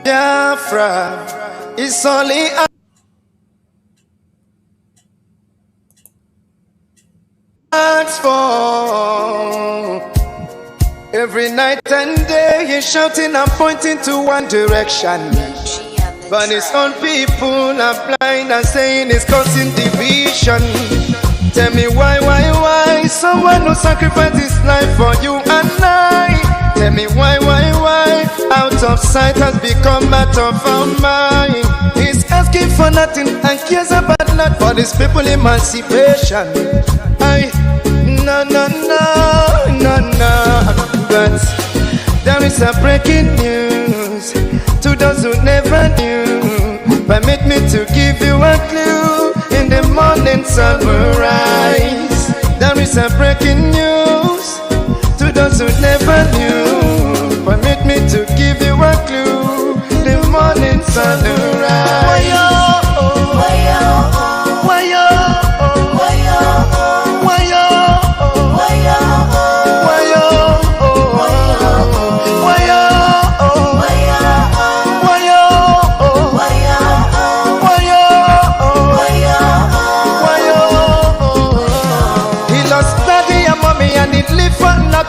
Biafra is only asked for. Every night and day he's shouting and pointing to one direction. But his own people are blind and saying it's causing division. Tell me why someone who sacrificed his life for you and I? Tell me why out of sight has become out of our mind. He's asking for nothing and cares about not for his people emancipation. No. But there is a breaking news to those who never knew. Permit me to give you a clue. In the morning sun will rise. There is a breaking news to those who never knew. Permit me to give you a clue. The morning sun will rise.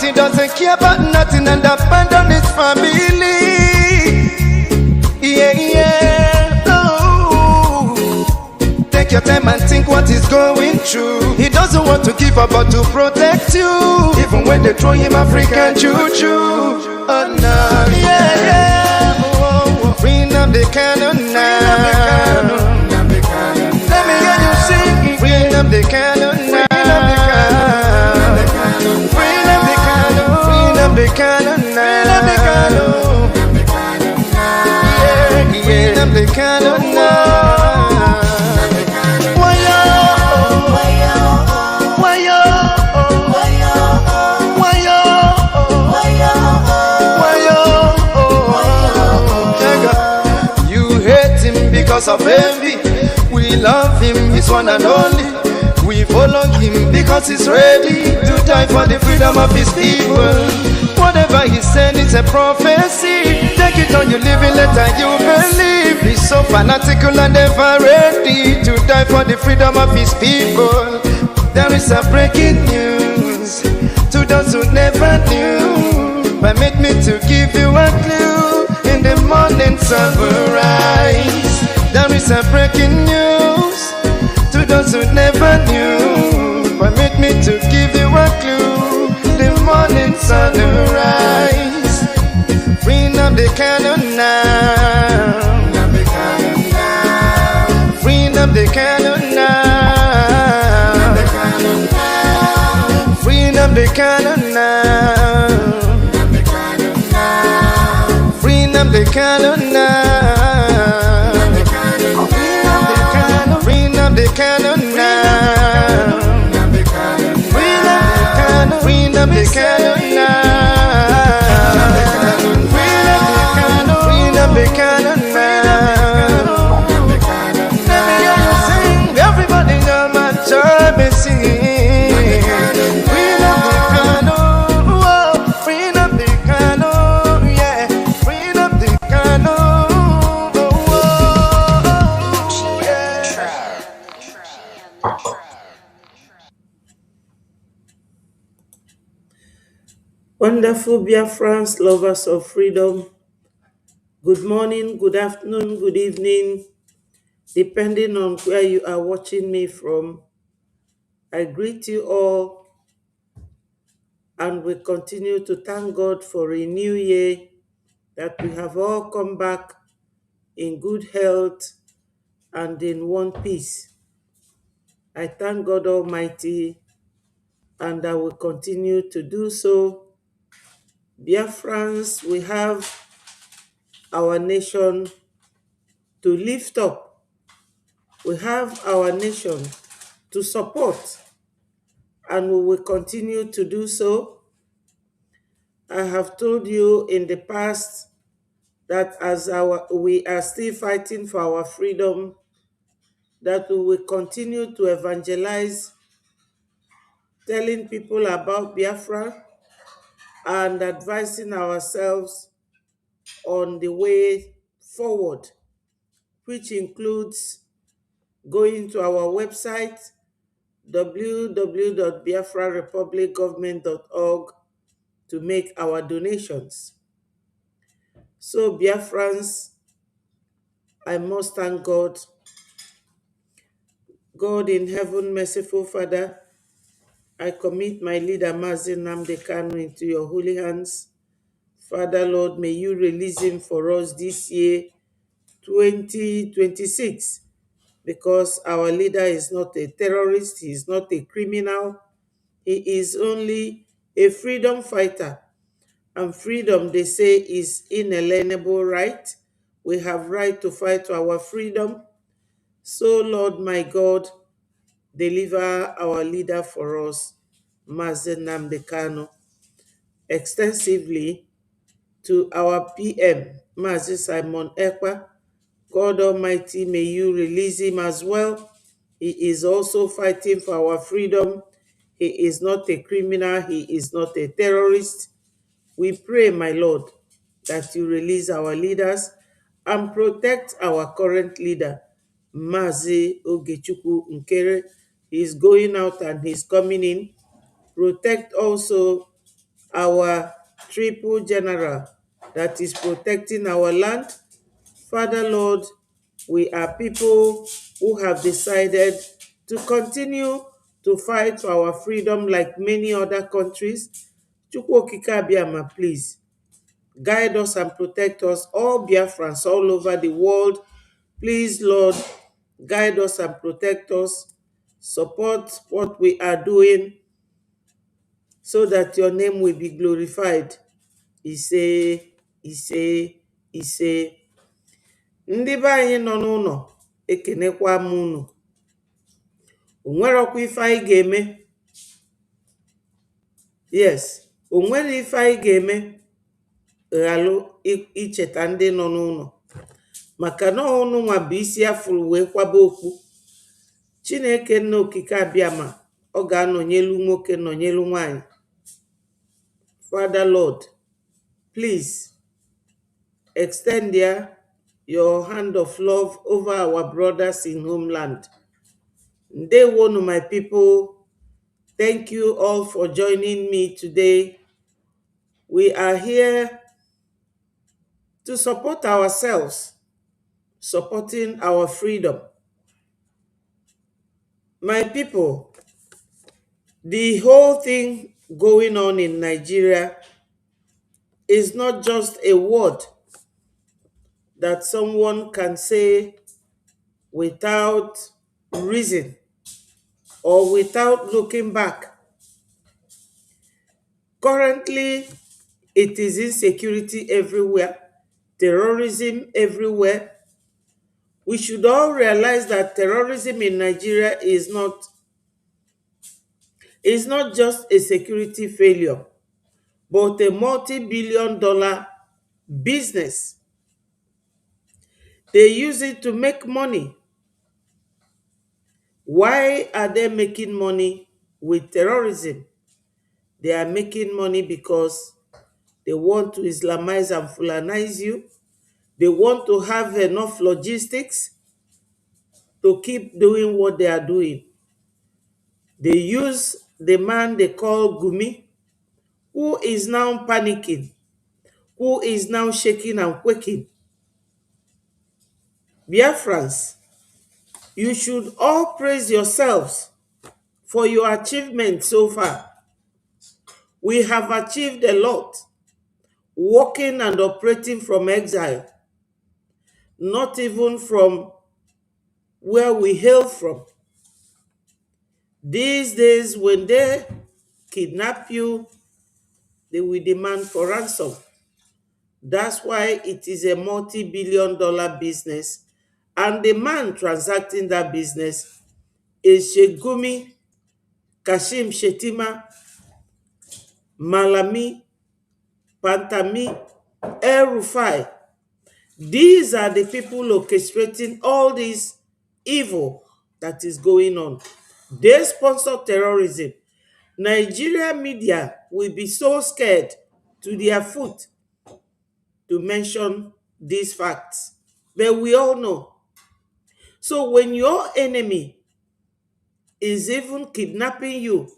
He doesn't care about nothing and abandon his family. Oh. Take your time and think what he's going through. He doesn't want to give up but to protect you. Even when they throw him African choo-choo. Oh no, oh. Bring up the cannon now. Let me hear you sing. Bring up the cannon now. The cannon now. Yeah, the cannon now. You hate him because of envy. We love him, he's one and only. We follow him because he's ready to die for the freedom of his people. Whatever he said is a prophecy. Take it on, you live it, let you believe. He's so fanatical and ever ready to die for the freedom of his people. There is a breaking news to those who never knew. Permit me to give you a clue. In the morning sun will rise. There is a breaking news to those who never knew. Permit me to give you a clue. The morning sun will rise. Bring up the cannon now. Bring up the cannon now. Bring up the cannon now. Bring up the cannon now. Bring up the cannon now. Bring up the cannon now. Bring up the cannon now. Let me hear you sing. Everybody know my joy me sing. Bring up the cannon, whoa. Bring up the cannon, yeah. Bring up the cannon, whoa. Wonderful Biafran'S, lovers of freedom. Good morning, good afternoon, good evening, depending on where you are watching me from. I greet you all and we continue to thank God for a new year, that we have all come back in good health and in one piece. I thank God Almighty, and I will continue to do so. Biafran'S, we have our nation to lift up. We have our nation to support, and we will continue to do so. I have told you in the past that we are still fighting for our freedom, that we will continue to evangelize, telling people about Biafra and advising ourselves on the way forward, which includes going to our website www.biafrarepublicgovernment.org to make our donations. So, Biafrans, I must thank God. God in heaven, merciful Father, I commit my leader, Mazi Nnamdi Kanu, into your holy hands. Father, Lord, may you release him for us this year, 2026, because our leader is not a terrorist, he is not a criminal, he is only a freedom fighter. And freedom, they say, is inalienable right. We have right to fight for our freedom. So, Lord, my God, deliver our leader for us, Mazi Nnamdi Kanu, extensively to our PM, Mazi Simon Ekpa. God Almighty, may you release him as well. He is also fighting for our freedom. He is not a criminal. He is not a terrorist. We pray, my Lord, that you release our leaders and protect our current leader, Mazi Ogechukwu Nkere. He is going out and he's coming in. Protect also our triple general that is protecting our land. Father, Lord, we are people who have decided to continue to fight for our freedom like many other countries. Chukwu Okike Abiama, please guide us and protect us, all Biafrans all over the world. Please, Lord, guide us and protect us. Support what we are doing so that your name will be glorified. Ise, ise, ise. Ndị be anyị nọ n'ụlọ, ekenekwa m unu. O nwerọkwa ife anyị ga-eme. Yes, o nwere ife anyị ga-eme ghalụ icheta ndị nọ n'ụlọ, maka na ọnụ nwa bụ isi afụrụ wee kwaba okpu. Chineke nna okike abịama, ọ ga-anọnyelu nwoke nọnyelu nwanyị. Father, Lord, please extend your hand of love over our brothers in homeland. Ndewonu, my people. Thank you all for joining me today. We are here to support ourselves, supporting our freedom. My people, the whole thing going on in Nigeria is not just a word that someone can say without reason or without looking back. Currently, it is insecurity everywhere, terrorism everywhere. We should all realize that terrorism in Nigeria is not just a security failure, but a multi-billion-dollar business. They use it to make money. Why are they making money with terrorism? They are making money because they want to Islamize and Fulanize you. They want to have enough logistics to keep doing what they are doing. They use the man they call Gumi, who is now panicking, who is now shaking and quaking. Biafrans, you should all praise yourselves for your achievements so far. We have achieved a lot, working and operating from exile, not even from where we hail from. These days, when they kidnap you, they will demand for ransom. That's why it is a multi-billion-dollar business. And the man transacting that business is Shegumi, Kashim Shetima, Malami, Pantami, El Rufai. These are the people orchestrating all this evil that is going on. They sponsor terrorism. Nigeria media will be so scared to their foot to mention these facts. But we all know. So when your enemy is even kidnapping you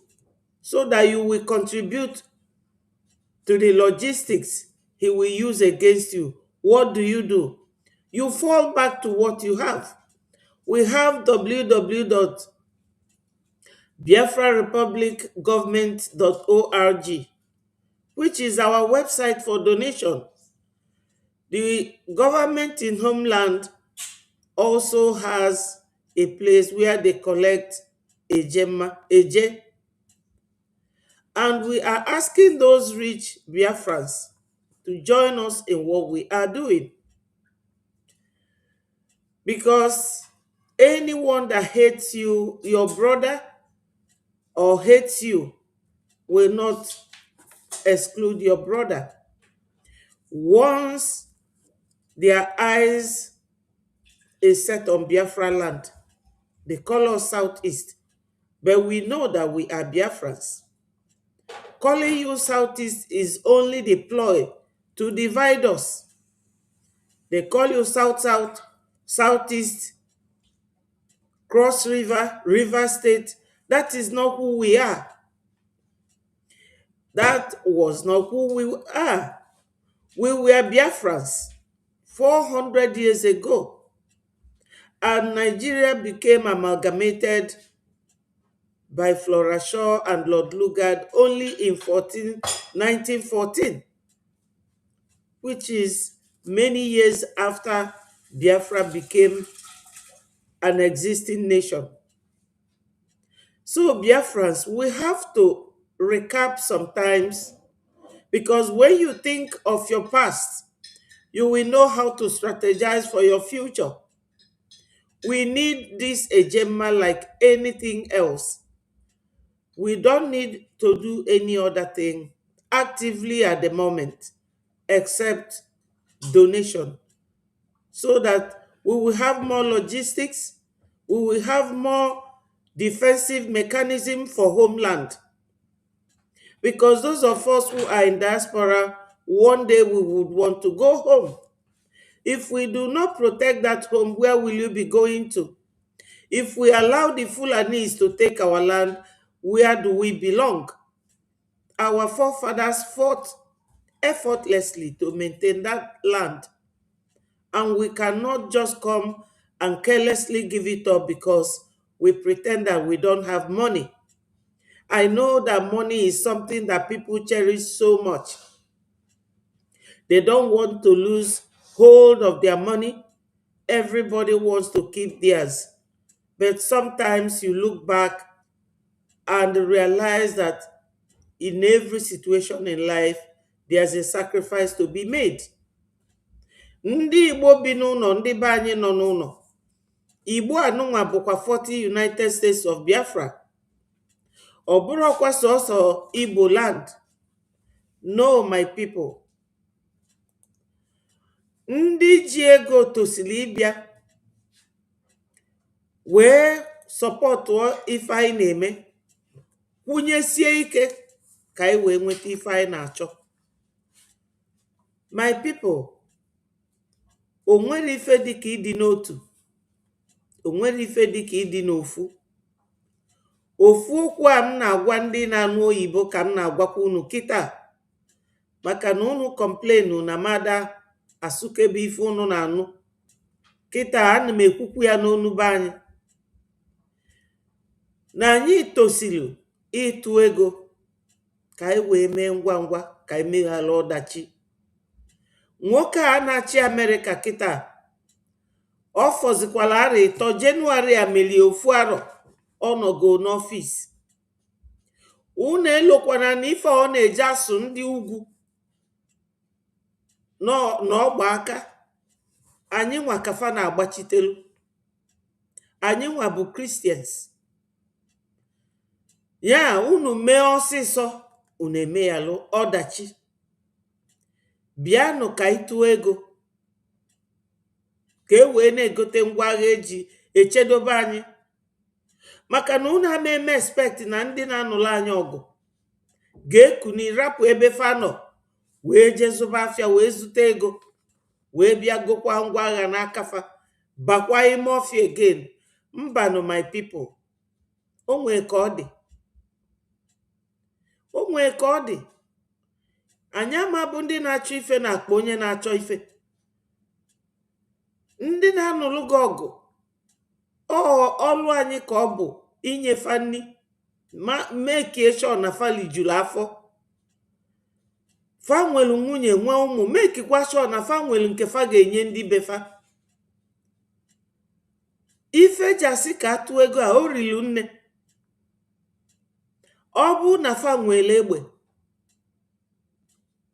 so that you will contribute to the logistics he will use against you, what do? You fall back to what you have. We have www.biafrarepublicgovernment.org, which is our website for donation. The government in homeland also has a place where they collect eje, and we are asking those rich Biafrans to join us in what we are doing. Because anyone that hates you, your brother, or hates you, will not exclude your brother. Once their eyes is set on Biafra land, they call us Southeast, but we know that we are Biafrans. Calling you Southeast is only the ploy to divide us. They call you South, Southeast, Cross River, River State. That is not who we are. That was not who we are. We were Biafrans 400 years ago. And Nigeria became amalgamated by Flora Shaw and Lord Lugard only in 1914, which is many years after Biafra became an existing nation. So Biafrans, we have to recap sometimes, because when you think of your past, you will know how to strategize for your future. We need this Ejema like anything else. We don't need to do any other thing actively at the moment except donation, so that we will have more logistics, we will have more defensive mechanism for homeland. Because those of us who are in diaspora, one day we would want to go home. If we do not protect that home, where will you be going to? If we allow the Fulanis to take our land, where do we belong? Our forefathers fought effortlessly to maintain that land, and we cannot just come and carelessly give it up because we pretend that we don't have money. I know that money is something that people cherish so much. They don't want to lose hold of their money. Everybody wants to keep theirs. But sometimes you look back and realize that in every situation in life, there's a sacrifice to be made. Ndị Igbo bi n'ụlọ, ndị be anyị nọ n'ụlọ. Igbo anụnwa bụkwa 40 United States of Biafra. Ọ bụrụkwa sọsọ Igbo land. No, my people. Ndị ji ego tosili ịbịa wee sọpọtụọ ife anyị na-eme, kwụnyesie ike ka anyị wee nweta ife anyị na-achọ. My people, o nwere ife dịka ịdị n'otu, o nwere ife dịka ịdị n'ofu. Ofu okwu a m na-agwa ndị na-anụ oyibo ka m na-agwakwa unu kịta, maka na unu kọmplenu na mada asụkebe ife unu na-anụ kịta. Ana m ekwukwu ya n'onu be anyị, na anyị tosiri ịtụ ego ka anyị wee mee ngwa ngwa ka anyị meghala ọdachi. Nwoke a na-achị Amerịka kịta, ọ fọzikwala arọ 3 Jenụwarị a melie ofu arọ ọ nọgo n'ọfịs. Unu elokwana na ife ọ na-eje asụ ndị ugwu n'ọgba aka. Anyị nwa kafa na-agbachitelu, anyị nwa bụ Christians. Ya unu mee ọsịsọ, unu emeyalụ ọdachi. Bịanụ ka ịtụ ego ka e wee na-egote ngwa agha eji echedobe anyị, maka na unu ama eme expect na ndị na-anụrụ anyị ọgụ ga-ekuni rapụ ebe fa nọ wee jee zụba afịa wee zute ego. wee bịa gokwa ngwa agha n'aka fa bakwa ime ọfịa again. Mbanụ my people, o nwee ka ọ dị, o nwee ka ọ dị. Anyị ama bụ ndị na-achọ ife na-akpọ onye na-achọ ife. Ndị na-anụlụ gị ọgụ, ọlụ anyị ka ọ bụ inyefa nni, mee ka eshọ na fali juru afọ. Fa nwelu nwunye nwe ụmụ, mekikwa shọ na fa nwelu nke fa ga-enye ndị befa. Ife jasi ka atụ ego a o rilu nne. Ọ bụ na fa nwere egbe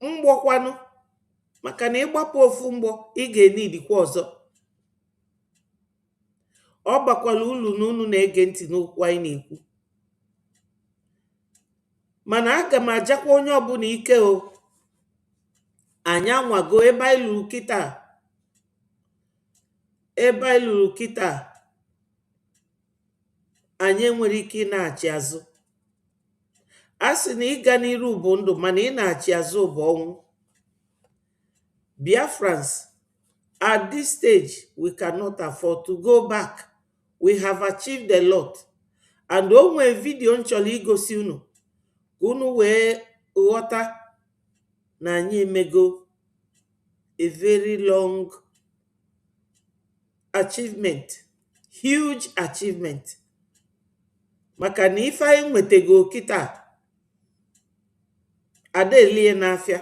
mgbọkwanụ, maka na ịgbapụ ofu mgbọ ị ga-enidikwa ọzọ. Ọ bakwala ulu na unu na-ege ntị n'okwu anyị na-ekwu. Mana aga m ajakwa onye ọbụla ike o. Anyị anwago ebe anyị lụrụ kịta, ebe anyị lụrụ kịta, anyị enwere ike ị na-achị azụ. A sị na ịga n'iru bụ ndụ, mana ị na-achị azụ bụ ọnwụ. Biafran'S, at this stage we cannot afford to go back. We have achieved a lot. And o nwee vidio m chọrọ igosi unu ka unu wee ghọta na anyị emego a very long achievement, huge achievement. Maka na ife anyị nwetego kịta adelie n'afịa.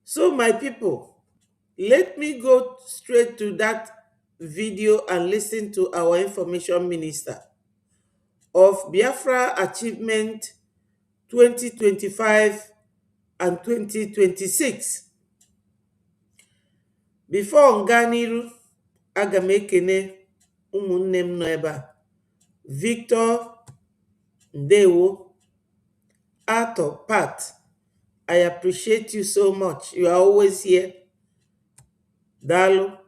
So my people, let me go straight to that video and listen to our information minister of Biafra Achievement 2025 and 2026. Before nganiru, aga m ekene ụmụnne m nọ ebe a. Victor, Ndewo, Ato, Pat, I appreciate you so much. You are always here. Dalu.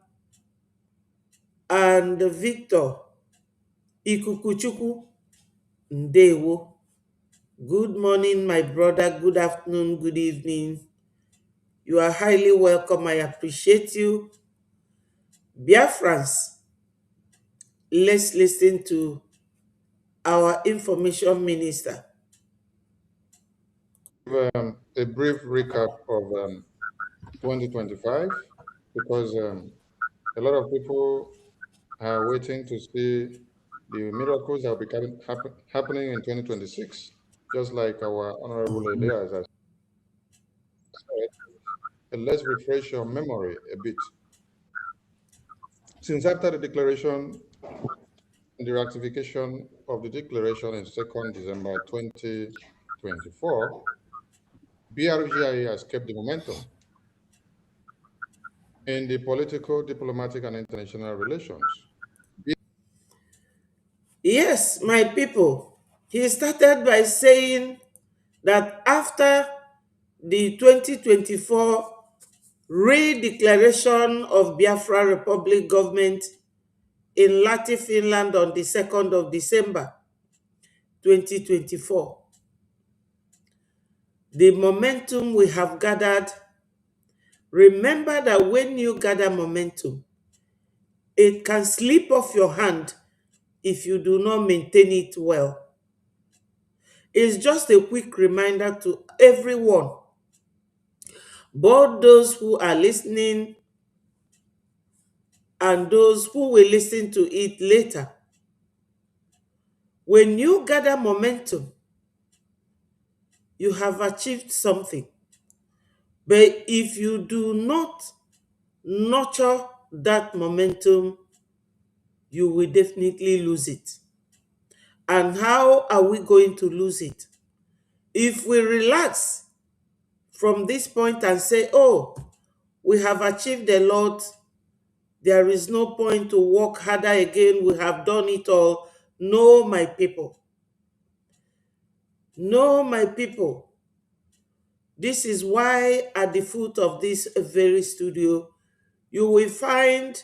And Victor, Ikukuchuku, Ndewo. Good morning, my brother. Good afternoon, good evening. You are highly welcome. I appreciate you. Biafran'S, let's listen to our information minister. A brief recap of 2025, because a lot of people are waiting to see the miracles that will be happening in 2026, just like our Honorable Elias has said. And let's refresh your memory a bit. Since after the declaration, the ratification of the declaration in 2nd December 2024, BRGIA has kept the momentum in the political, diplomatic, and international relations. Yes, my people, he started by saying that after the 2024 re-declaration of Biafra Republic government in Lati, Finland on the 2nd of December 2024, the momentum we have gathered. Remember that when you gather momentum, it can slip off your hand if you do not maintain it well. It's just a quick reminder to everyone, both those who are listening and those who will listen to it later. When you gather momentum, you have achieved something. But if you do not nurture that momentum, you will definitely lose it. And how are we going to lose it? If we relax from this point and say, oh, we have achieved a lot, there is no point to work harder again, we have done it all. No, my people. No, my people. This is why at the foot of this very studio, you will find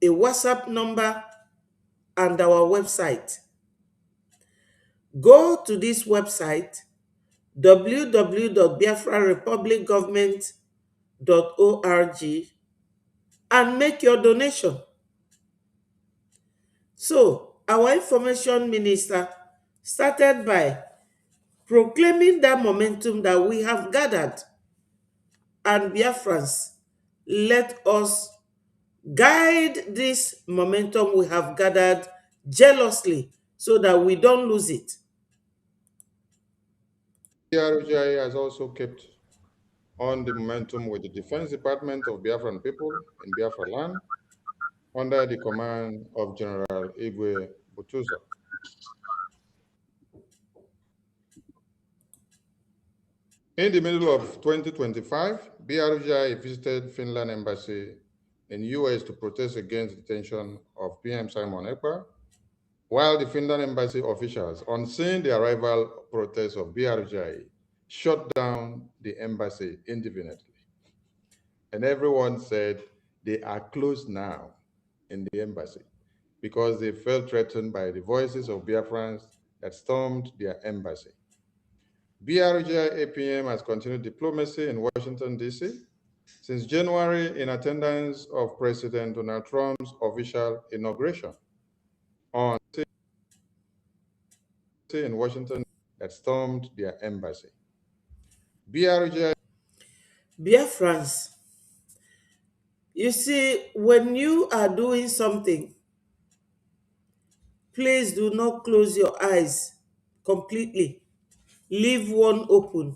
a WhatsApp number and our website. Go to this website, www.biafrarepublicgovernment and make your donation. So, our information minister started by proclaiming that momentum that we have gathered, and Biafrans, let us guide this momentum we have gathered jealously so that we don't lose it. BRJ has also kept on the momentum with the Defense Department of Biafran people in Biafra land under the command of General Igwe Butuzo. In the middle of 2025, BRJ visited Finland embassy in US to protest against the detention of PM Simon Ekpa, while the Finland embassy officials, on seeing the arrival protest of BRJ, shut down the embassy indefinitely. And everyone said they are closed now in the embassy because they felt threatened by the voices of Biafrans that stormed their embassy. BRJ APM has continued diplomacy in Washington, D.C. since January in attendance of President Donald Trump's official inauguration on in Washington that stormed their embassy. BRJ Biafrans, you see, when you are doing something, please do not close your eyes completely. Leave one open.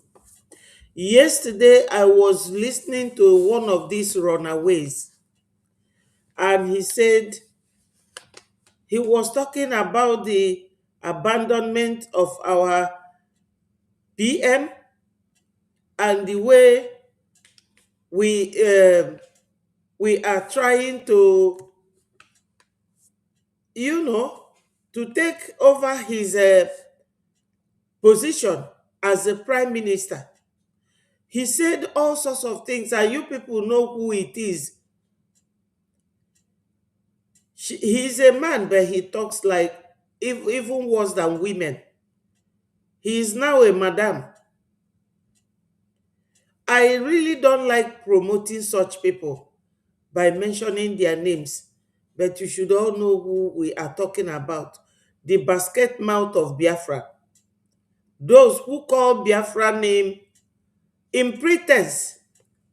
Yesterday, I was listening to one of these runaways, and he said he was talking about the abandonment of our PM and the way we we are trying to, to take over his position as a prime minister. He said all sorts of things, and you people know who it is. He's a man, but he talks like even worse than women. He is now a madam. I really don't like promoting such people by mentioning their names, but you should all know who we are talking about. The basket mouth of Biafra. Those who call Biafra name in pretense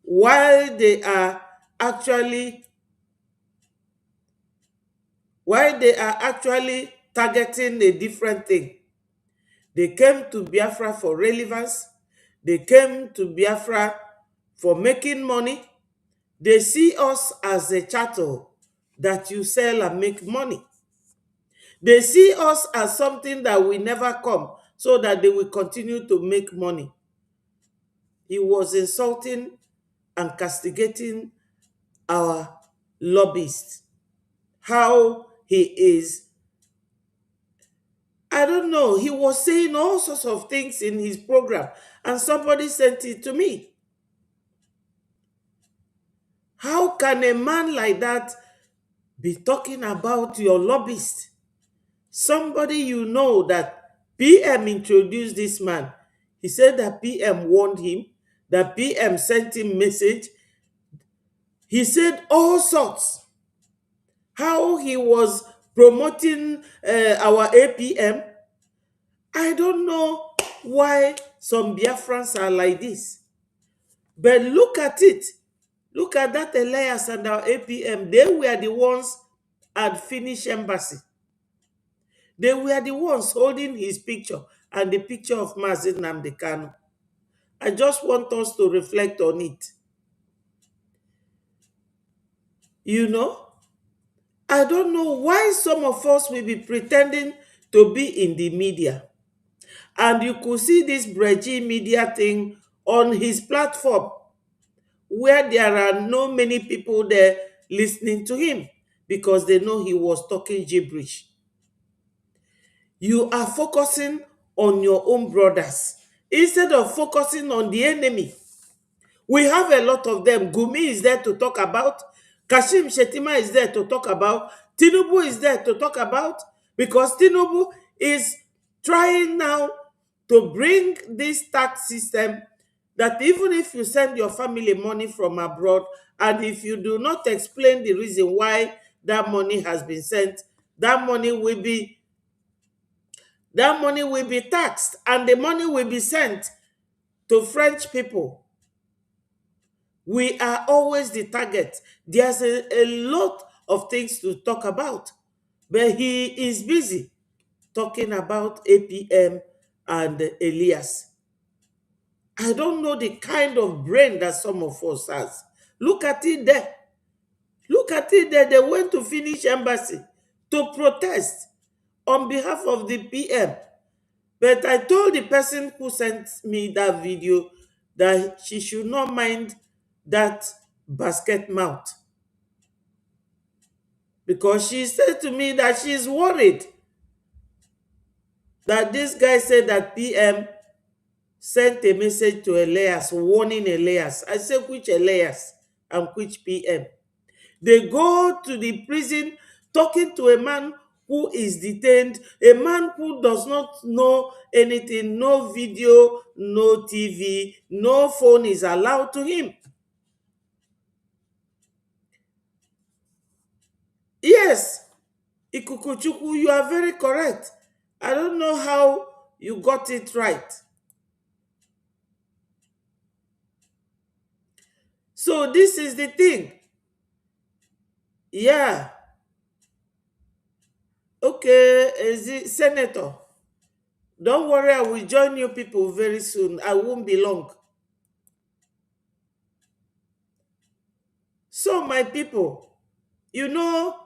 while they are actually targeting a different thing. They came to Biafra for relevance. They came to Biafra for making money. They see us as a chattel that you sell and make money. They see us as something that will never come so that they will continue to make money. He was insulting and castigating our lobbyists. How he is, I don't know, he was saying all sorts of things in his program, and somebody sent it to me. How can a man like that be talking about your lobbyist? Somebody you know that PM introduced this man. He said that PM warned him, that PM sent him message. He said all sorts. How he was promoting our APM. I don't know why some Biafrans are like this. But look at it. Look at that Elias and our APM. They were the ones at Finnish embassy. They were the ones holding his picture and the picture of Mazin Nnamdi Kanu. I just want us to reflect on it. You know, I don't know why some of us will be pretending to be in the media. And you could see this Breji media thing on his platform, where there are no many people there listening to him because they know he was talking gibberish. You are focusing on your own brothers instead of focusing on the enemy. We have a lot of them. Gumi is there to talk about. Kashim Shetima is there to talk about. Tinubu is there to talk about, because Tinubu is trying now to bring this tax system that even if you send your family money from abroad, and if you do not explain the reason why that money has been sent, that money will be taxed, and the money will be sent to French people. We are always the target. There's a lot of things to talk about, but he is busy talking about APM and Elias. I don't know the kind of brain that some of us has. Look at it there. Look at it there. They went to Finnish embassy to protest on behalf of the PM. But I told the person who sent me that video that she should not mind that basket mouth, because she said to me that she's worried that this guy said that PM sent a message to Elias warning Elias. I said, which Elias and which PM? They go to the prison talking to a man who is detained, a man who does not know anything, no video, no TV, no phone is allowed to him. Yes, Ikukuchukwu, you are very correct. I don't know how you got it right. So this is the thing. Yeah. Okay, is it Senator? Don't worry, I will join you people very soon. I won't be long. So, my people, you know,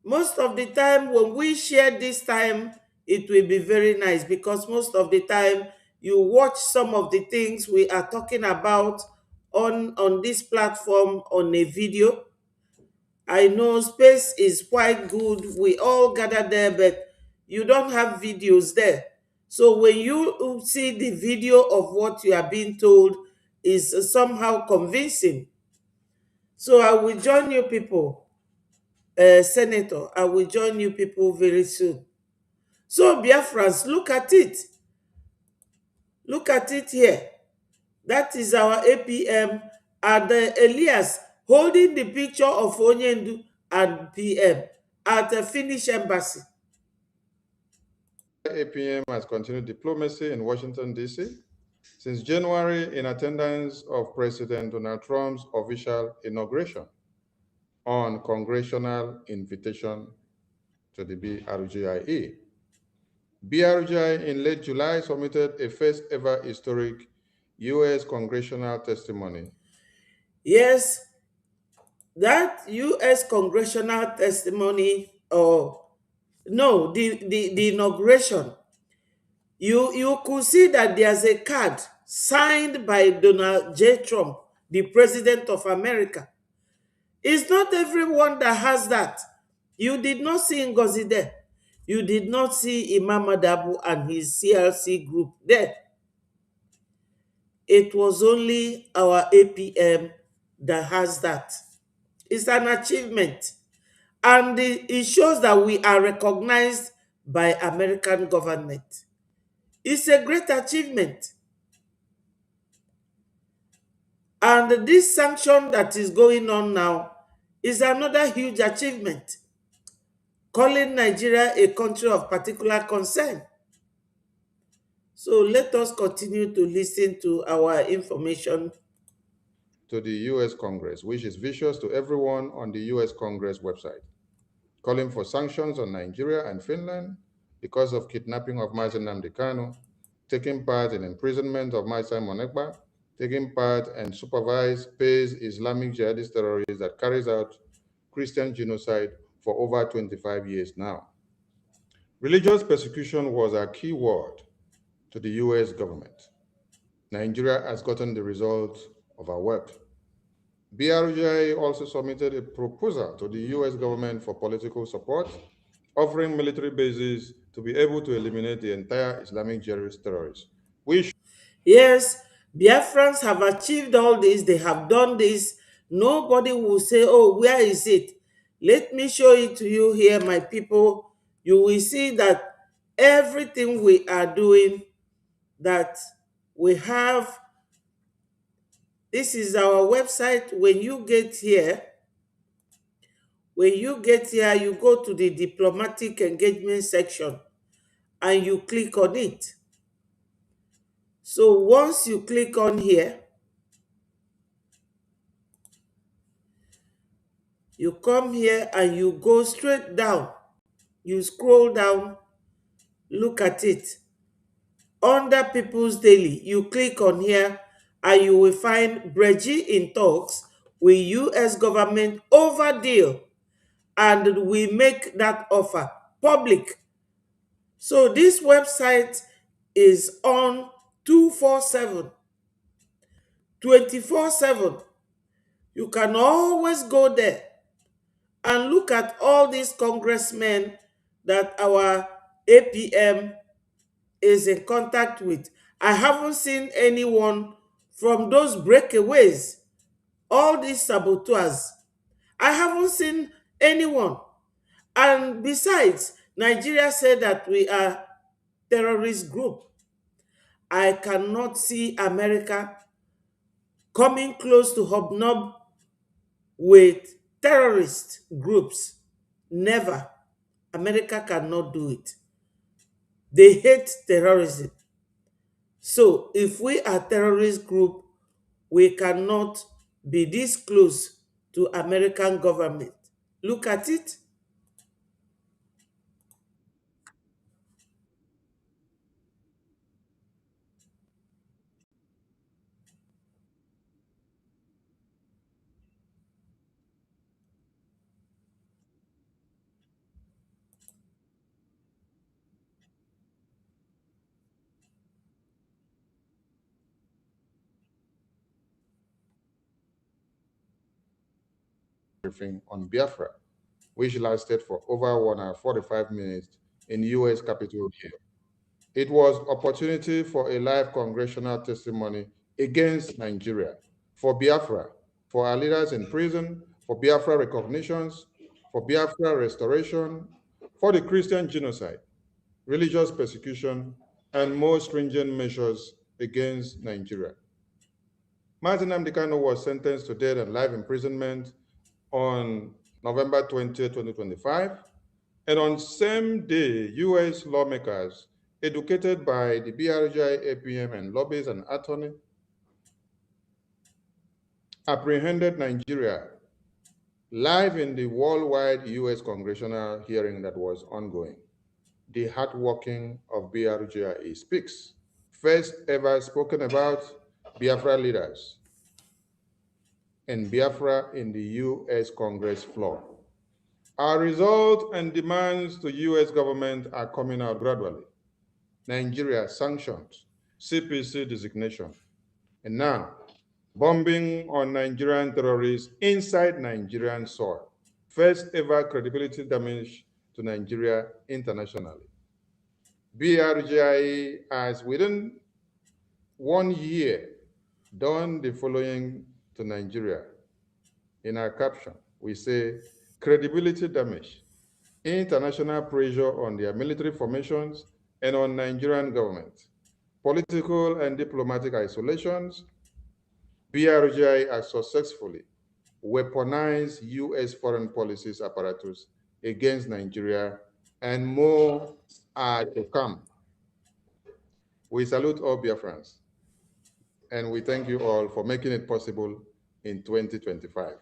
most of the time when we share this time, it will be very nice, because most of the time you watch some of the things we are talking about on this platform on a video. I know space is quite good. We all gather there, but you don't have videos there. So when you see the video of what you are being told is somehow convincing. So I will join you people, Senator. I will join you people very soon. So Biafran'S, look at it. Look at it here. That is our APM and Elias holding the picture of Onyendu and PM at the Finnish embassy. APM has continued diplomacy in Washington, D.C. since January in attendance of President Donald Trump's official inauguration on congressional invitation to the BRGIE. BRGI in late July submitted a first ever historic U.S. congressional testimony. Yes, that U.S. congressional testimony, or no, the inauguration, you could see that there's a card signed by Donald J. Trump, the President of America. It's not everyone that has that. You did not see Ngozi there. You did not see Imam Adabu and his CLC group there. It was only our APM that has that. It's an achievement. And it shows that we are recognized by American government. It's a great achievement. And this sanction that is going on now is another huge achievement, calling Nigeria a country of particular concern. So let us continue to listen to our information. To the U.S. Congress, which is vicious to everyone on the U.S. Congress website, calling for sanctions on Nigeria and Finland because of kidnapping of Mazi Nnamdi Kanu, taking part in imprisonment of Mai Simon Ekpa, taking part and supervise pays Islamic jihadist terrorists that carries out Christian genocide for over 25 years now. Religious persecution was a key word to the US government. Nigeria has gotten the result of our work. BRGI also submitted a proposal to the US government for political support, offering military bases to be able to eliminate the entire Islamic jihadist terrorists. Yes, Biafrans have achieved all this. They have done this. Nobody will say, oh, where is it? Let me show it to you here, my people. You will see that everything we are doing, that we have This is our website. When you get here, you go to the diplomatic engagement section and you click on it. So once you click on here, you come here and you go straight down. You scroll down, look at it. Under People's Daily, you click on here and you will find Breji in talks with US government over deal, and we make that offer public. So this website is on 247, 24/7. You can always go there and look at all these congressmen that our APM is in contact with. I haven't seen anyone from those breakaways, all these saboteurs. I haven't seen anyone. And besides, Nigeria said that we are terrorist group. I cannot see America coming close to hobnob with terrorist groups. Never. America cannot do it. They hate terrorism. So if we are terrorist group, we cannot be this close to American government. Look at it. Briefing on Biafra, which lasted for over 1 hour 45 minutes in U.S. Capitol Hill. It was opportunity for a live congressional testimony against Nigeria, for Biafra, for our leaders in prison, for Biafra recognitions, for Biafra restoration, for the Christian genocide, religious persecution, and more stringent measures against Nigeria. Martin Nnamdi Kanu was sentenced to death and life imprisonment on November 20, 2025. And on same day, U.S. lawmakers, educated by the BRGI, APM, and lobbyists and attorney, apprehended Nigeria live in the worldwide U.S. congressional hearing that was ongoing. The hardworking of BRGI speaks. First ever spoken about Biafra leaders and Biafra in the U.S. Congress floor. Our results and demands to U.S. government are coming out gradually. Nigeria sanctions, CPC designation, and now bombing on Nigerian terrorists inside Nigerian soil. First ever credibility damage to Nigeria internationally. BRGI has within 1 year done the following to Nigeria. In our caption, we say credibility damage, international pressure on their military formations and on Nigerian government, political and diplomatic isolations. BRGI has successfully weaponized U.S. foreign policies apparatus against Nigeria, and more are to come. We salute all Biafrans, and we thank you all for making it possible in 2025.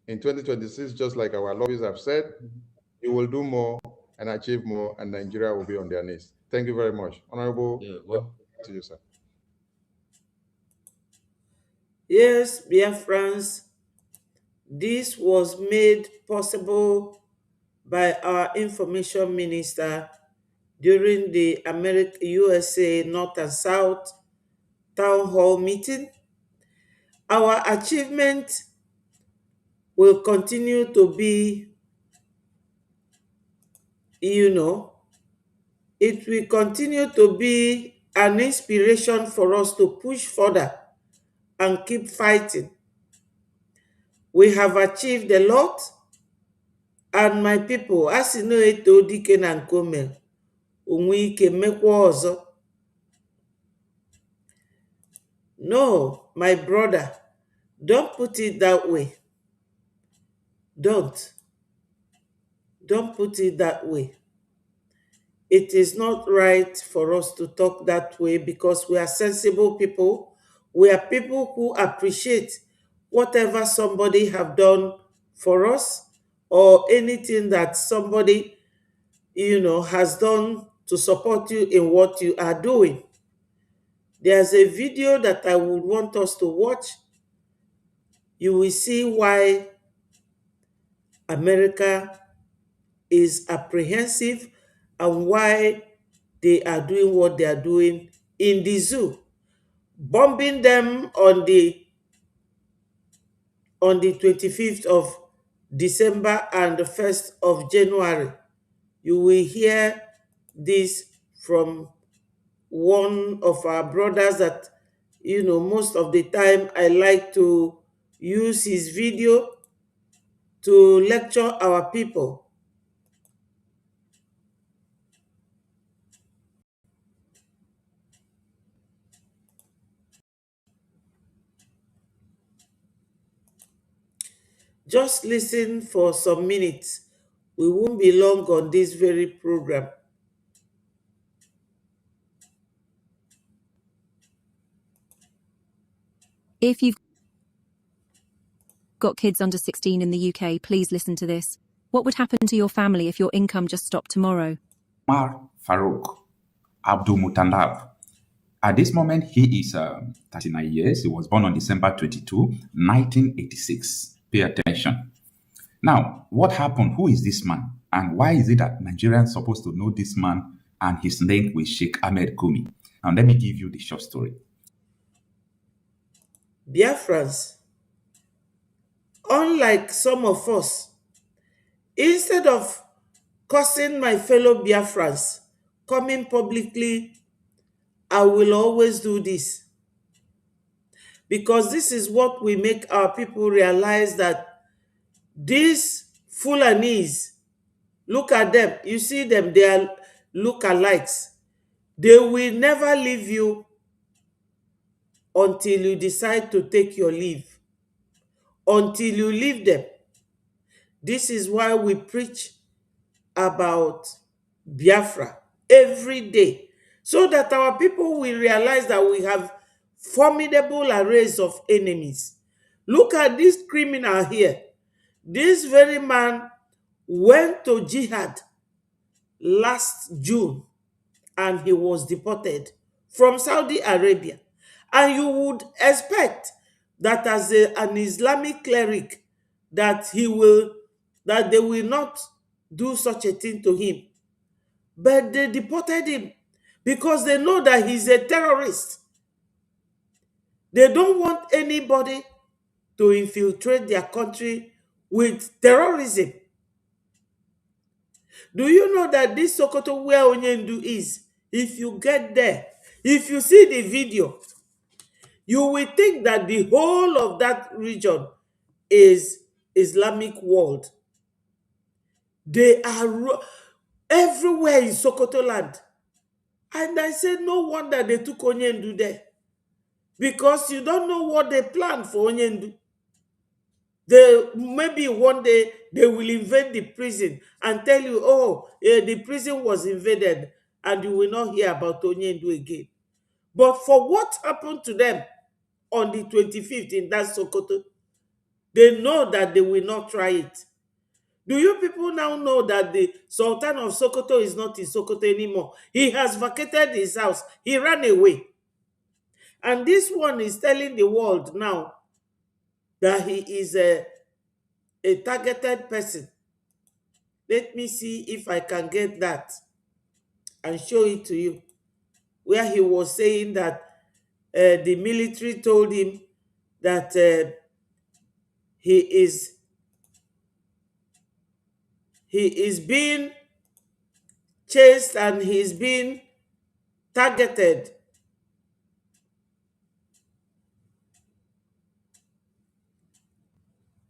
In 2026, just like our lobbyists have said, you will do more and achieve more, and Nigeria will be on their knees. Thank you very much. Honorable, to you, sir. Yes, Biafran'S, this was made possible by our information minister during the USA North and South Town Hall meeting. Our achievement will continue to be, it will continue to be an inspiration for us to push further and keep fighting. We have achieved a lot, and my people, as you know, eto dike na nkome, onwe ike mekwa ọzọ. No, my brother, Don't put it that way. Don't put it that way. It is not right for us to talk that way because we are sensible people. We are people who appreciate whatever somebody have done for us, or anything that somebody has done to support you in what you are doing. There's a video that I would want us to watch. You will see why America is apprehensive and why they are doing what they are doing in the zoo, bombing them on the 25th of December and the 1st of January. You will hear this from one of our brothers that most of the time I like to use his video to lecture our people. Just listen for some minutes. We won't be long on this very program. If you've got kids under 16 in the UK, please listen to this. What would happen to your family if your income just stopped tomorrow? Mar Farouk Abdul Mutandab. At this moment, he is 39 years. He was born on December 22, 1986. Pay attention. Now, what happened? Who is this man? And why is it that Nigerians are supposed to know this man and his link with Sheikh Ahmed Gumi? Now, let me give you the short story. Biafran'S, unlike some of us, instead of cursing my fellow Biafran'S, coming publicly, I will always do this. Because this is what we make our people realize, that these Fulanis, look at them, you see them, they are lookalikes. They will never leave you until you decide to take your leave. Until you leave them. This is why we preach about Biafra every day, so that our people will realize that we have formidable arrays of enemies. Look at this criminal here. This very man went to jihad last June and he was deported from Saudi Arabia. And you would expect that as an Islamic cleric that they will not do such a thing to him. But they deported him because they know that he's a terrorist. They don't want anybody to infiltrate their country with terrorism. Do you know that this Sokoto where Onyendu is, if you get there, if you see the video, you will think that the whole of that region is Islamic world. They are everywhere in Sokoto land. And I said, no wonder they took Onyendu there. Because you don't know what they planned for Onyendu. Maybe one day they will invade the prison and tell you, oh, the prison was invaded, and you will not hear about Onyendu again. But for what happened to them on the 25th in that Sokoto, they know that they will not try it. Do you people now know that the Sultan of Sokoto is not in Sokoto anymore? He has vacated his house. He ran away. And this one is telling the world now that he is a targeted person. Let me see if I can get that and show it to you. Where he was saying that the military told him that he is being chased and he's being targeted.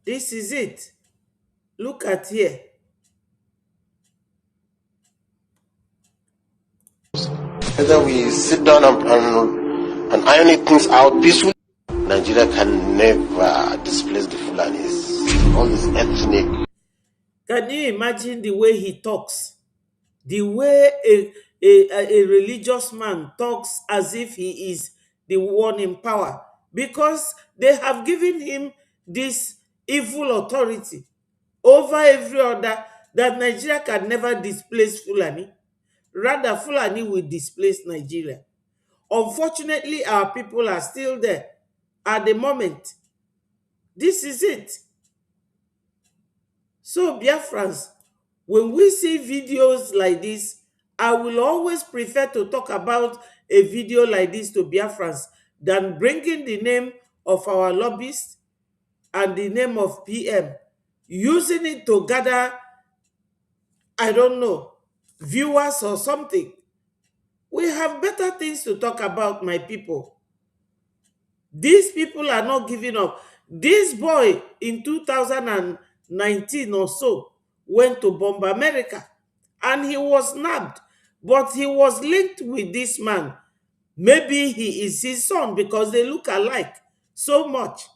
This is it. Look at here. Either we sit down and iron things out peacefully, Nigeria can never displace the Fulanis. All this ethnic. Can you imagine the way he talks? The way a religious man talks as if he is the one in power, because they have given him this evil authority over every other, that Nigeria can never displace Fulani. Rather, Fulani will displace Nigeria. Unfortunately, our people are still there at the moment. This is it. So, Biafrans, when we see videos like this, I will always prefer to talk about a video like this to Biafrans than bringing the name of our lobbyists and the name of PM, using it to gather, I don't know, viewers or something. We have better things to talk about, my people. These people are not giving up. This boy in 2019 or so went to bomb America and he was nabbed, but he was linked with this man. Maybe he is his son because they look alike so much.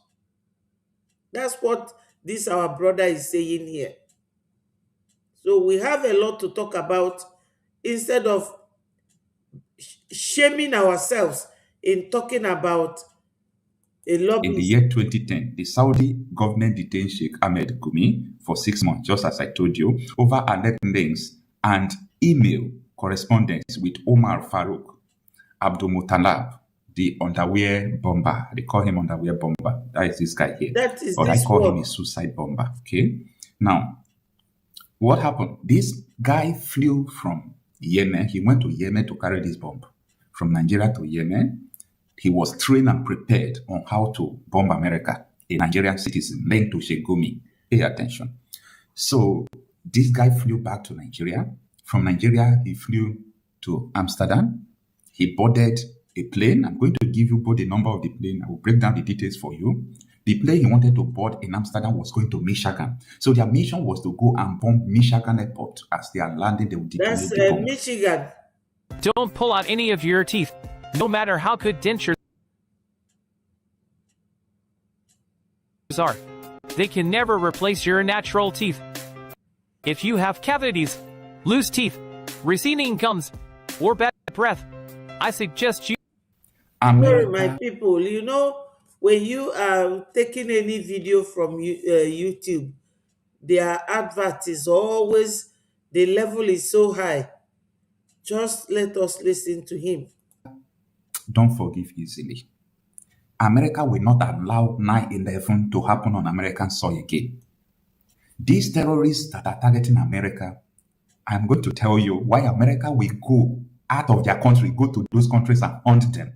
That's what this our brother is saying here. So we have a lot to talk about instead of shaming ourselves in talking about a In the lobbyist. year 2010, the Saudi government detained Sheikh Ahmed Gumi for 6 months, just as I told you, over alleged links and email correspondence with Omar Farouk Abdul Muttalab, the underwear bomber. They call him underwear bomber. That is this guy here. That is But I this call him one. a suicide bomber. Okay. Now, what happened? This guy flew from Yemen. He went to Yemen to carry this bomb. From Nigeria to Yemen, he was trained and prepared on how to bomb America, a Nigerian citizen linked to Sheikh Gumi. Pay attention. So this guy flew back to Nigeria. From Nigeria, he flew to Amsterdam. He boarded a plane. I'm going to give you both the number of the plane. I will break down the details for you. The plane he wanted to board in Amsterdam was going to Michigan. So their mission was to go and bomb Michigan airport. As they are landing, they will That's detonate the bomb. Michigan. Don't pull out any of your teeth, no matter how good dentures are. They can never replace your natural teeth. If you have cavities, loose teeth, receding gums, or bad breath, I suggest you Sorry, my America, people, you know, when you are taking any video from YouTube, their advert is always, the level is so high. Just let us listen to him. don't forgive easily. America will not allow 9/11 to happen on American soil again. These terrorists that are targeting America, I'm going to tell you why America will go out of their country, go to those countries and hunt them.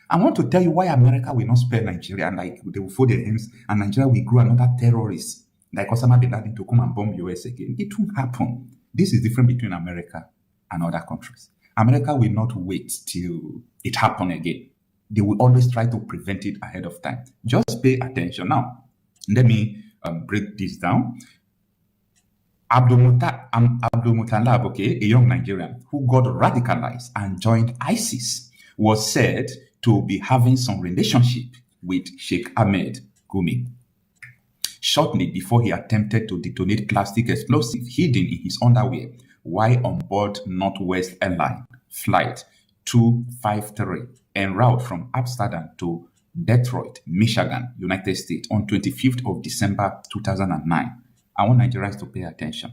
I want to tell you why America will not spare Nigeria, and like they will fold their hands, and Nigeria will grow another terrorist like Osama bin Laden to come and bomb US again. It won't happen. This is different between America and other countries. America will not wait till it happen again. They will always try to prevent it ahead of time. Just pay attention. Now, let me break this down. Abdul Muttalab, okay, a young Nigerian who got radicalized and joined ISIS, was said to be having some relationship with Sheikh Ahmed Gumi. Shortly before he attempted to detonate plastic explosives hidden in his underwear while on board Northwest Airlines Flight 253 en route from Amsterdam to Detroit, Michigan, United States on 25th of December 2009. I want Nigerians to pay attention.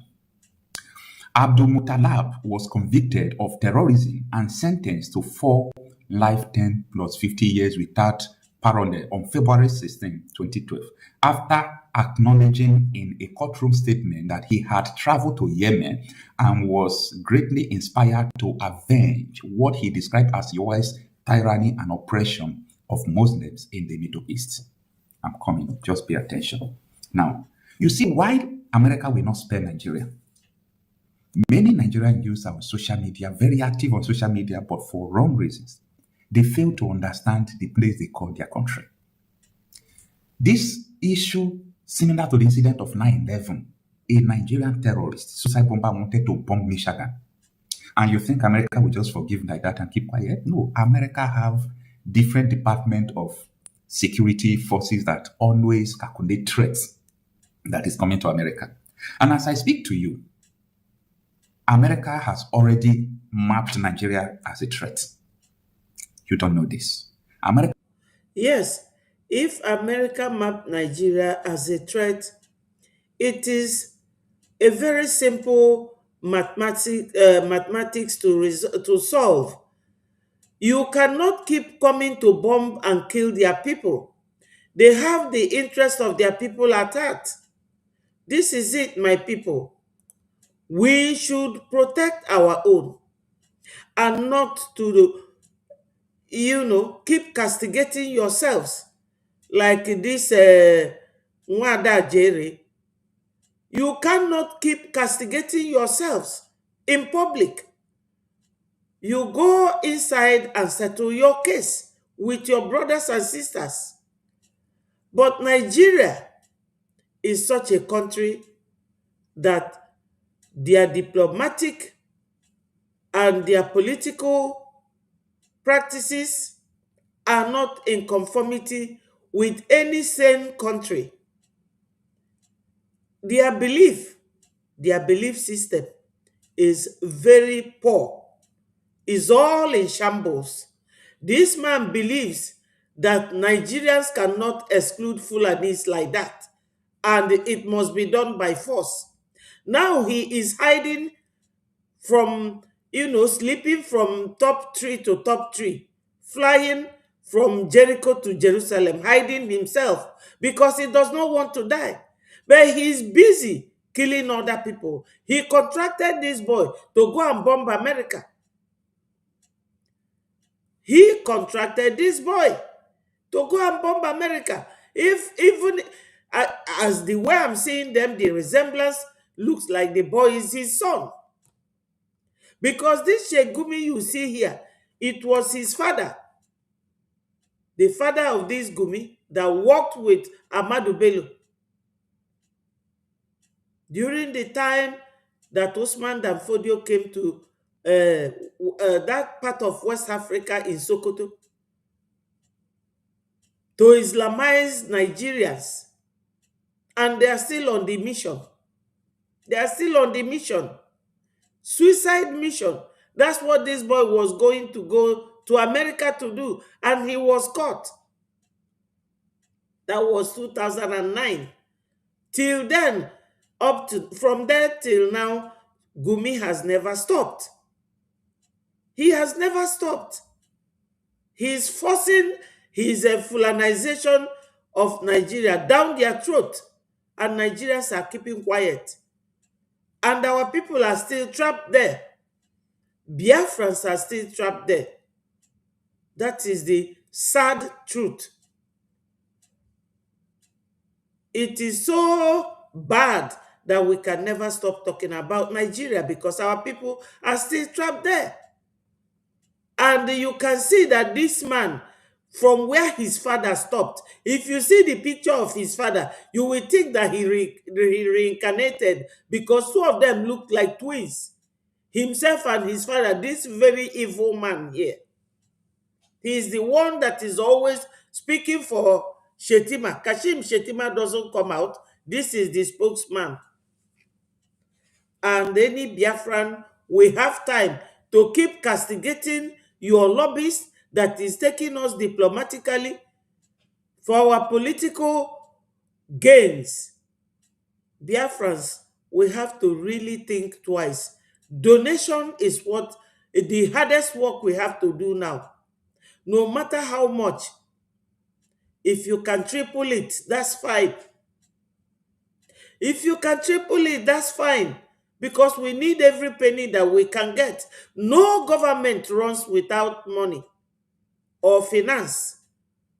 Abdul Muttalab was convicted of terrorism and sentenced to 4 life 10 plus 50 years without parole on February 16, 2012, after acknowledging in a courtroom statement that he had traveled to Yemen and was greatly inspired to avenge what he described as US tyranny and oppression of Muslims in the Middle East. I'm coming, just pay attention. Now, you see why America will not spare Nigeria. Many Nigerians use our social media, very active on social media, but for wrong reasons. They fail to understand the place they call their country. This issue, similar to the incident of 9/11, a Nigerian terrorist, suicide bomber, wanted to bomb Michigan. And you think America will just forgive like that and keep quiet? No, America have different department of security forces that always calculate threats that is coming to America. And as I speak to you, America has already mapped Nigeria as a threat. You don't know this. America Yes, if America mapped Nigeria as a threat, it is a very simple mathematics to solve. You cannot keep coming to bomb and kill their people. They have the interest of their people at heart. This is it, my people. We should protect our own and not to, keep castigating yourselves like this Nwada Jerry. You cannot keep castigating yourselves in public. You go inside and settle your case with your brothers and sisters. But Nigeria is such a country that their diplomatic and their political practices are not in conformity with any sane country. Their belief system is very poor, is all in shambles. This man believes that Nigerians cannot exclude Fulanis like that, and it must be done by force. Now he is hiding from, sleeping from top tree to top tree, flying from Jericho to Jerusalem, hiding himself because he does not want to die. But he's busy killing other people. He contracted this boy to go and bomb America. He contracted this boy to go and bomb America. If even as the way I'm seeing them, the resemblance looks like the boy is his son. Because this Sheikh Gumi you see here, it was his father, the father of this Gumi, that worked with Ahmadu Bello during the time that Osman Danfodio came to that part of West Africa in Sokoto to Islamize Nigerians. And they are still on the mission. They are still on the mission. Suicide mission. That's what this boy was going to go to America to do. And he was caught. That was 2009. Till then, from there till now, Gumi has never stopped. He has never stopped. He is forcing his Fulanization of Nigeria down their throat. And Nigerians are keeping quiet. And our people are still trapped there. Biafran'S are still trapped there. That is the sad truth. It is so bad that we can never stop talking about Nigeria because our people are still trapped there. And you can see that this man, from where his father stopped, if you see the picture of his father, you will think that he reincarnated because two of them look like twins. Himself and his father, this very evil man here. He is the one that is always speaking for Shetima. Kashim Shetima doesn't come out. This is the spokesman. And any Biafran, we have time to keep castigating your lobbyist that is taking us diplomatically for our political gains. Biafrans, we have to really think twice. Donation is what the hardest work we have to do now. No matter how much, if you can triple it, that's fine. If you can triple it, that's fine. Because we need every penny that we can get. No government runs without money or finance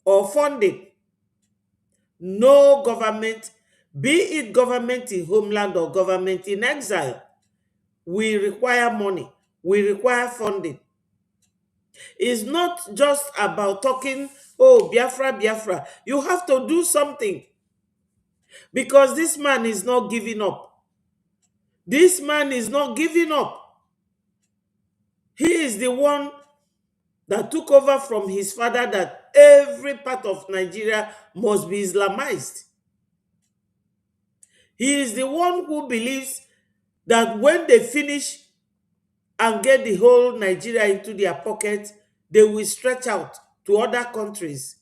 or funding. No government, be it government in homeland or government in exile, we require money. We require funding. It's not just about talking, oh, Biafra, Biafra. You have to do something. Because this man is not giving up. This man is not giving up. He is the one that took over from his father that every part of Nigeria must be Islamized. He is the one who believes that when they finish and get the whole Nigeria into their pocket, they will stretch out to other countries.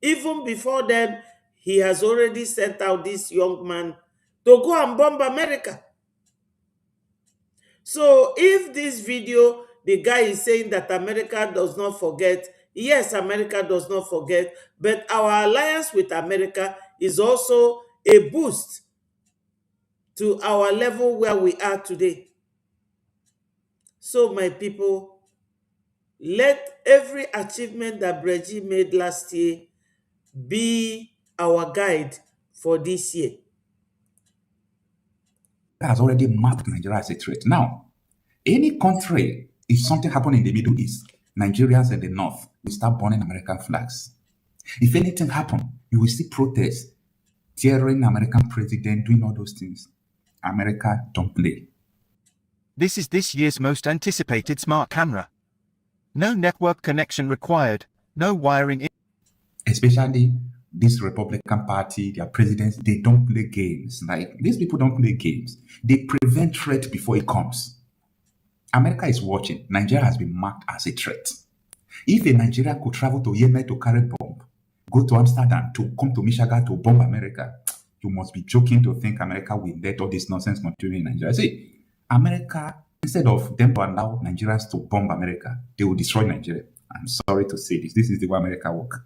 Even before then, he has already sent out this young man to go and bomb America. So if this video, the guy is saying that America does not forget, yes, America does not forget, but our alliance with America is also a boost to our level where we are today. So my people, let every achievement that Breji made last year be our guide for this year. Has already marked Nigeria as a threat. Now, any country, if something happened in the Middle East, Nigerians in the North will start burning American flags. If anything happened, you will see protests, tearing American president, doing all those things. America don't play. This is this year's most anticipated smart camera. No network connection required, no wiring in. Especially this Republican Party, their presidents, they don't play games. Like, these people don't play games. They prevent threat before it comes. America is watching. Nigeria has been marked as a threat. If a Nigerian could travel to Yemen to carry bomb, go to Amsterdam to come to Michigan to bomb America, you must be joking to think America will let all this nonsense continue in Nigeria. See, America, instead of them to allow Nigerians to bomb America, they will destroy Nigeria. I'm sorry to say this. This is the way America works.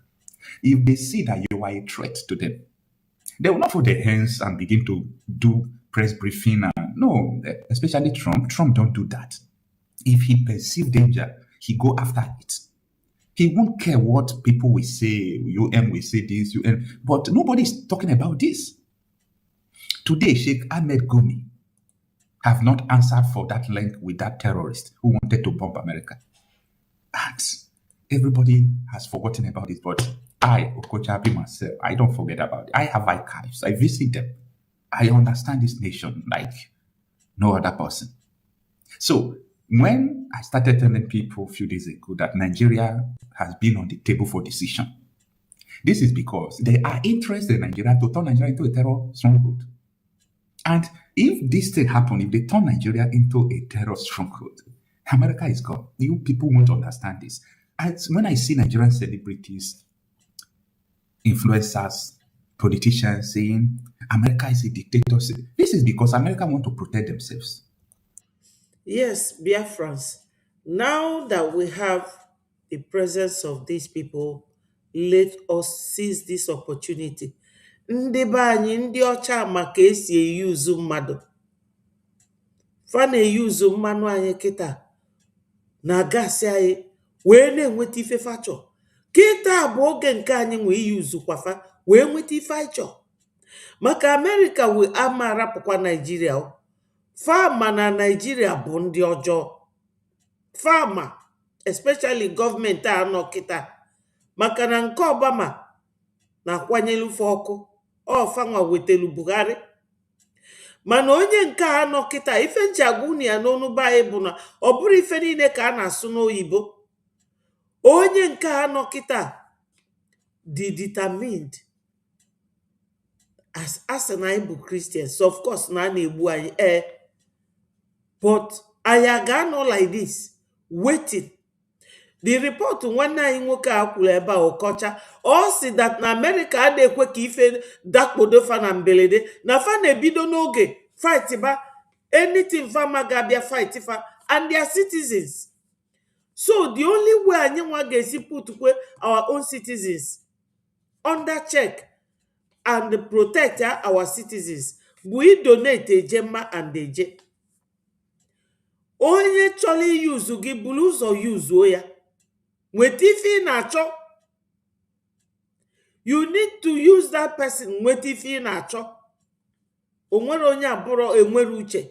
If they see that you are a threat to them, they will not fold their hands and begin to do press briefing. And no, especially Trump. Trump don't do that. If he perceives danger, he go after it. He won't care what people will say, UN will say this, UN, but nobody is talking about this. Today, Sheikh Ahmed Gumi have not answered for that link with that terrorist who wanted to bomb America. And everybody has forgotten about this, but I, Okochabi myself, I don't forget about it. I have archives. I visit them. I understand this nation like no other person. So when I started telling people a few days ago that Nigeria has been on the table for decision, this is because they are interested in Nigeria to turn Nigeria into a terror stronghold. And if this thing happen, if they turn Nigeria into a terror stronghold, America is gone. You people won't understand this. And when I see Nigerian celebrities, influencers, politicians saying America is a dictatorship, this is because America want to protect themselves. Yes, Biafran'S. Now that we have the presence of these people, let us seize this opportunity. Ndị be anyị ndị ọcha maka esi eyuzu mmadụ. Fa na-eyuzu mmanụ anyị kịta na gasị anyị wee na-enweta ife fa chọ. Kịta bụ oge nke anyị nwe iyuzu kwafa wee nweta ife anyị chọ. Maka America wee ama arapụkwa Nigeria. Fama na Nigeria bụ ndị ọjọọ. Fama, especially gọọmenti a nọ kịta, maka na nke Obama na-akwanyelu fe ọkụ, ọfanwa wetelu Buhari. Mana onye nke a nọ kịta, ife nji agwa unu ya n'onu be anyị bụ na ọ bụrụ ife niile ka a na-asụ n'oyibo. Onye nke a nọ kịta dị determined. As asị na anyị bụ Christians, of course na a na-egbu anyị, but anyị ga-anọ like this, waiting. The report nwanne anyị nwoke a kwuru ebe a Okocha, ọ sị that na America adịkwe ka ife dakpodo fa na mbelede, na fa na-ebido n'oge fight ba anything fama ga-abịa fight fa and their citizens. So the only way anyị nwa ga-esi putkwe our own citizens under check and protect our citizens bụ idonate ejemma and eje. Onye chọrọ iyuzu gị buru ụzọ yuzuo ya. Nweta ife ị na-achọ. You need to use that person nweta ife ị na-achọ. O nwere onye abụrụ enwere uche.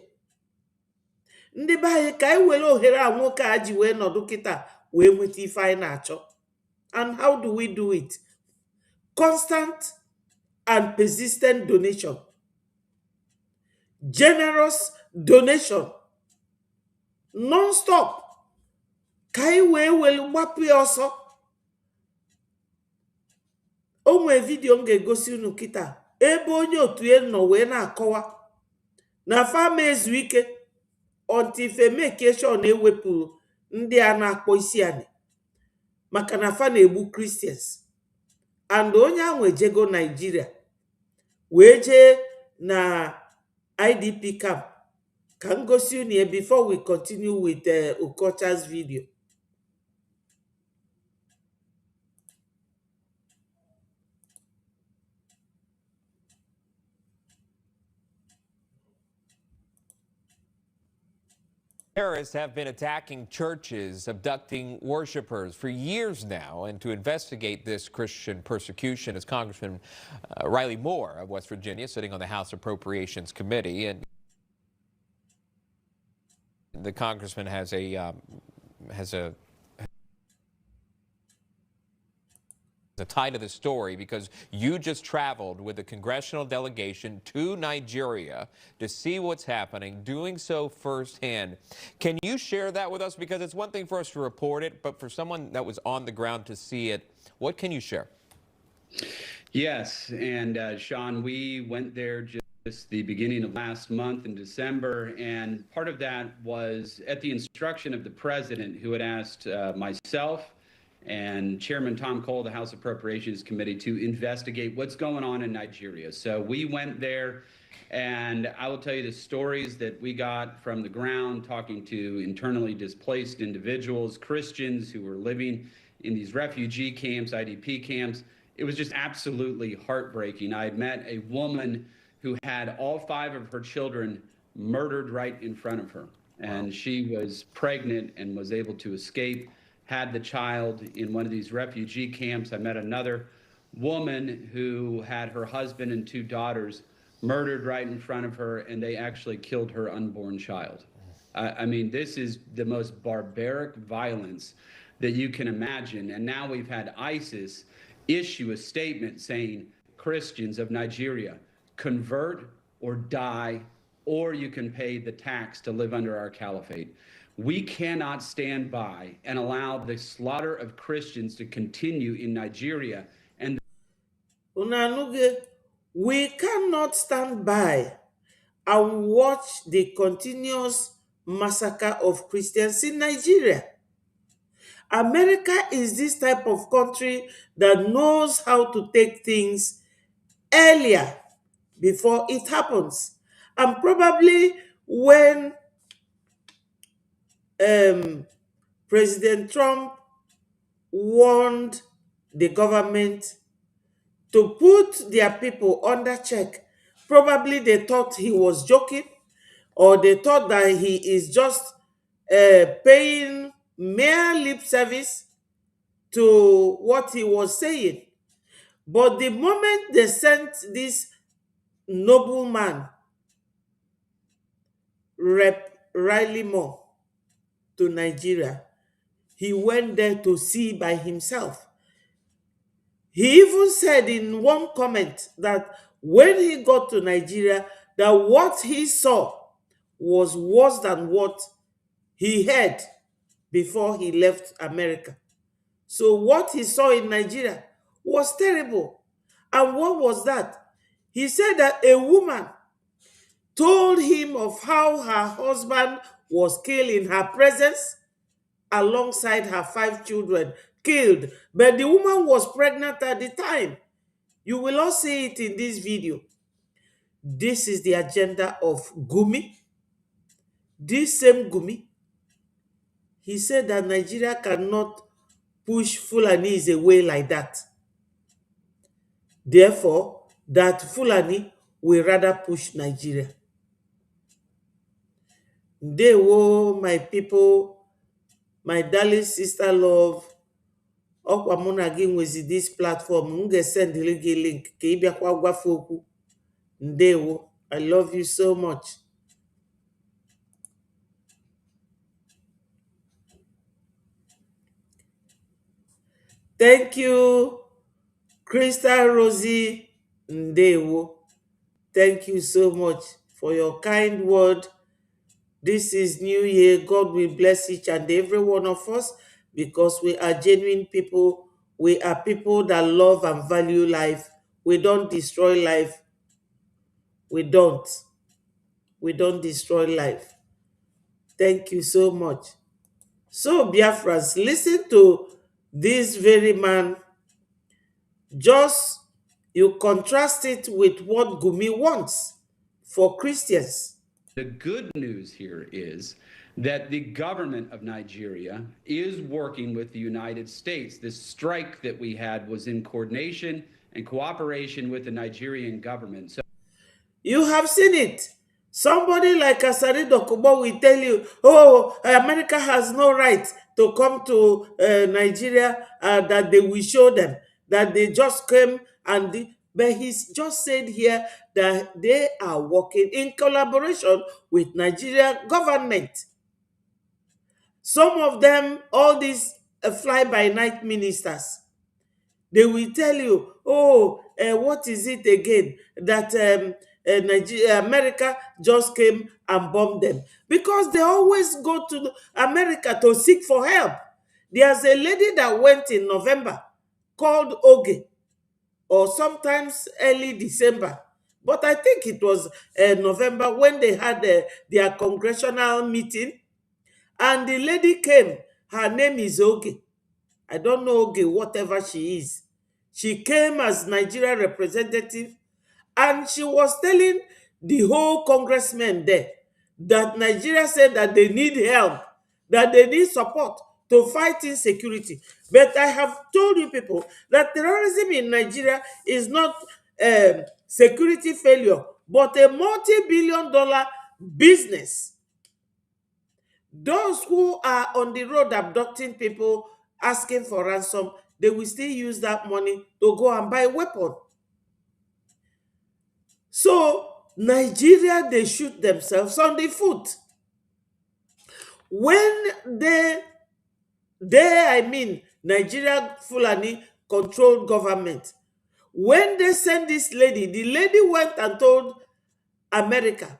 Ndị be anyị ka anyị were ohere a nwoke a ji wee nọdụ kịta wee nweta ife anyị na-achọ. And how do we do it? Constant and persistent donation. Generous donation. Non-stop. ka anyị wee welu gbapụ ya ọsọ. O nwee vidio m ga-egosi unu kịta ebe onye otu ya nọ wee na-akọwa na fama ezu ike until femekeshon ewepụrụ ndị a na-akpọ isi anị maka na fa na-egbu Christians, and onye ahụ ejego Nigeria wee jee na IDP camp. Ka m gosi unu ya before we continue with Okocha's video. Terrorists have been attacking churches, abducting worshipers for years now. And to investigate this Christian persecution is Congressman Riley Moore of West Virginia, sitting on the House Appropriations Committee. And the congressman has a tie to the story because you just traveled with a congressional delegation to Nigeria to see what's happening, doing so firsthand. Can you share that with us? Because it's one thing for us to report it, but for someone that was on the ground to see it, what can you share? Yes, and Sean, we went there just the beginning of last month in December, and part of that was at the instruction of the president, who had asked myself and Chairman Tom Cole, the House Appropriations Committee, to investigate what's going on in Nigeria. So we went there, and I will tell you the stories that we got from the ground, talking to internally displaced individuals, Christians who were living in these refugee camps, IDP camps. It was just absolutely heartbreaking. I had met a woman who had all 5 of her children murdered right in front of her. And she was pregnant and was able to escape, had the child in one of these refugee camps. I met another woman who had her husband and 2 daughters murdered right in front of her, and they actually killed her unborn child. I mean, this is the most barbaric violence that you can imagine. And now we've had ISIS issue a statement saying, Christians of Nigeria, convert or die, or you can pay the tax to live under our caliphate. We cannot stand by and allow the slaughter of Christians to continue in Nigeria. And we cannot stand by and watch the continuous massacre of Christians in Nigeria. America is this type of country that knows how to take things earlier before it happens. And probably when President Trump warned the government to put their people under check, probably they thought he was joking, or they thought that he is just paying mere lip service to what he was saying. But the moment they sent this nobleman, Rep. Riley Moore, to Nigeria, he went there to see by himself. He even said in one comment that when he got to Nigeria, that what he saw was worse than what he heard before he left America. So what he saw in Nigeria was terrible. And what was that? He said that a woman told him of how her husband was killed in her presence alongside her 5 children killed. But the woman was pregnant at the time. You will all see it in this video. This is the agenda of Gumi. This same Gumi, he said that Nigeria cannot push Fulanis away like that. Therefore, that Fulani will rather push Nigeria. Ndewo, my people, my darling sister love. Ọkwa mụ na gị nwezi this platform, m ga-esendịrị gị link ka ị bịakwa gwafe okwu. Ndewo, I love you so much. Thank you, Crystal Rosie. Ndewo. Thank you so much for your kind word This is New Year. God will bless each and every one of us because we are genuine people. We are people that love and value life. We don't destroy life. We don't. We don't destroy life. Thank you so much. So, Biafrans, listen to this very man. Just you contrast it with what Gumi wants for Christians. The good news here is that the government of Nigeria is working with the United States. This strike that we had was in coordination and cooperation with the Nigerian government. So you have seen it. Somebody like Asari Dokubo will tell you, oh, America has no right to come to Nigeria, that they will show them, that they just came but he's just said here that they are working in collaboration with Nigeria government. Some of them, all these fly-by-night ministers, they will tell you, oh, what is it again? That Nigeria, America just came and bombed them. Because they always go to America to seek for help. There's a lady that went in November called Oge, or sometimes early December. But I think it was November when they had their congressional meeting. And the lady came. Her name is Oge. I don't know Oge, whatever she is. She came as Nigeria representative, and she was telling the whole congressmen there that Nigeria said that they need help, that they need support to fight insecurity. But I have told you people that terrorism in Nigeria is not security failure, but a multi-billion-dollar business. Those who are on the road abducting people, asking for ransom, they will still use that money to go and buy a weapon. So, Nigeria, they shoot themselves on the foot. When I mean, Nigeria Fulani controlled government. When they sent this lady, the lady went and told America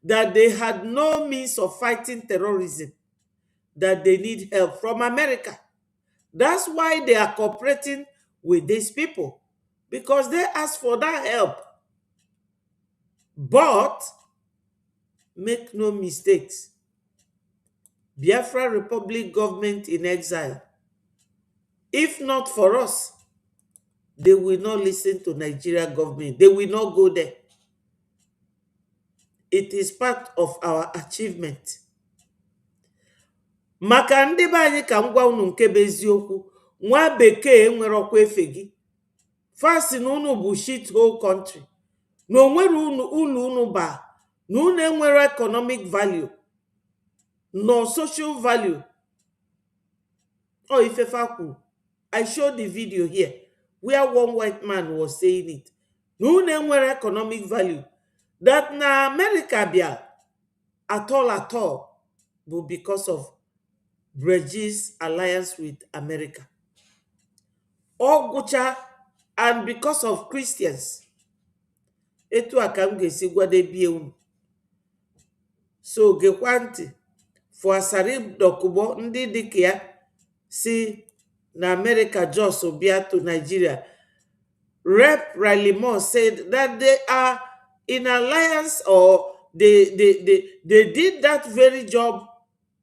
that they had no means of fighting terrorism, that they need help from America. That's why they are cooperating with these people, because they ask for that help. But make no mistakes, Biafra Republic government in exile, if not for us, they will not listen to Nigeria government. They will not go there. It is part of our achievement. Maka ndị be anyị ka m gwa unu nke bụ eziokwu, nwa bekee nwere ọkwa efe gị. Fasi na unu bụ shit whole country. Na onwere unu ba, na unu enwere economic value, no social value. Oh, Ifefa, I showed the video here where one white man was saying it. Na unu enwere economic value. That na America bia at all but because of Brazil's alliance with America. Ogucha, and because of Christians. Etu aka m ga-esi gwadebie unu. So gekwanti for Asari Dokubo ndị dịka ya si na America just bịa to Nigeria. Rep Riley Moore said that they are in alliance, or they did that very job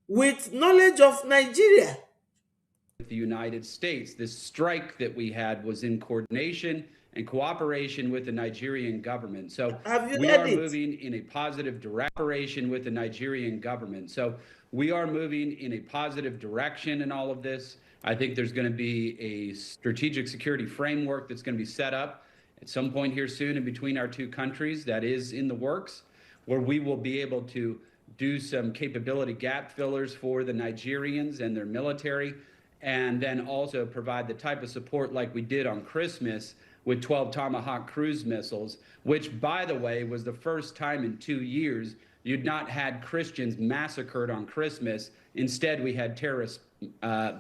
with knowledge of Nigeria. the United States. This strike that we had was in coordination and cooperation with the Nigerian government. So we are moving in a positive direction with the Nigerian government. So we are moving in a positive direction in all of this. I think there's going to be a strategic security framework that's going to be set up at some point here soon in between our two countries that is in the works, where we will be able to do some capability gap fillers for the Nigerians and their military, and then also provide the type of support like we did on Christmas with 12 Tomahawk cruise missiles, which, by the way, was the first time in 2 years you'd not had Christians massacred on Christmas. Instead, we had terrorists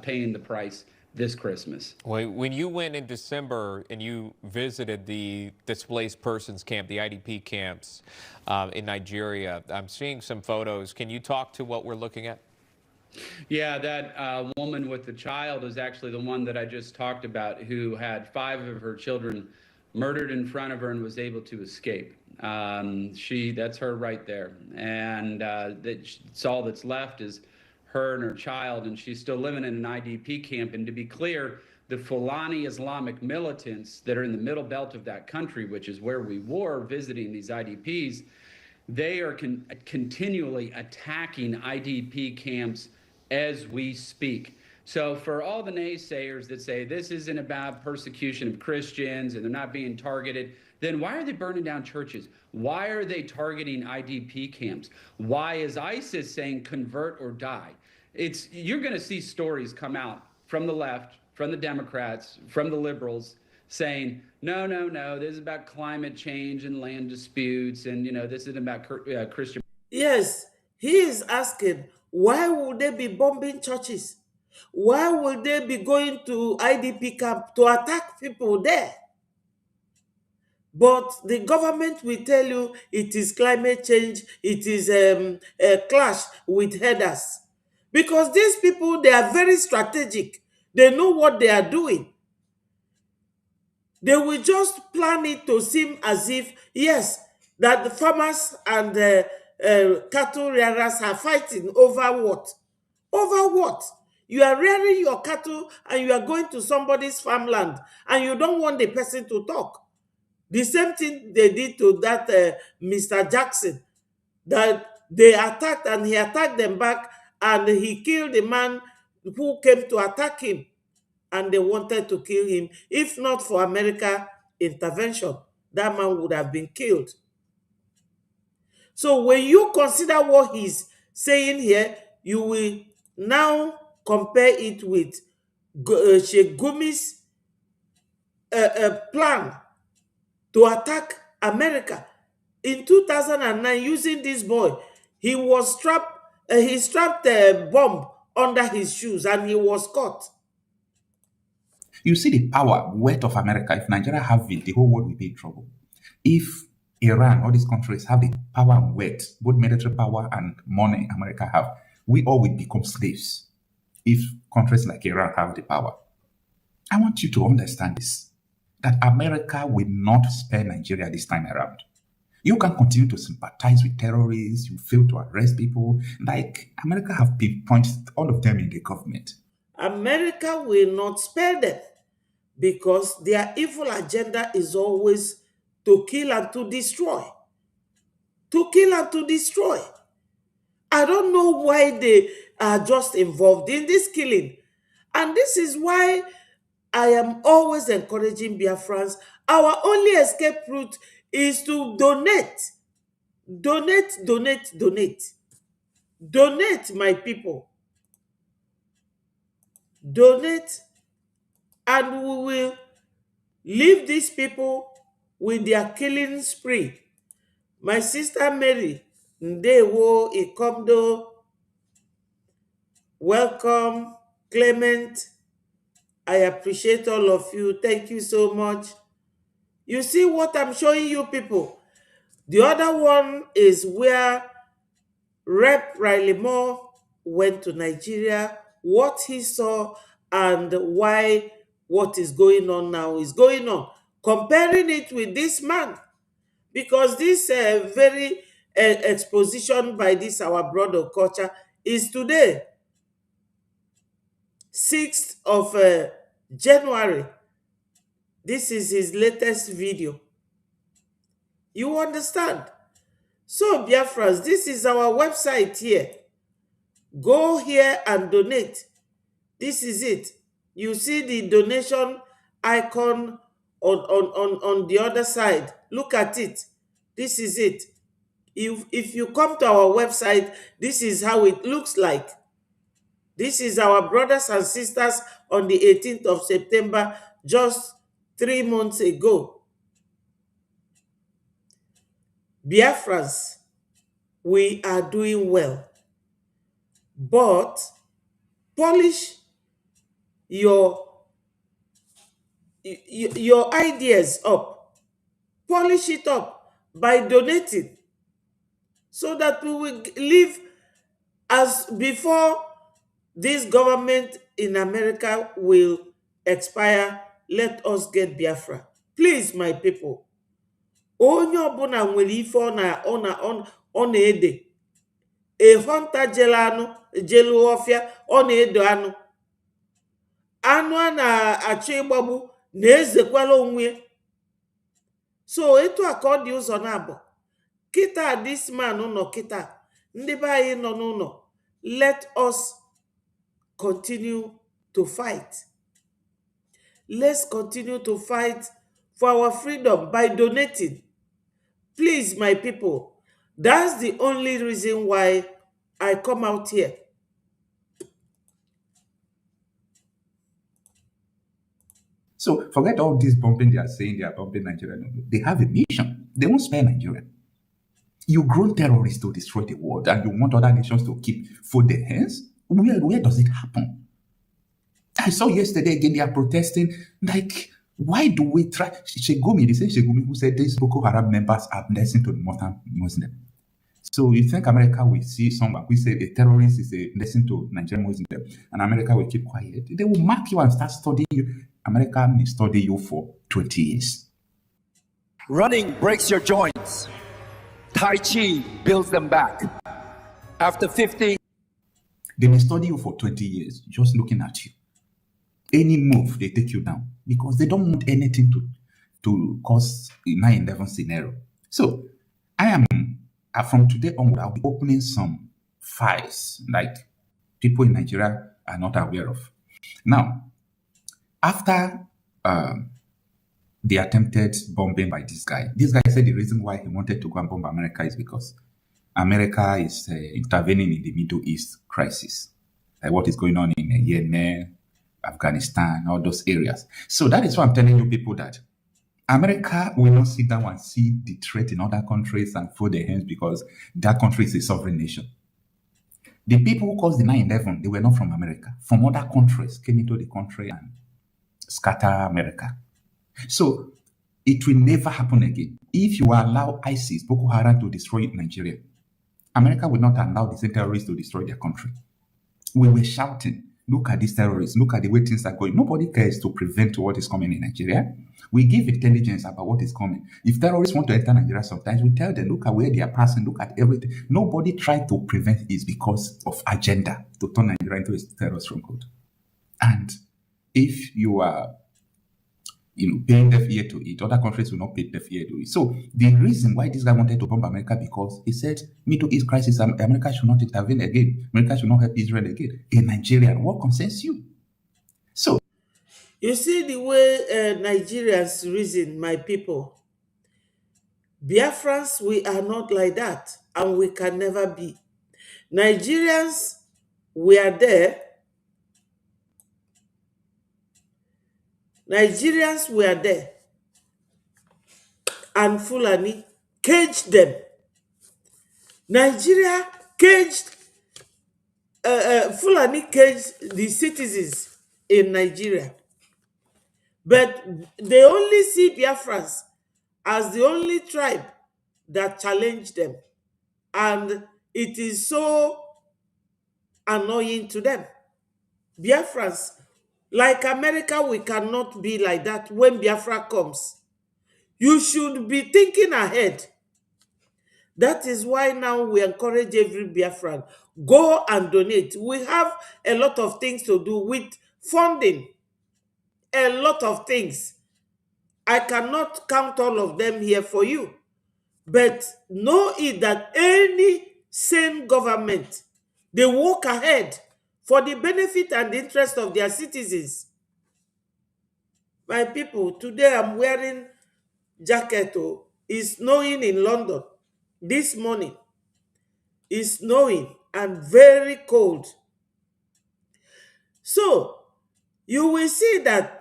paying the price this Christmas. When you went in December and you visited the displaced persons camp, the IDP camps in Nigeria, I'm seeing some photos. Can you talk to what we're looking at? Yeah, that woman with the child is actually the one that I just talked about, who had 5 of her children murdered in front of her and was able to escape. That's her right there. And that's all that's left is her and her child, and she's still living in an IDP camp. And to be clear, the Fulani Islamic militants that are in the middle belt of that country, which is where we were visiting these IDPs, they are continually attacking IDP camps as we speak. So for all the naysayers that say this isn't about persecution of Christians and they're not being targeted, then why are they burning down churches? Why are they targeting IDP camps? Why is ISIS saying convert or die? You're going to see stories come out from the left, from the Democrats, from the liberals, saying, no, this is about climate change and land disputes, and, this isn't about Christian. Yes, he is asking, why would they be bombing churches? Why would they be going to IDP camp to attack people there? But the government will tell you it is climate change, it is a clash with headers. Because these people, they are very strategic. They know what they are doing. They will just plan it to seem as if, yes, that the farmers and the cattle rearers are fighting over what? Over what? You are rearing your cattle and you are going to somebody's farmland and you don't want the person to talk. The same thing they did to that Mr. Jackson, that they attacked and he attacked them back and he killed the man who came to attack him, and they wanted to kill him. If not for America intervention, that man would have been killed. So when you consider what he's saying here, you will now compare it with Sheikh Gumi's plan to attack America. In 2009, using this boy, he strapped a bomb under his shoes and he was caught. You see the power, weight of America. If Nigeria have it, the whole world will be in trouble. If Iran, all these countries have the power and weight, both military power and money America have, we all will become slaves if countries like Iran have the power. I want you to understand this, that America will not spare Nigeria this time around. You can continue to sympathize with terrorists, you fail to arrest people, like America have pinpointed all of them in the government. America will not spare them because their evil agenda is always to kill and to destroy. To kill and to destroy. I don't know why they are just involved in this killing. And this is why I am always encouraging Biafran'S. Our only escape route is to donate. Donate, donate, donate. Donate, my people. Donate, and we will leave these people with their killing spree. My sister Mary, Ndewo Ikomdo, welcome. Clement, I appreciate all of you. Thank you so much. You see what I'm showing you, people? The other one is where Rep. Riley Moore went to Nigeria, what he saw, and why what is going on now is going on. Comparing it with this man, because this very exposition by this our brother culture is today, 6th of January. This is his latest video. You understand? So, Biafras, this is our website here. Go here and donate. This is it. You see the donation icon on the other side. Look at it. This is it. If you come to our website, this is how it looks like. This is our brothers and sisters on the 18th of September, just 3 months ago. Biafrans, we are doing well. But polish your your ideas up, polish it up by donating, so that we will live as before this government in America will expire. Let us get Biafra. Please, my people. Onye ọbụla nwere ife ọ na-ede. A hunter jelu anụ, jelu ọfịa, ọ na-edo anụ. Anụ a na-achọ ịgbagbu na-ezekwala onwe. So etu a ka ọ dị ụzọ na-abụ. Kita this man nọ kita, ndị be anyị nọ n'ụlọ. Let us continue to fight. Let's continue to fight for our freedom by donating. Please, my people, that's the only reason why I come out here. So forget all this bombing they are saying they are bombing Nigeria. No, they have a mission. They won't spare Nigeria. You grow terrorists to destroy the world and you want other nations to fold their hands? Where does it happen? I saw yesterday again they are protesting. Like, why do we try? Shegumi, the same Shegumi who said these Boko Haram members are blessing to the Muslim. So you think America will see someone who say a terrorist is a blessing to Nigerian Muslim, and America will keep quiet? They will mark you and start studying you. America may study you for 20 years. Running breaks your joints. Tai Chi builds them back. After 50, they may study you for 20 years, just looking at you. Any move, they take you down because they don't want anything to cause a 9/11 scenario. So I am, from today onward, I'll be opening some files like people in Nigeria are not aware of. Now, after the attempted bombing by this guy said the reason why he wanted to go and bomb America is because America is intervening in the Middle East crisis, like what is going on in Yemen, Afghanistan, all those areas. So that is why I'm telling you people that America will not sit down and see the threat in other countries and fold their hands because that country is a sovereign nation. The people who caused the 9/11, they were not from America. From other countries came into the country and scatter America. So it will never happen again. If you allow ISIS, Boko Haram, to destroy Nigeria, America will not allow the same terrorists to destroy their country. We were shouting, look at these terrorists, look at the way things are going. Nobody cares to prevent what is coming in Nigeria. We give intelligence about what is coming. If terrorists want to enter Nigeria sometimes, we tell them, look at where they are passing, look at everything. Nobody tried to prevent it because of agenda to turn Nigeria into a terrorist stronghold. And if you are paying deaf ear to it, other countries will not pay deaf ear to it. So the reason why this guy wanted to bomb America, because he said, Middle East crisis, America should not intervene again. America should not help Israel again. A Nigerian, what concerns you? So you see the way Nigerians reason, my people. Biafrans, we are not like that, and we can never be. Nigerians, we are there. Nigerians were there, and Fulani caged them. Nigeria caged, Fulani caged the citizens in Nigeria. But they only see Biafrans as the only tribe that challenged them. And it is so annoying to them. Biafrans, like America, we cannot be like that when Biafra comes. You should be thinking ahead. That is why now we encourage every Biafran, go and donate. We have a lot of things to do with funding. A lot of things. I cannot count all of them here for you. But know it that any sane government, they walk ahead for the benefit and interest of their citizens. My people, today I'm wearing jacket. It's snowing in London. This morning, it's snowing and very cold. So, you will see that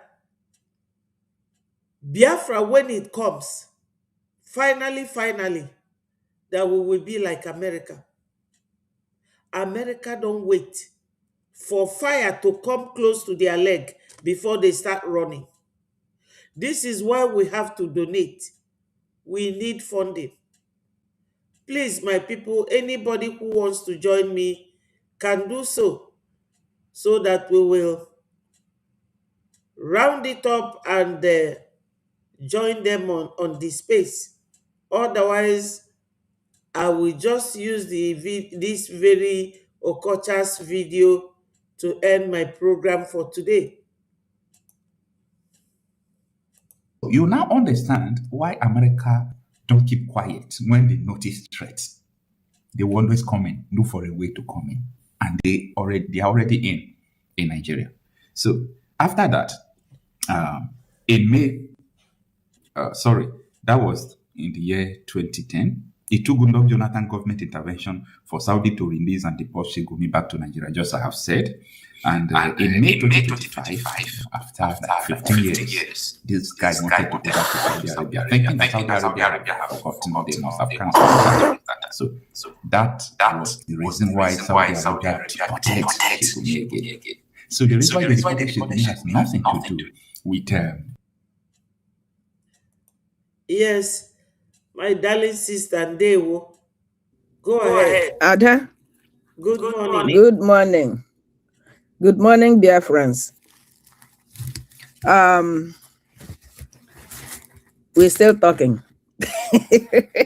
Biafra, when it comes, finally, that we will be like America. America don't wait for fire to come close to their leg before they start running. This is why we have to donate. We need funding. Please, my people, anybody who wants to join me can do so that we will round it up and join them on the space. Otherwise, I will just use this very Okocha's video to end my program for today. You now understand why America don't keep quiet when they notice threats. They will always come in, look for a way to come in, and they are already in Nigeria. So after that, in May, that was in the year 2010. It took Goodluck Jonathan government intervention for Saudi to release and deport Sheikh Gumi back to Nigeria, just as I have said. And in May 2025, after 15 years, this guy wanted to go back to Saudi Arabia, thinking that Saudi Arabia have forgotten, they must have cancelled that. So that was the reason why Saudi Arabia deported Sheikh Gumi again. So the reason why they deported Sheikh Gumi has nothing to do with yes, my darling sister Ndewo. Go ahead. Ada, Good morning. good morning. Good morning, Biafran'S. We're still talking.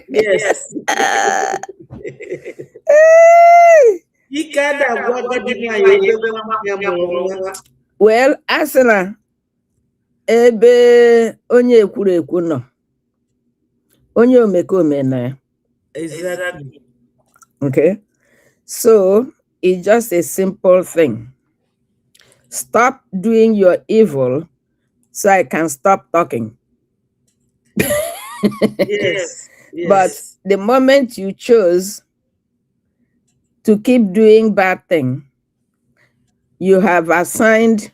Yes. Well, Asana, ebe onye ekwuru ekwu nọ. Onye omekome na ya. Exactly. Okay. So it's just a simple thing. Stop doing your evil so I can stop talking. Yes. But the moment you chose to keep doing bad thing, you have assigned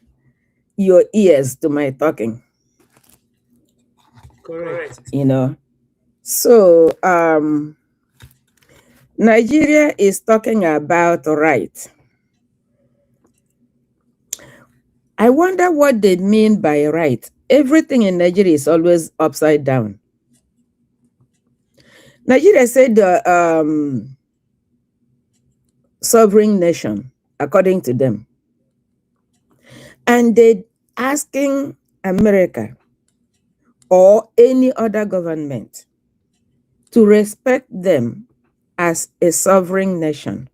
your ears to my talking. Correct. You know. So Nigeria is talking about right. I wonder what they mean by right. Everything in Nigeria is always upside down. Nigeria said the sovereign nation, according to them. And they asking America or any other government to respect them as a sovereign nation.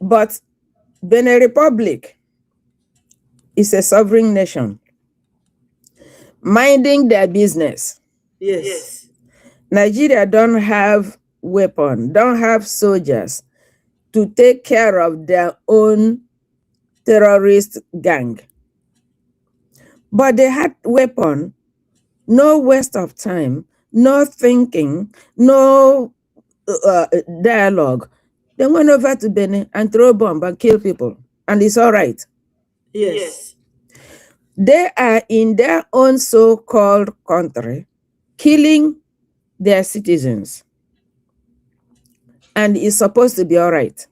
But Benin Republic is a sovereign nation, minding their business. Yes. Nigeria don't have weapons, don't have soldiers to take care of their own terrorist gang. But they had weapon, no waste of time, no thinking, no dialogue. They went over to Benin and throw bomb and kill people, and it's all right. Yes. They are in their own so-called country, killing their citizens, and it's supposed to be all right.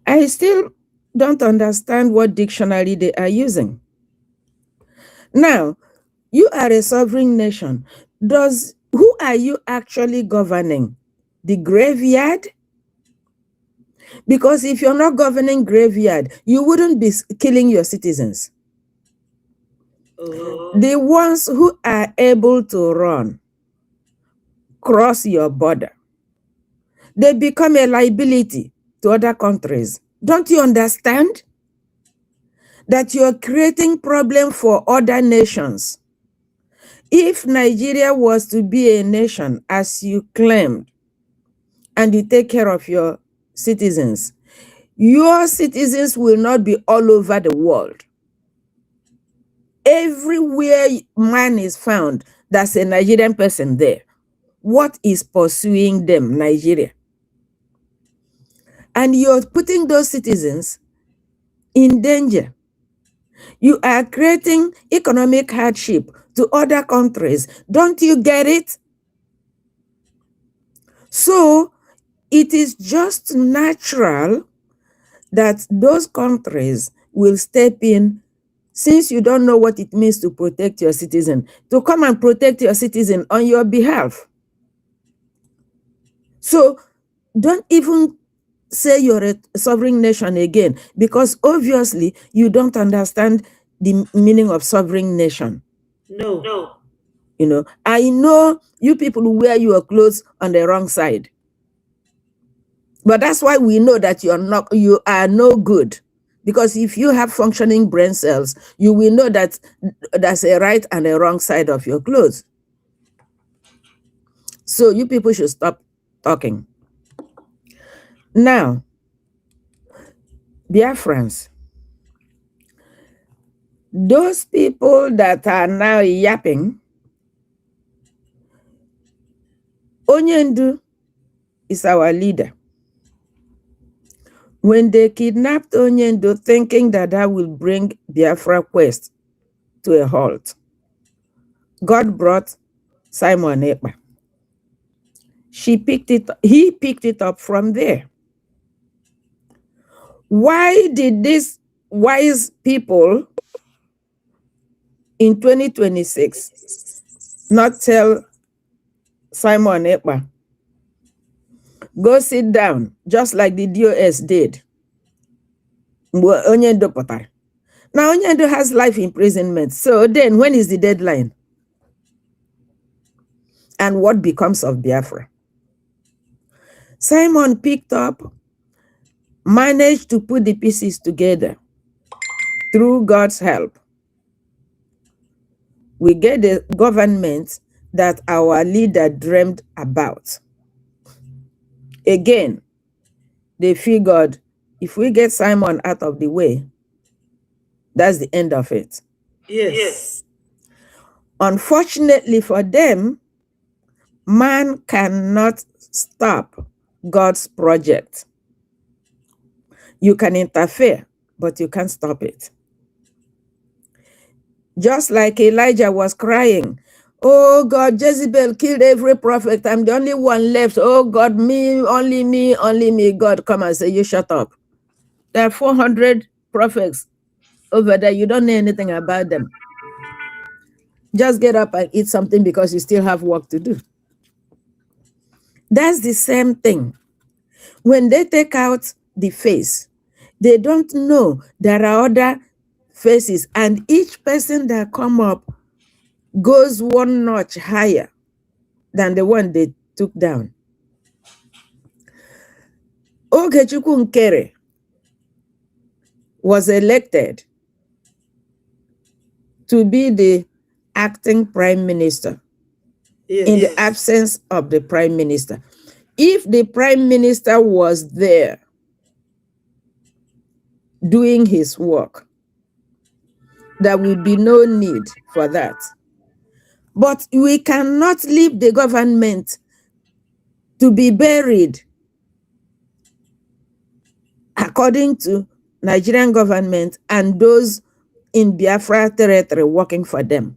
I still don't understand what dictionary they are using. Now, you are a sovereign nation. Who are you actually governing? The graveyard? Because if you're not governing graveyard, you wouldn't be killing your citizens. The ones who are able to run, cross your border, they become a liability to other countries. Don't you understand that you're creating problem for other nations? If Nigeria was to be a nation, as you claimed, and you take care of your citizens will not be all over the world. Everywhere man is found, there's a Nigerian person there. What is pursuing them? Nigeria. And you're putting those citizens in danger. You are creating economic hardship to other countries. Don't you get it? So it is just natural that those countries will step in since you don't know what it means to protect your citizen, to come and protect your citizen on your behalf. So don't even say you're a sovereign nation again, because obviously you don't understand the meaning of sovereign nation. No. You know, I know you people wear your clothes on the wrong side, but that's why we know that you are no good. Because if you have functioning brain cells, you will know that there's a right and a wrong side of your clothes. So you people should stop talking. Now, Biafrans, those people that are now yapping, Onyendu is our leader. When they kidnapped Onyendu, thinking that will bring Biafra quest to a halt, God brought Simon Ekpa. He picked it up from there. Why did these wise people in 2026 not tell Simon Ekpa, go sit down, just like the DOS did? Onyendu Potar. Now Onyendu has life imprisonment. So then when is the deadline? And what becomes of Biafra? Simon picked up, managed to put the pieces together through God's help. We get the government that our leader dreamed about. Again, they figured if we get Simon out of the way, that's the end of it. Yes. Unfortunately for them, man cannot stop God's project. You can interfere, but you can't stop it. Just like Elijah was crying, oh God, Jezebel killed every prophet. I'm the only one left. Oh God, me, only me, only me. God, come and say, you shut up. There are 400 prophets over there. You don't know anything about them. Just get up and eat something because you still have work to do. That's the same thing. When they take out the face, they don't know there are other faces, and each person that come up goes one notch higher than the one they took down. Ogechukwu Nkere was elected to be the acting prime minister in the absence of the prime minister. If the prime minister was there doing his work, there will be no need for that. But we cannot leave the government to be buried according to Nigerian government and those in Biafra territory working for them.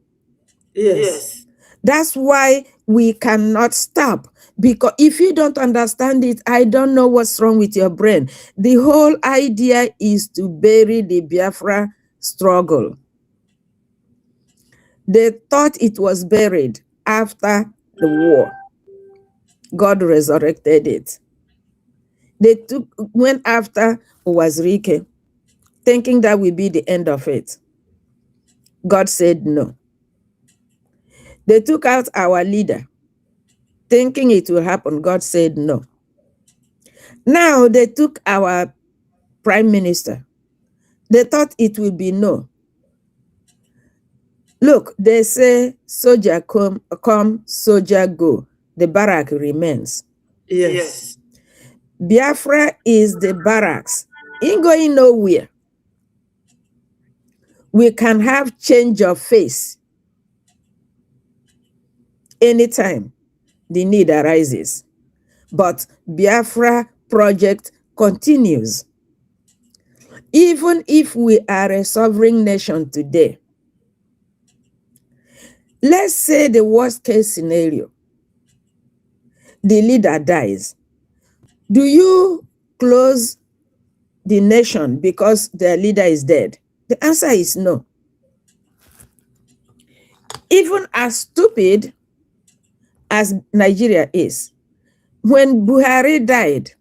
Yes. That's why we cannot stop. Because if you don't understand it, I don't know what's wrong with your brain. The whole idea is to bury the Biafra struggle. They thought it was buried after the war. God resurrected it. They went after Wazirike, thinking that would be the end of it. God said no. They took out our leader, thinking it will happen. God said no. Now they took our prime minister. They thought it will be no. Look, they say soldier come, soldier go. The barrack remains. Yes. Biafra is the barracks. Ain't going nowhere. We can have change of face anytime the need arises. But Biafra project continues. Even if we are a sovereign nation today, let's say the worst case scenario, the leader dies. Do you close the nation because their leader is dead? The answer is no. even as stupid as Nigeria is, when Buhari died,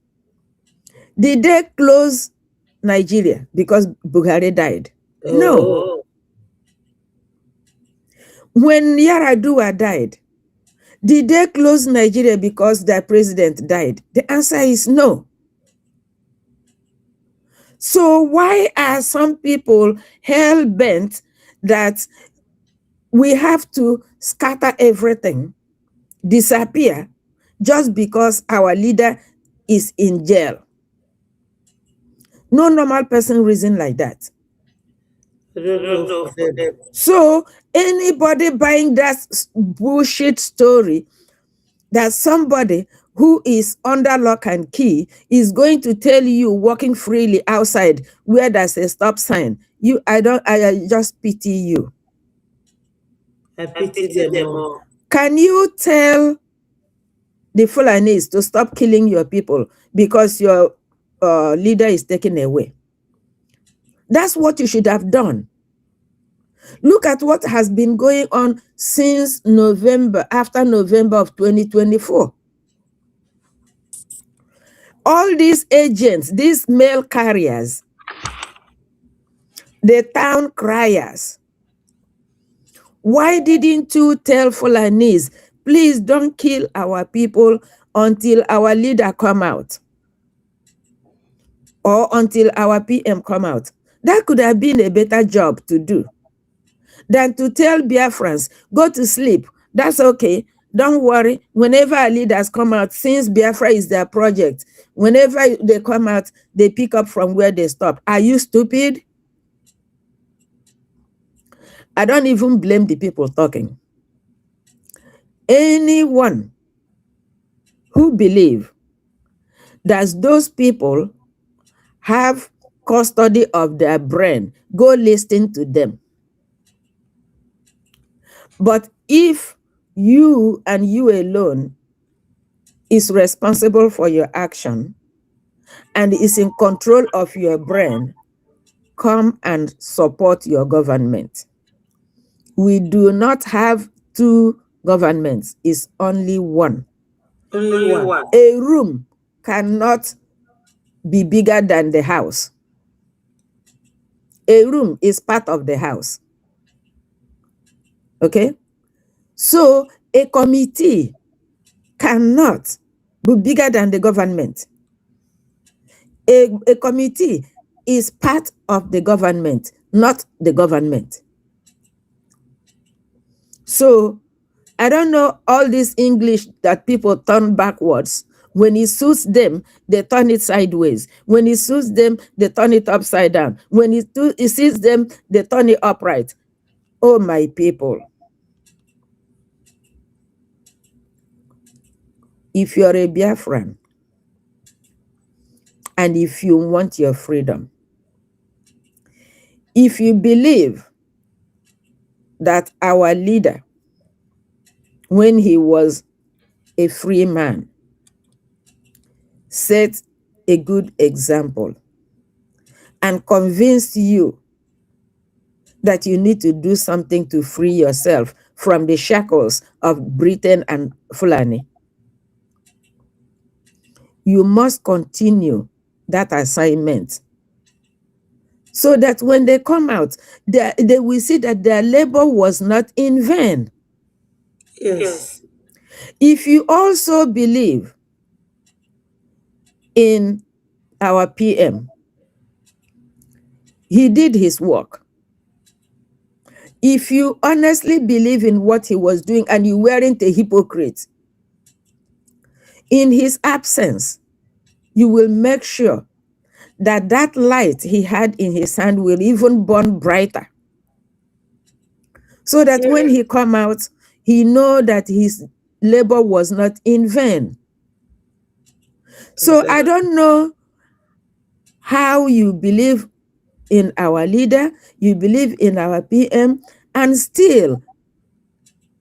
did they close Nigeria because Buhari died? No. When Yaradua died, did they close Nigeria because their president died? The answer is no. So why are some people hell-bent that we have to scatter everything, disappear, just because our leader is in jail? No normal person reason like that. I don't know for them. So anybody buying that bullshit story that somebody who is under lock and key is going to tell you walking freely outside where there's a stop sign, I just pity you. I pity them all. Can you tell the Fulanis to stop killing your people because your leader is taken away? That's what you should have done. Look at what has been going on since November, after November of 2024. All these agents, these mail carriers, the town criers, why didn't you tell Fulanis, please don't kill our people until our leader come out? Or until our PM come out? That could have been a better job to do than to tell Biafran'S, go to sleep. That's okay. Don't worry. Whenever our leaders come out, since Biafra is their project, whenever they come out, they pick up from where they stop. Are you stupid? I don't even blame the people talking. Anyone who believe that those people have custody of their brain, go listen to them. But if you and you alone is responsible for your action and is in control of your brain, come and support your government. We do not have two governments, it's only one. Only one. A room cannot be bigger than the house. A room is part of the house. Okay? So a committee cannot be bigger than the government. A committee is part of the government, not the government. So I don't know all this English that people turn backwards. When it suits them, they turn it sideways. When it suits them, they turn it upside down. When it suits them, they turn it upright. Oh, my people. If you're a Biafran, and if you want your freedom, if you believe that our leader, when he was a free man, set a good example and convinced you that you need to do something to free yourself from the shackles of Britain and Fulani, you must continue that assignment so that when they come out, they will see that their labor was not in vain. Yes. If you also believe in our PM, he did his work. If you honestly believe in what he was doing and you weren't a hypocrite, in his absence, you will make sure that that light he had in his hand will even burn brighter. So that when he come out, he know that his labor was not in vain. So I don't know how you believe in our leader, you believe in our PM, and still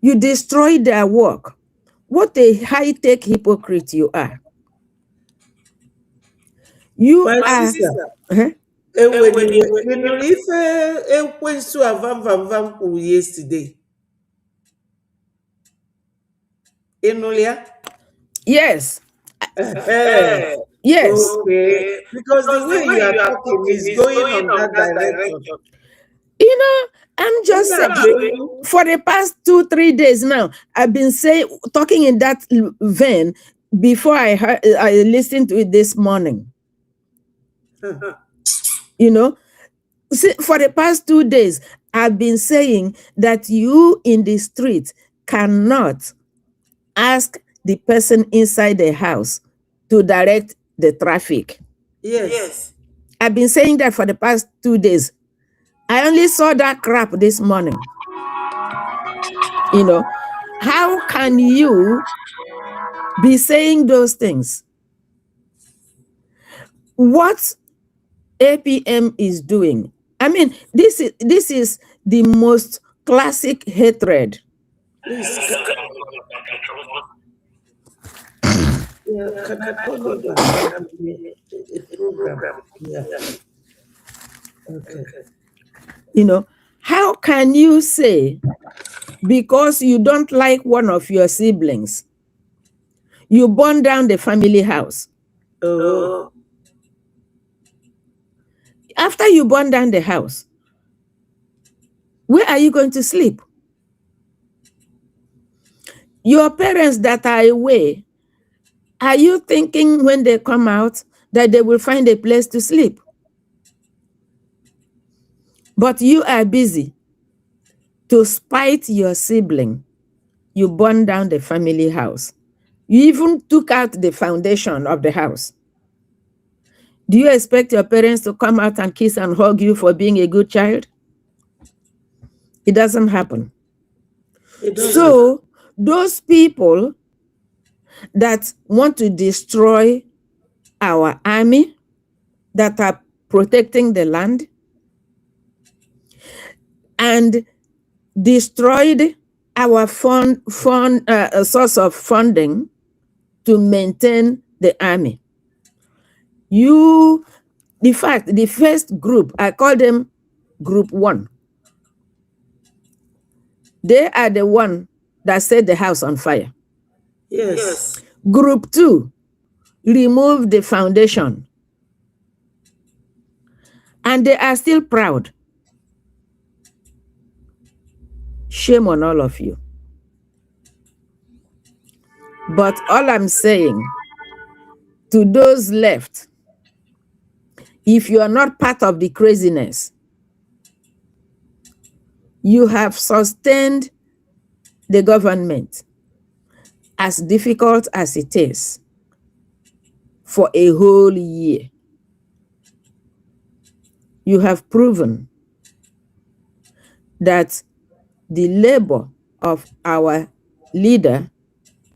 you destroy their work. What a high-tech hypocrite you are. You My are... sister, Huh? when if Ekwensu Avam kwuru yesterday, Inulia? Yes. Eh, Yes. okay. Because the way you are talking is going on that direction. You know, I'm just saying, for the past 2-3 days now, I've been talking in that vein before I listened to it this morning. You know, see, for the past 2 days, I've been saying that you in the street cannot ask the person inside the house to direct the traffic. Yes. I've been saying that for the past 2 days. I only saw that crap this morning. You know, how can you be saying those things? What APM is doing, I mean, this is the most classic hatred. Please, can I call you back? I'm in a program. Yeah. Okay. You know, how can you say because you don't like one of your siblings, you burn down the family house? Oh. After you burn down the house, where are you going to sleep? Your parents that are away, are you thinking when they come out that they will find a place to sleep? But you are busy to spite your sibling. You burn down the family house. You even took out the foundation of the house. Do you expect your parents to come out and kiss and hug you for being a good child? It doesn't happen. So, those people that want to destroy our army, that are protecting the land, and destroyed our source of funding to maintain the army. The first group, I call them group 1. They are the one that set the house on fire. Yes. Group 2 removed the foundation. And they are still proud. Shame on all of you. But all I'm saying to those left, if you are not part of the craziness, you have sustained the government, as difficult as it is, for a whole year. You have proven that the labor of our leader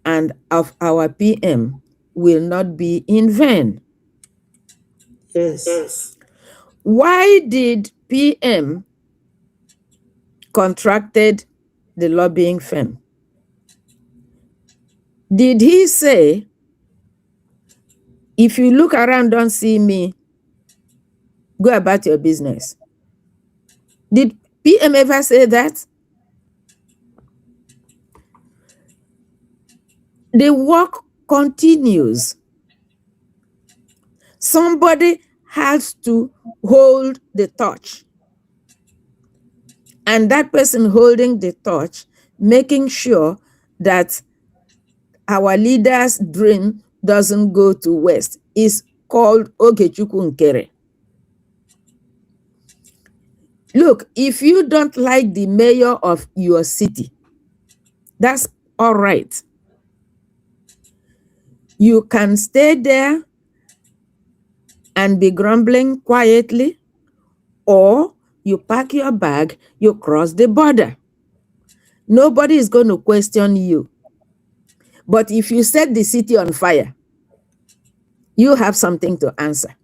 and of our PM will not be in vain. Yes. Why did PM contracted the lobbying firm? Did he say, if you look around, don't see me, go about your business? Did PM ever say that? The work continues. Somebody has to hold the torch. And that person holding the torch, making sure that our leader's dream doesn't go to waste, is called Ogechukwu Nkere. Look, if you don't like the mayor of your city, that's all right. You can stay there and be grumbling quietly, or you pack your bag, you cross the border. Nobody is going to question you. But if you set the city on fire, you have something to answer.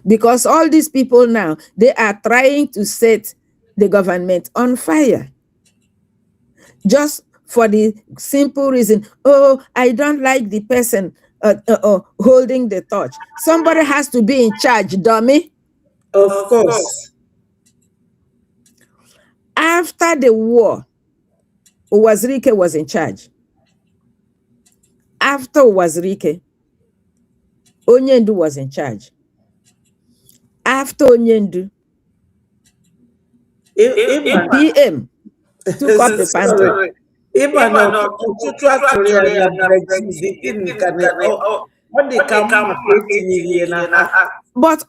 Because all these people now, they are trying to set the government on fire. Just for the simple reason, oh, I don't like the person holding the torch. Somebody has to be in charge, dummy. Of course. After the war, Uwazirike was in charge. After Uwazirike, Onyendu was in charge. After Onyendu, PM took up the pantry. But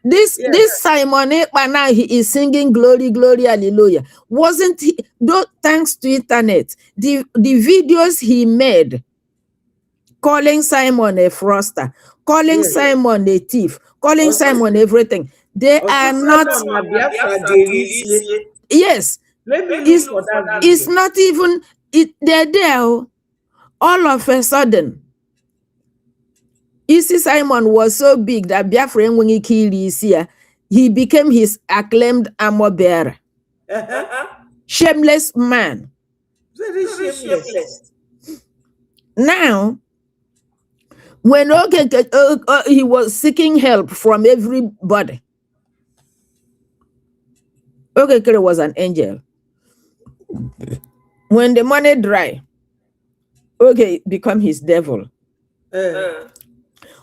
this Simon Ekpa now, he is singing glory, glory, hallelujah. Wasn't he? Though, thanks to internet, the videos he made calling Simon a fraudster, calling Simon a thief, calling Simon everything. They are not. Yes, it's not even. They're there. All of a sudden, Isi Simon was so big that Biafra when he killed Isi, he became his acclaimed armor bearer. Shameless man. Very shameless. Now, when he was seeking help from everybody, Okekere was an angel. When the money dry, become his devil.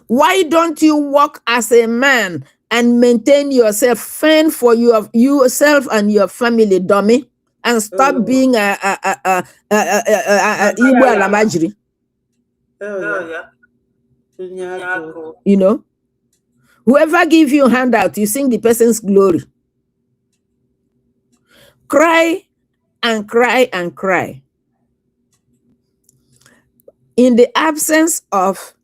Why don't you work as a man and maintain yourself, fend for yourself and your family, dummy, and stop being a Igbo Alamajiri? You know, whoever give you a handout, you sing the person's glory. Cry and cry and cry. In the absence of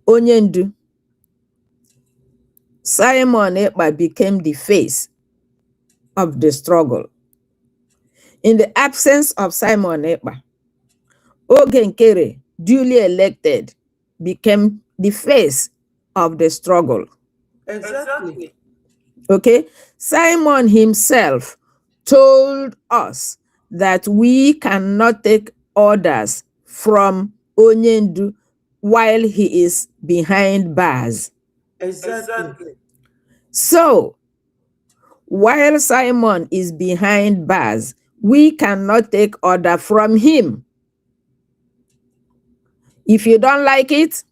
Onyendu, Simon Ekpa became the face of the struggle. In the absence of Simon Ekpa, Ogenkere, duly elected, became the face of the struggle. Exactly. Okay? Simon himself told us that we cannot take orders from Onyendu while he is behind bars. Exactly. So, while Simon is behind bars, we cannot take order from him. If you don't like it,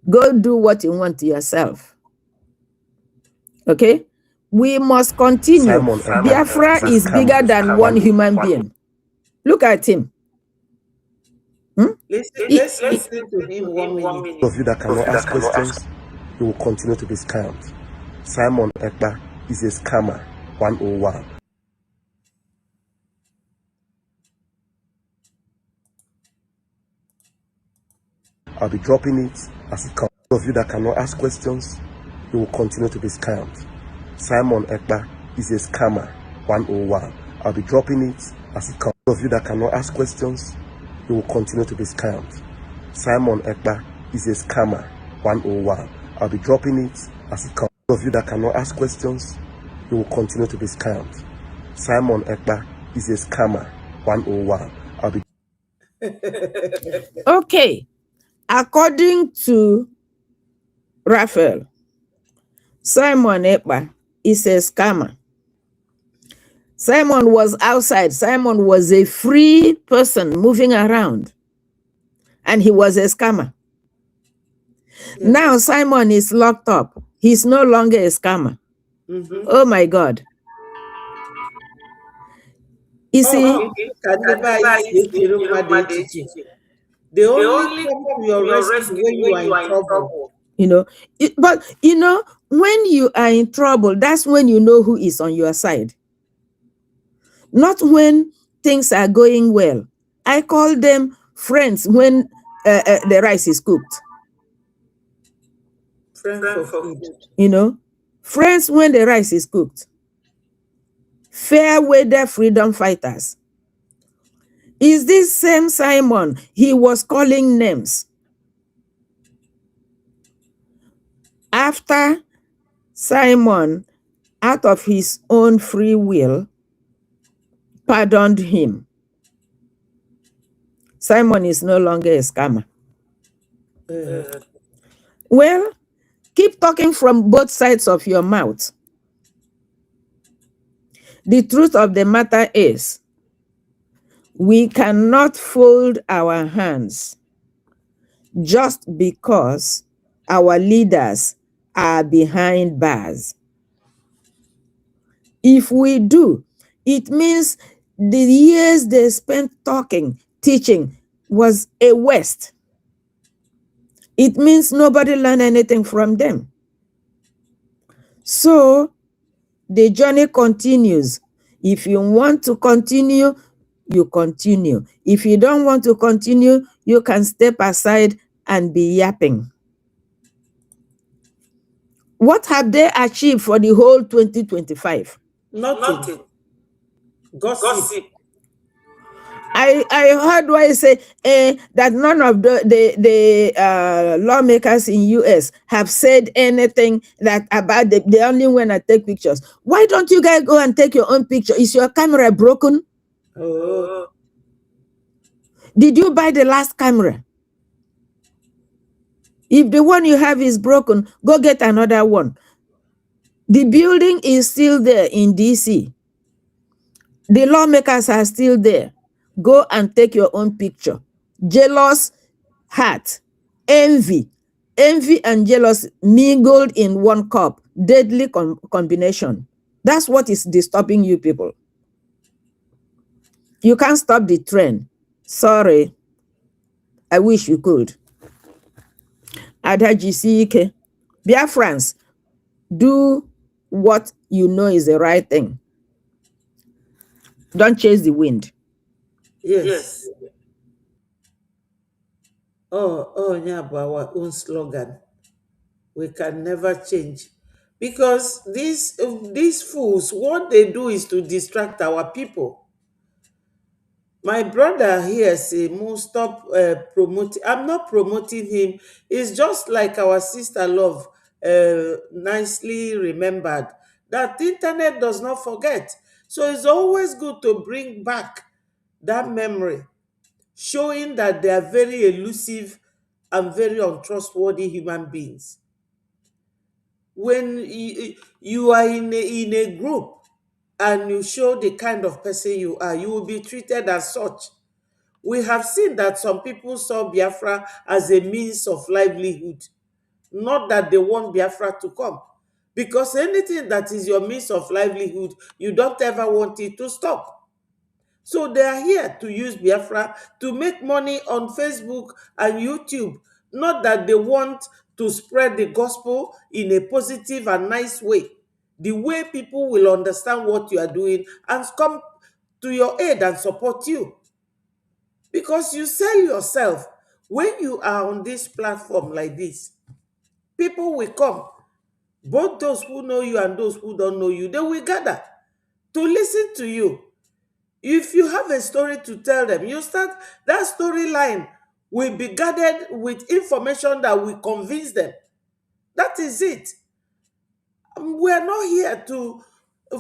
go do what you want to yourself. Okay? We must continue. Biafra is bigger than one human being. Look at him. Listen to him 1 minute. Those of you that cannot ask questions, you will continue to be scammed. Simon Ekpa is a scammer 101. I'll be dropping it as it comes. Those of you that cannot ask questions, you will continue to be scammed. Simon Ekpa is a scammer 101. I'll be dropping it as it comes. Those of you that cannot ask questions, you will continue to be scammed. Simon Ekpa is a scammer 101. I'll be dropping it as it comes. Those of you that cannot ask questions, you will continue to be scammed. Simon Ekpa is a scammer 101. I'll be Okay. According to Raphael, Simon Ekpa is a scammer. Simon was outside. Simon was a free person moving around. And he was a scammer. Yeah. Now Simon is locked up. He's no longer a scammer. Oh my God. You see, they only come to your rescue when you are in trouble. You know, but you know, when you are in trouble, that's when you know who is on your side. Not when things are going well. I call them friends when the rice is cooked. Friends for food. You know, friends when the rice is cooked. Fair weather freedom fighters. Is this same Simon? He was calling names. After Simon, out of his own free will, pardoned him, Simon is no longer a scammer. Well, keep talking from both sides of your mouth. The truth of the matter is, we cannot fold our hands just because our leaders are behind bars. If we do, it means the years they spent talking, teaching was a waste. It means nobody learned anything from them. So the journey continues. If you want to continue, you continue. If you don't want to continue, you can step aside and be yapping. What have they achieved for the whole 2025? Nothing. Gossip. I heard why say that none of the lawmakers in US have said anything that about the only when I take pictures. Why don't you guys go and take your own picture? Is your camera broken? Oh, Did you buy the last camera? If the one you have is broken, go get another one. The building is still there in DC. The lawmakers are still there. Go and take your own picture. Jealous heart, envy and jealousy mingled in one cup. Deadly combination. That's what is disturbing you people. You can't stop the trend. Sorry. I wish you could. Adajisike. Biafran'S, do what you know is the right thing. Don't chase the wind. yes. Yeah, but our own slogan. We can never change. Because these fools, what they do is to distract our people. My brother here say, "Must stop promoting." I'm not promoting him. It's just like our sister love nicely remembered that the internet does not forget. So it's always good to bring back that memory, showing that they are very elusive and very untrustworthy human beings. When you are in a group and you show the kind of person you are, you will be treated as such. We have seen that some people saw Biafra as a means of livelihood, not that they want Biafra to come. Because anything that is your means of livelihood, you don't ever want it to stop. So they are here to use Biafra to make money on Facebook and YouTube, not that they want to spread the gospel in a positive and nice way, the way people will understand what you are doing and come to your aid and support you. Because you sell yourself. When you are on this platform like this, people will come, both those who know you and those who don't know you, they will gather to listen to you. If you have a story to tell them, you start that storyline will be gathered with information that will convince them. That is it. We are not here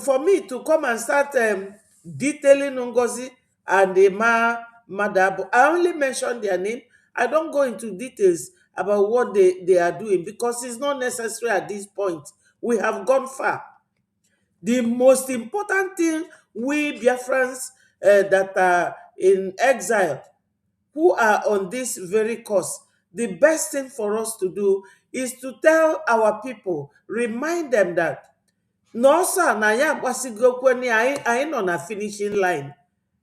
for me to come and start detailing Ngozi and Emma Madabo. I only mention their name. I don't go into details about what they are doing because it's not necessary at this point. We have gone far. The most important thing we Biafrans that are in exile, who are on this very course, the best thing for us to do is to tell our people, remind them that no, sir, na ya agbasigokweni, anyị nọ na finishing line.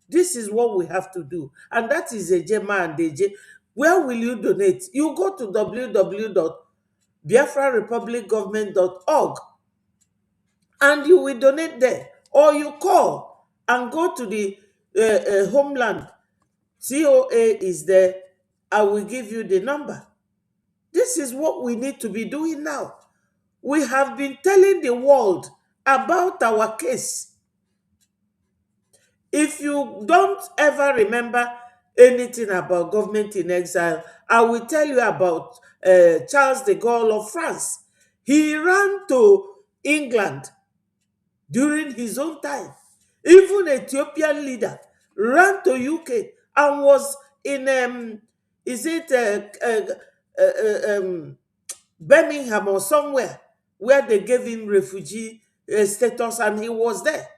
This is what we have to do. And that is Ejema and Deje. Where will you donate? You go to www.biafrarepublicgovernment.org and you will donate there. Or you call and go to the homeland. COA is there. I will give you the number. This is what we need to be doing now. We have been telling the world about our case. If you don't ever remember anything about government in exile, I will tell you about Charles de Gaulle of France. He ran to England during his own time. Even Ethiopian leader ran to UK and was in Birmingham or somewhere where they gave him refugee status and he was there.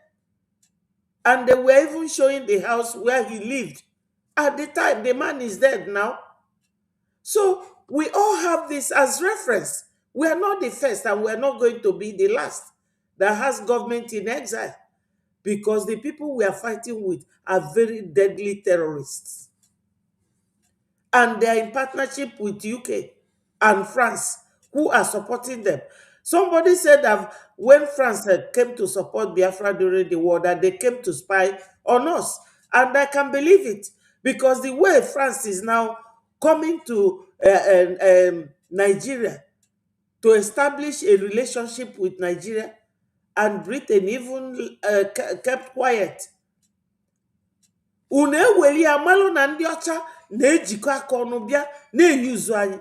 And they were even showing the house where he lived. At the time, the man is dead now. So we all have this as reference. We are not the first and we are not going to be the last that has government in exile, because the people we are fighting with are very deadly terrorists. And they are in partnership with UK and France, who are supporting them. Somebody said that when France came to support Biafra during the war, that they came to spy on us. And I can believe it, because the way France is now coming to Nigeria to establish a relationship with Nigeria, and Britain even kept quiet. Unu eweli amalụ na ndị ọcha na-ejikọ aka ọnụ bịa na-eyuzu anyị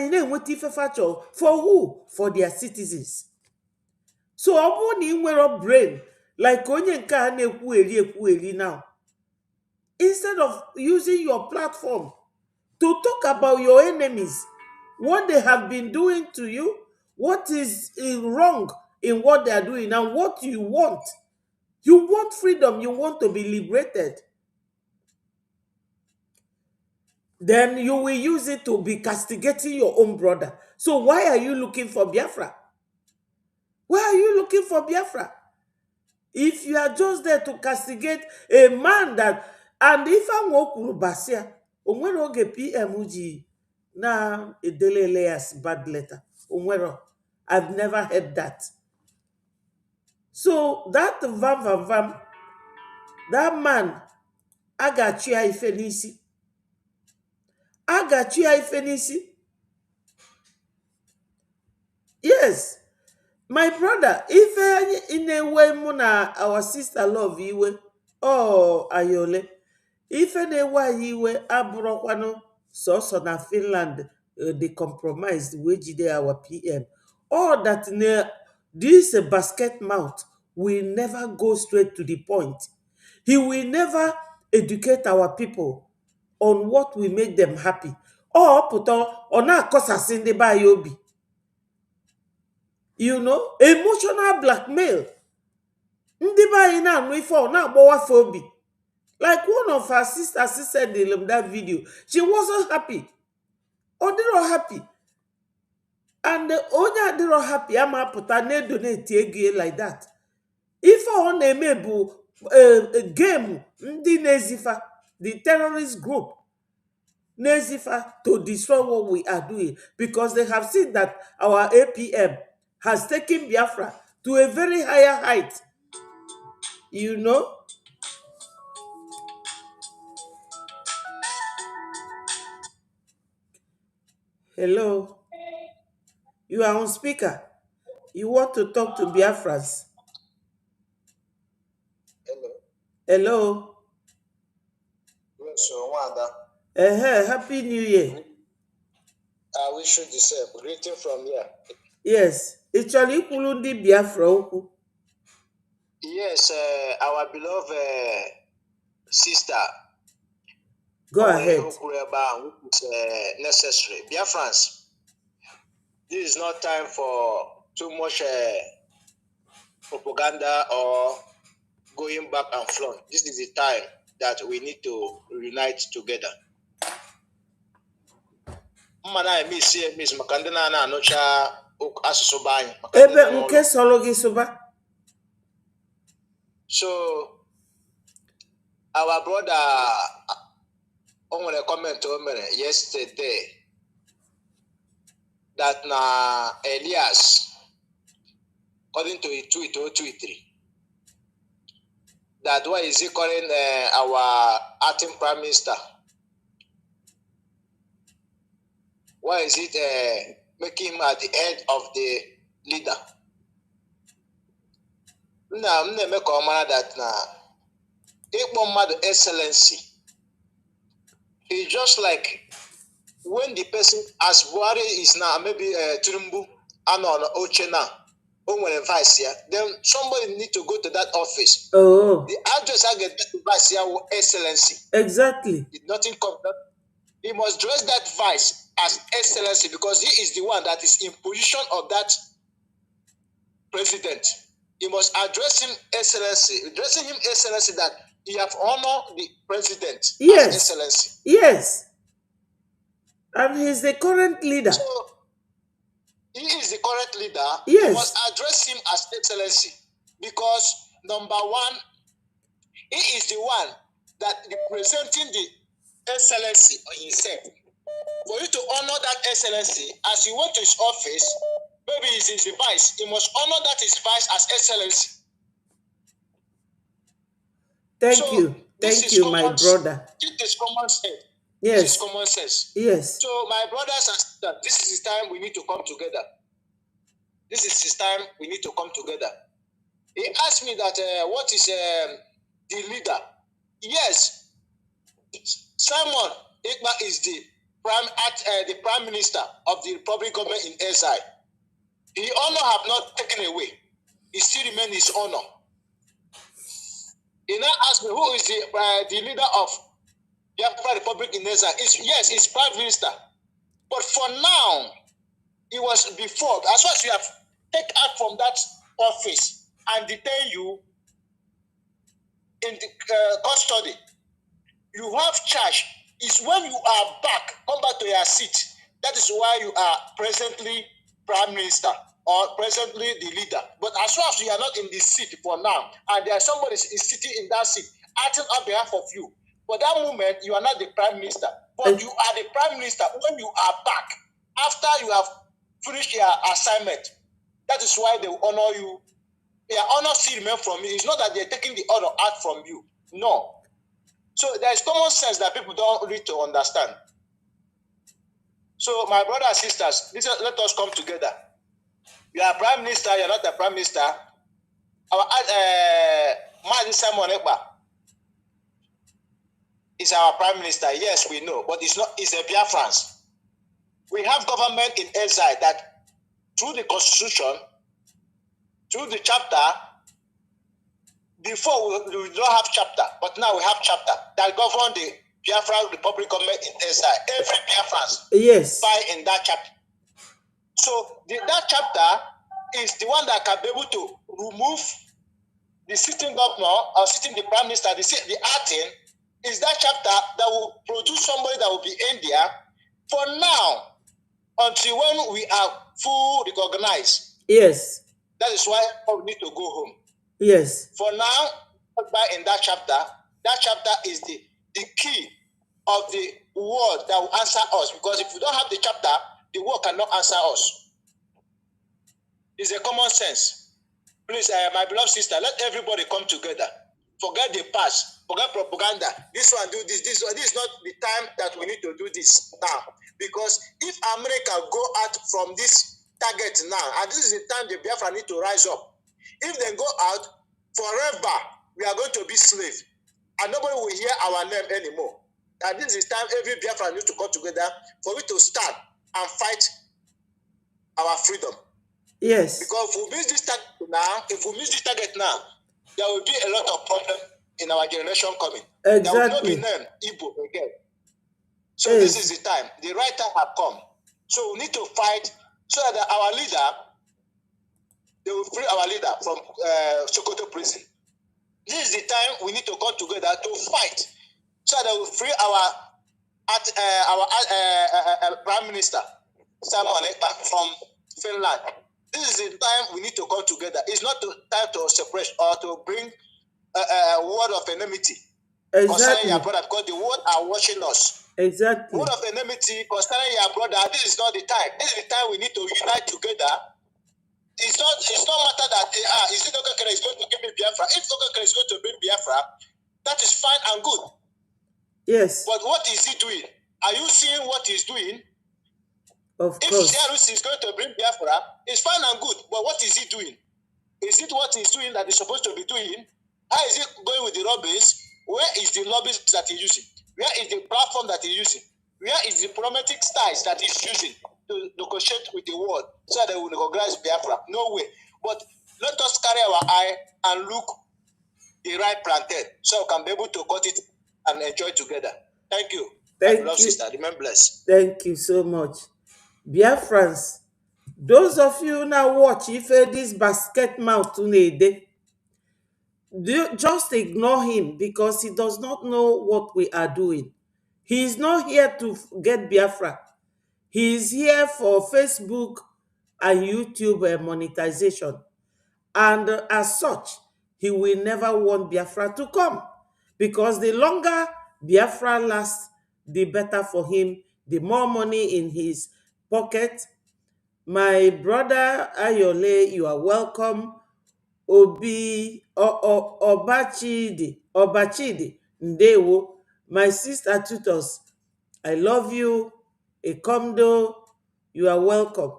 na-enweta ifefe chọrọ. For who? For their citizens. So ọ bụrụ na ị nwere brain like onye nke a na-ekwugheri now, instead of using your platform to talk about your enemies, what they have been doing to you, what is wrong in what they are doing, and what you want. You want freedom, you want to be liberated. Then you will use it to be castigating your own brother. So why are you looking for Biafra? Why are you looking for Biafra? If you are just there to castigate a man that, and if I'm Basia, onwere oge PM ji na edelele as bad letter. Onwere, I've never heard that. So that vam, that man, agachi ya ife n'isi. Agachi ya ife n'isi. Yes. My brother, if in a way muna our sister love iwe, oh ayole, if in a way iwe abrokwano so na Finland they compromised wejide our PM, all that this basket mouth will never go straight to the point. He will never educate our people on what will make them happy. Or put on a kosasinde ba yobi. You know, emotional blackmail. Ndị be anyị na-anụ ife ọ na-agbawafe obi. Like one of her sisters said in that video, she wasn't happy. Ọ dịrọ happy. And onye adịrọ happy ama apụta na-edonate ego like that. Ife ọ na-eme bụ game ndị na-ezifa, the terrorist group na-ezifa to destroy what we are doing, because they have seen that our APM has taken Biafra to a very higher height. You know? Hello? You are on speaker. You want to talk to Biafrans? Hello? Happy New Year. I wish you the same. Greeting from here. Yes. Actually, Kulundi Biafra. Yes, our beloved sister. Go ahead. It's necessary. Biafran'S, this is not time for too much propaganda or going back and front. This is the time that we need to unite together. So our brother on a comment yesterday that na Elias, according to a tweet or tweet, that why is he calling our acting prime minister? Why is it making him at the head of the leader? Now, I'm make a that now, excellency. It's just like when the person, as Buhari is now, maybe Tinubu, and on Ochena, or vice here, then somebody need to go to that office. Oh. The address I get that vice here, excellency. Exactly. It nothing comes up. He must dress that vice as excellency, because he is the one that is in position of that president. You must address him excellency, addressing him excellency that he have honored the president as Yes. excellency. Yes. And he's the current leader. So he is the current leader. Yes. You must address him as excellency because number one, he is the one that representing the excellency on himself. For you to honor that excellency, as you went to his office, maybe he's his vice, you must honor that his vice as excellency. Thank you. Thank you, my brother. It is common sense. Yes. This is common sense. Yes. So my brothers and sisters, this is the time we need to come together. This is the time we need to come together. He asked me that what is the leader? Yes, Simon Ekpa is the prime minister of the Republic government in exile. The honor have not taken away. It still remains his honor. He now asked me who is the leader of Biafra Republic in exile. Yes, it's prime minister. But for now, it was before. As soon as you have taken out from that office and detain you in the custody, you have charge. It's when you are back, come back to your seat. That is why you are presently prime minister or presently the leader. But as long as you are not in the seat for now, and there is somebody is sitting in that seat, acting on behalf of you, for that moment you are not the prime minister. But you are the prime minister when you are back after you have finished your assignment. That is why they will honor you. Your honor still remains from you. It's not that they're taking the honor out from you. No. So there is common sense that people don't need to understand. So my brothers and sisters, let us come together. You are prime minister, you are not the prime minister. Our man Simon Ekpa is our prime minister. Yes, we know, but it's not. It's a Biafran'S. We have government in exile that through the constitution, through the chapter. Before we don't have chapter, but now we have chapter that govern the Biafra Republic government in exile. Every Biafran'S buy in that chapter. So that chapter is the one that can be able to remove the sitting governor or sitting the prime minister. The acting is that chapter that will produce somebody that will be in there for now until when we are full recognized. Yes. That is why we need to go home. Yes. For now, in that chapter is the key of the word that will answer us. Because if we don't have the chapter, the word cannot answer us. It's a common sense. Please, my beloved sister, let everybody come together. Forget the past. Forget propaganda. This one do this. This is not the time that we need to do this now. Because if America go out from this target now, and this is the time the Biafra need to rise up. If they go out, forever, we are going to be slaves. And nobody will hear our name anymore. And this is the time every Biafra needs to come together for we to stand and fight our freedom. Yes. Because if we miss this target now, there will be a lot of problems in our generation coming. Exactly. There will not be named Igbo again. So this is the time. The right time has come. So we need to fight so that our leader, they will free our leader from Sokoto prison. This is the time we need to come together to fight so that we will free our Prime Minister, Simon Ekpa, from Finland. This is the time we need to come together. It's not time to separate or to bring a word of enmity concerning your brother, because the world are watching us. Exactly. Word of enmity concerning your brother, this is not the time. This is the time we need to unite together. It's not matter that is it Okekere is going to give me Biafra. If Okekere is going to bring Biafra, that is fine and good. Yes. But what is he doing? Are you seeing what he's doing? Of if course. If is going to bring Biafra, it's fine and good. But what is he doing? Is it what he's doing that he's supposed to be doing? How is he going with the lobbies? Where is the lobbies that he's using? Where is the platform that he's using? Where is the diplomatic styles that he's using to negotiate with the world so that they will recognize Biafra? No way. But let us carry our eye and look the right plantain so we can be able to cut it and enjoy together. Thank you. Thank my beloved you. sister. Remain blessed. Thank you so much. Biafran'S, Those of you now watch if this basket mouth today, just ignore him because he does not know what we are doing. He is not here to get Biafra. He is here for Facebook and YouTube monetization. And as such, he will never want Biafra to come. Because the longer Biafra lasts, the better for him, the more money in his pocket. My brother Ayole, you are welcome. Obachidi, Ndewo. My sister Tutos, I love you. Ekomdo, you are welcome.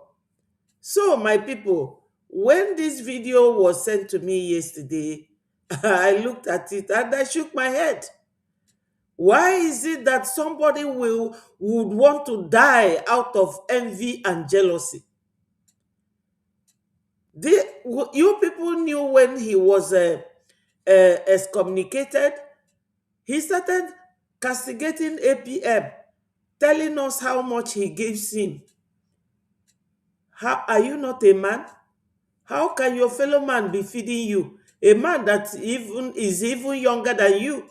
So, my people, when this video was sent to me yesterday, I looked at it and I shook my head. Why is it that somebody would want to die out of envy and jealousy? You people knew when he was excommunicated, he started castigating APM, telling us how much he gives him. How are you not a man? How can your fellow man be feeding you? A man that is even younger than you.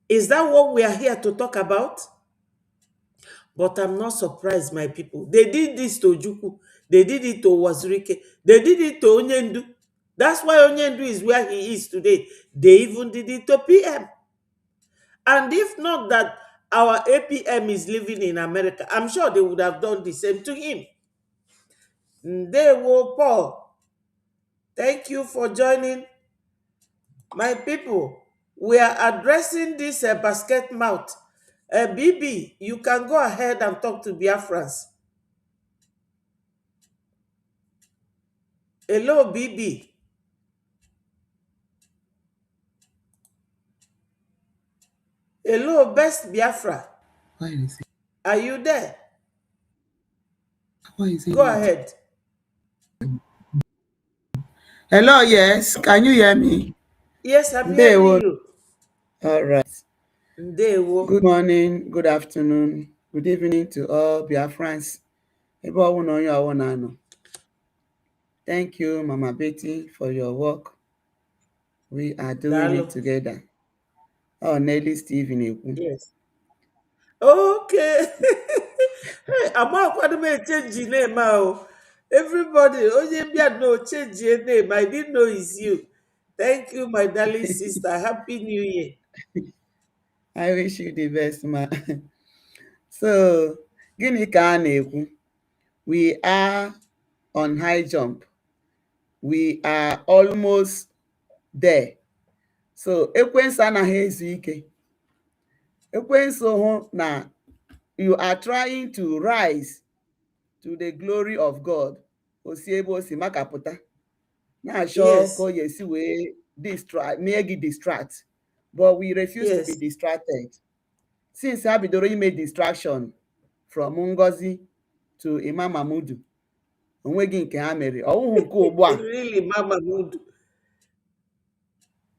Is that what we are here to talk about? But I'm not surprised, my people. They did this to Juku. They did it to Wazirike. They did it to Onyendu. That's why Onyendu is where he is today. They even did it to PM. And if not that our APM is living in America, I'm sure they would have done the same to him. Ndewo Paul, thank you for joining. My people, we are addressing this basket mouth. Bibi, you can go ahead and talk to Biafran'S. Hello, Bibi. Hello, Best Biafra. Why is it? Are you there? Why is it? Go ahead. Hello, yes. Can you hear me? Yes, I'm hearing you. All right. Ndewo. Good morning, good afternoon, good evening to all Biafran'S. Thank you, Mama Betty, for your work. We are doing it together. Oh, Nelly Stephen. Yes. Okay. Hey, I'm not going to change your name now. Everybody, no change your name. I didn't know it's you. Thank you, my darling sister. Happy New Year. I wish you the best, ma. So, gịnị ka a na-ekwu? We are on high jump. We are almost there. So, ekwensu anaghị ezu ike. Ekwensu hụ na you are trying to rise to the glory of God. Osi ebe o si makapụta. Na-achọ ka o yesi wee mee gị distract. But we refuse to be distracted. Since ha bidoro ime distraction from Ngozi to Imam Mahmood, onweghị nke ha mere. Ọwụhụ nke ugbu a. Really, Mama Mahmood.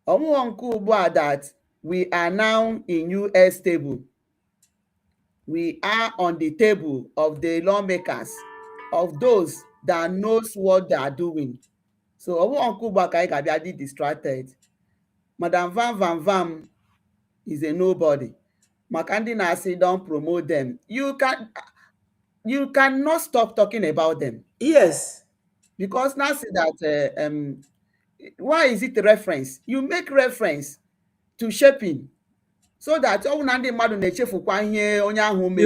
Ọwụhụ nke ugbu a that we are now in US table. We are on the table of the lawmakers, of those that knows what they are doing. So ọwụhụ nke ugbu a ka anyị ga-abịa dị distracted. Madam Vam is a nobody. Maka ndị na-asị don't promote them. You cannot stop talking about them. Yes. Because now see that why is it a reference? You make reference to shaping so that you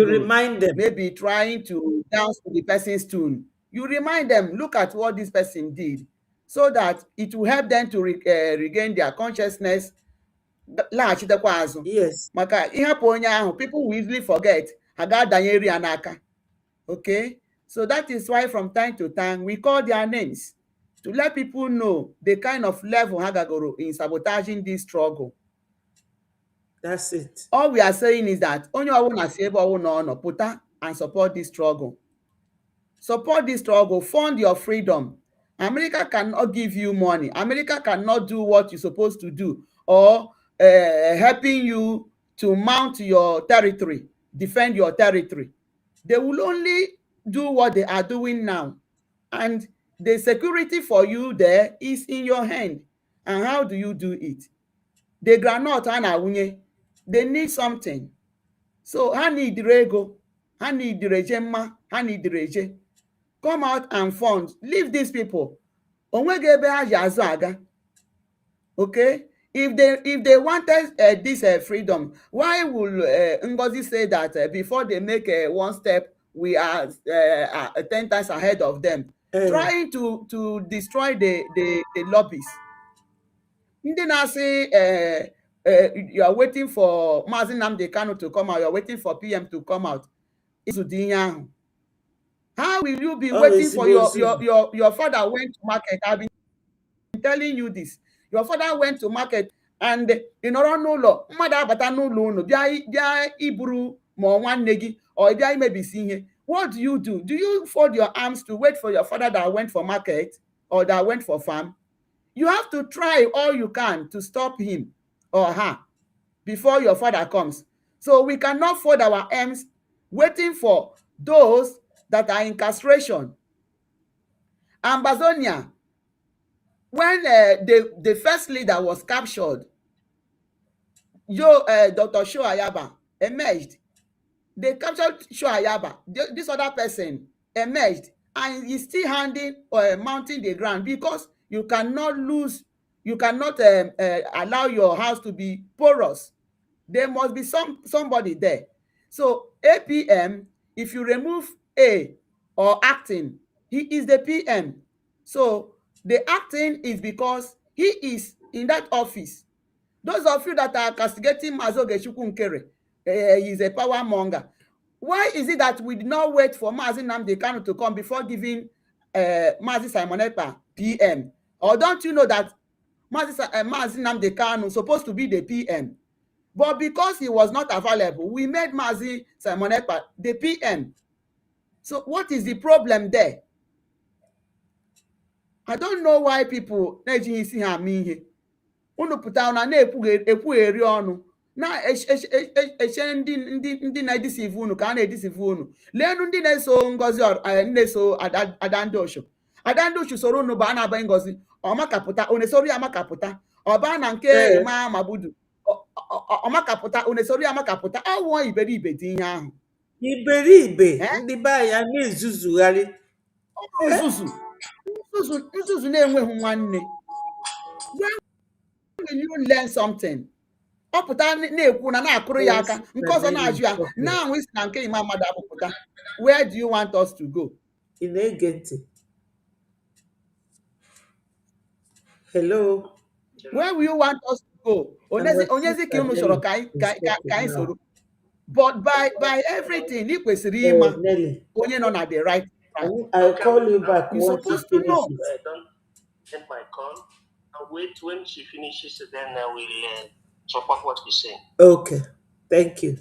remind them. Maybe trying to dance to the person's tune. You remind them, look at what this person did, so that it will help them to regain their consciousness. Yes. People will easily forget. Okay, so that is why from time to time we call their names to let people know the kind of level Hagagoro in sabotaging this struggle. That's it. All we are saying is that puta and support this struggle. Support this struggle, fund your freedom. America cannot give you money. America cannot do what you're supposed to do, or helping you to mount your territory, defend your territory. They will only do what they are doing now. And the security for you there is in your hand. And how do you do it? The granite and awunye, they need something. So ha need ego, ha need rejema, ha need reje. Come out and fund. Leave these people. Onwege ebe ha ji azụ aga. Okay? If they wanted this freedom, why will Ngozi say that before they make one step, we are 10 times ahead of them, trying to destroy the lobbies? Ndị na-asị you are waiting for Mazi Nnamdi Kanu to come out, you are waiting for PM to come out. How will you be waiting for your father went to market? I've been telling you this. Your father went to market and in n'ụlọ mmadụ abata n'ụlọ unu bịa iburu ma nwanne gị or bịa imebisi ihe. What do? Do you fold your arms to wait for your father that went for market or that went for farm? You have to try all you can to stop him or her before your father comes. So we cannot fold our arms waiting for those that are incarceration. Ambazonia, when the first leader was captured, Dr. Sho Ayaba emerged. They captured Sho Ayaba. This other person emerged and is still mounting the ground, because you cannot allow your house to be porous. There must be somebody there. So APM, if you remove A or acting, he is the PM. So the acting is because he is in that office. Those of you that are castigating Mazoge Chukwunkere, he is a power monger. Why is it that we did not wait for Mazi Nnamdi Kanu to come before giving Mazi Simon Ekpa PM? Or don't you know that Mazi Nnamdi Kanu is supposed to be the PM? But because he was not available, we made Mazi Simon Ekpa the PM. So what is the problem there? I don't know why people na-ejighị isi ha mee ihe. Unu pụta na na-ekwugheri ọnụ na-eche ndị na-edisive unu ka a na-edisive unu. Leenu ndị na-eso Ngozi na-eso Adandosho. Adandosho soro unu ba na-aba Ngozi ọmakapụta onesoro ya makapụta ọba na nke ma Mabudu ọmakapụta onesoro ya makapụta. Awụọ iberibe dị ihe ahụ. Iberibe ndị be ya na-ezuzugharị. Nzuzu na-enweghị nwanne. When will you learn something? Ọ pụta na-ekwu na-akụrụ ya aka, nke ọzọ na-ajụ ya na isi na nke Imam Mmadụ apụta. Where do you want us to go? Ị na-ege ntị? Hello? Where will you want us to go? Onyezi ka unu chọrọ ka anyị soro. But by everything, ị kwesịrị ịma onye nọ na the right. I'll call you back. You're supposed to know. I don't end my call. I'll wait when she finishes, then I will support what she's saying. Okay, thank you.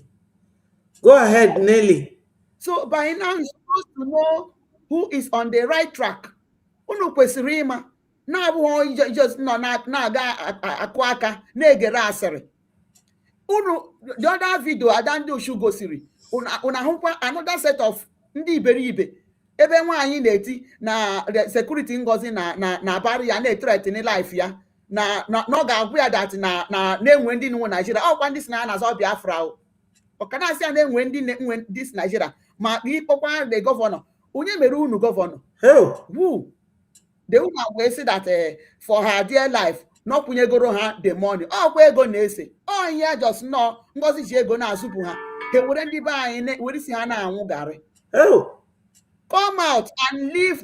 Go ahead, Nelly. So by now, you're supposed to know who is on the right track. Unu kwesịrị ịma na-abụghị just nọ na-aga akụ aka na-egere asịrị. The other video Adandosho gosiri, unu ahụkwa another set of ndị iberibe ebe nwaanyị na-eti na security Ngozi na-abara ya na-threaten life ya na ọ ga-agwụ ya that na-enwe ndị nwe Nigeria. Ọkwa ndị si na na-azọ Biafra ọkanasị ya na-enwe ndị si Nigeria ma ịkpọkwa the governor. Onye mere unu governor? Who? The woman wee say that for her dear life no kwunyegoro ha the money. Ọkwa ego na-ese ihe just nọ Ngozi ji ego na-azụpụ ha. Ha were ndị be anyị were isi ha na-anwụ garị. Come out and leave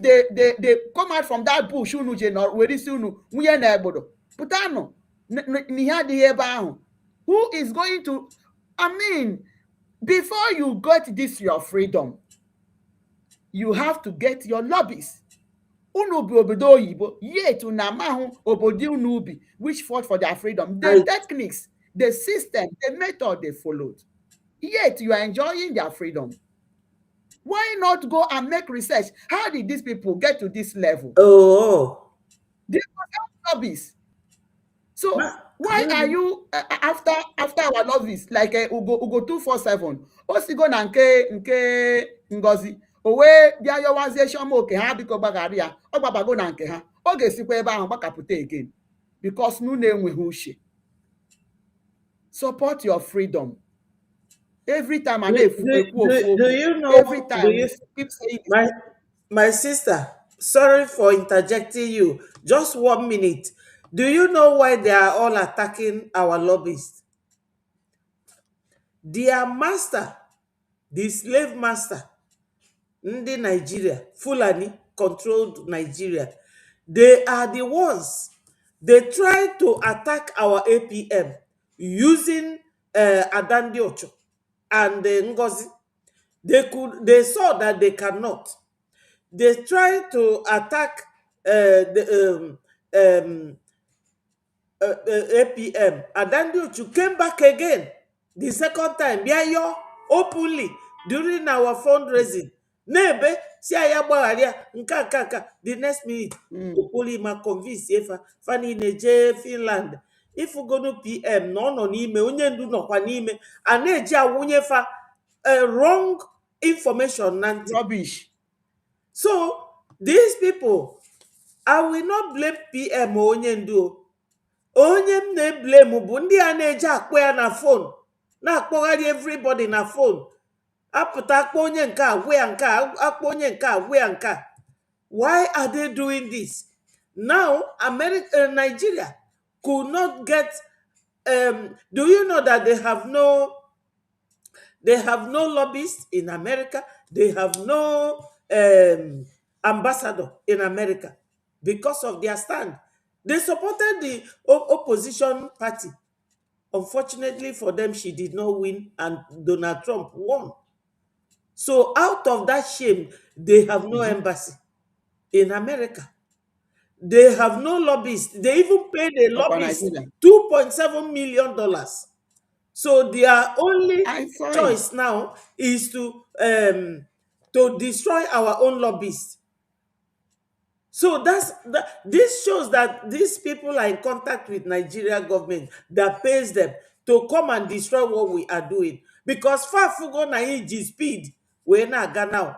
come out from that bush unu je nọ were isi unu nwunye na egbodo pụtanụ n'ihe adịghị ebe ahụ. Who is going to, I mean, before you get this your freedom, you have to get your lobbies. Unu bi obodo oyibo, yet unu amahụ obodo unu ubi which fought for their freedom. The techniques, the system, the method they followed, yet you are enjoying their freedom. Why not go and make research? How did these people get to this level? They must have lobbies. So why are you after our lobbies like Ugo 247? Osigo na nke Ngozi o wee bịa yọwazie Chioma oke ha biko gbaghara ya, ọ gbabago na nke ha, ọ ga-esikwa ebe ahụ gbakapụta again because na unu enweghị uche. Support your freedom. Every time I Do you know, every time do we you, keep saying my sister, sorry for interjecting you, just 1 minute. Do you know why they are all attacking our lobbyists? Their master, the slave master, Ndi Nigeria, Fulani controlled Nigeria, they are the ones, they try to attack our APM using Adandi Ocho and Ngozi. They saw that they cannot. They tried to attack the APM. Adandi Ocho came back again the second time. Biayo openly during our fundraising. Nebe si aya gbagharia nka the next minute okpoli ma convince efa fani neje Finland. If you go to PM no n'ime onye ndu nọkwa n'ime a na-eji awụnye fa wrong information na ntị. rubbish. So these people, I will not blame PM or onye ndu o. Onye m na-blame bụ ndị a na-eji akpọ ya na phone na-akpọgharị everybody na phone. Apụta akpọ onye nke a gwe ya nke a, akpọ onye nke a gwe ya nke a. Why are they doing this? Now Nigeria could not get do you know that they have no lobbyists in America? They have no ambassador in America because of their stand. They supported the opposition party. Unfortunately for them, she did not win and Donald Trump won. So out of that shame, they have no embassy in America. They have no lobbyists. They even paid a lobbyist $2.7 million. So their only choice now is to destroy our own lobbyists. So this shows that these people are in contact with Nigeria government that pays them to come and destroy what we are doing. Because far fugo na iji speed we na aga now.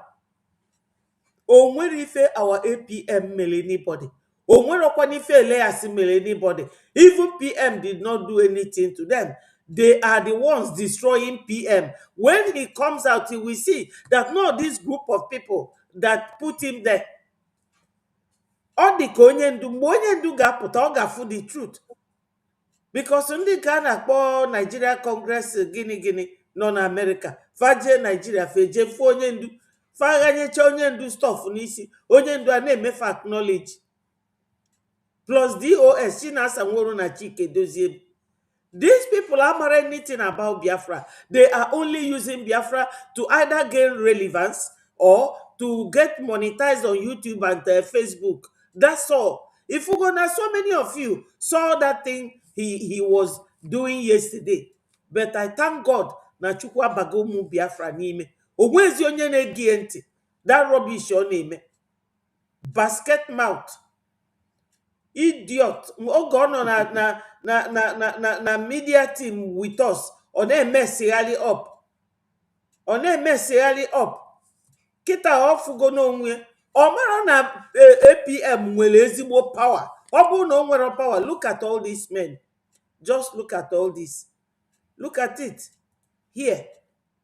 O nwere ife our APM mere anybody. O nwere okwa ife eleasi mere anybody. Even PM did not do anything to them. They are the ones destroying PM. When he comes out, he will see that no, this group of people that put him there. Ọ dị ka onye ndu, mgbe onye ndu ga-apụta, ọ ga-afụ the truth. Because ndị ka a na-akpọ Nigeria Congress gịnị nọ na America, faje Nigeria feje fụ onye ndu, faghanyecha onye ndu stuff n'isi, onye ndu a na-emefe acknowledge. Plus DOS, Chinasa Nworu na Chike Dozie. These people are not anything about Biafra. They are only using Biafra to either gain relevance or to get monetized on YouTube and Facebook. That's all. If we're gonna, so many of you saw that thing he was doing yesterday. But I thank God na chukwa bagomu Biafra n'ime. Onwezi onye na-ege ntị. That rubbish ọ na-eme. Basket mouth. Idiot. Oge ọ nọ na media team with us. Ọ na-emesegharị up. Ọ na-emesegharị up. Kita ọfụgo n'onwe. Ọ mara na APM nwere ezigbo power. Ọ bụrụ na o nwere power, look at all these men. Just look at all this. Look at it. Here.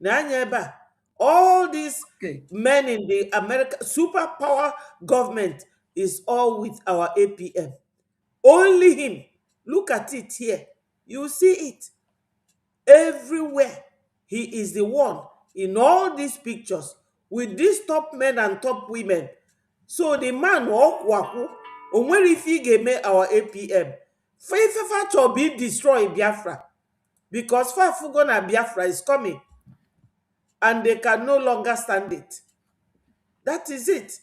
N'anya ebe a. All these men in the American superpower government is all with our APM. Only him. Look at it here. You see it. Everywhere. He is the one in all these pictures with these top men and top women. So the man wakwu, onwere if he game our APM. Faith to be destroy Biafra. Because Fafugo na Biafra is coming. And they can no longer stand it. That is it.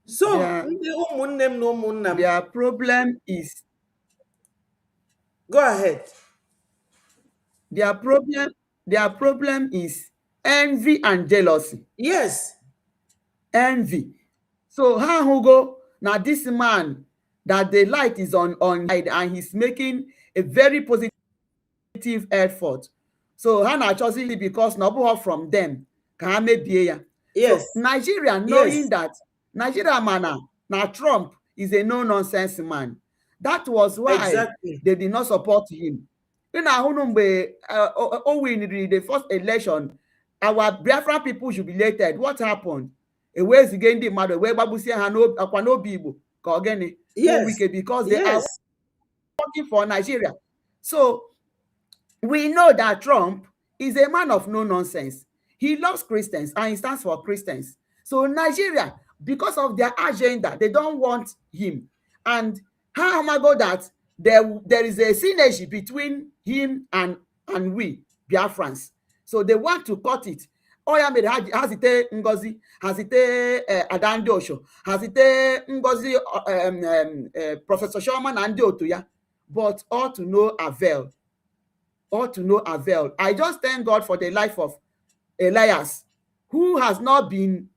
So their problem is, go ahead. Their problem is envy and jealousy. Yes. Envy. So how who go now, this man that the light is on side and he's making a very positive effort. So Hannah choosing because no from them can maybe Yes. So Nigeria, knowing that Nigeria man now Trump is a no-nonsense man. That was why Exactly. they did not support him. In mgbe o winri the first election, our Biafran people jubilated. What happened? Eweziga ndị mmadụ ewee gbagbusie ha akwa n'obi Igbo ka ọ gịnị Yes. because they are Yes. working for Nigeria. So we know that Trump is a man of no nonsense. He loves Christians and he stands for Christians. So Nigeria, because of their agenda, they don't want him. And how am I go that there is a synergy between him and we, Biafrans. So they want to cut it. Oya mere has it Ngozi, has it Adandi Osho, has it Ngozi, Professor Sherman and Otuya, but all to no avail. All to no avail. I just thank God for the life of Elias, who has not been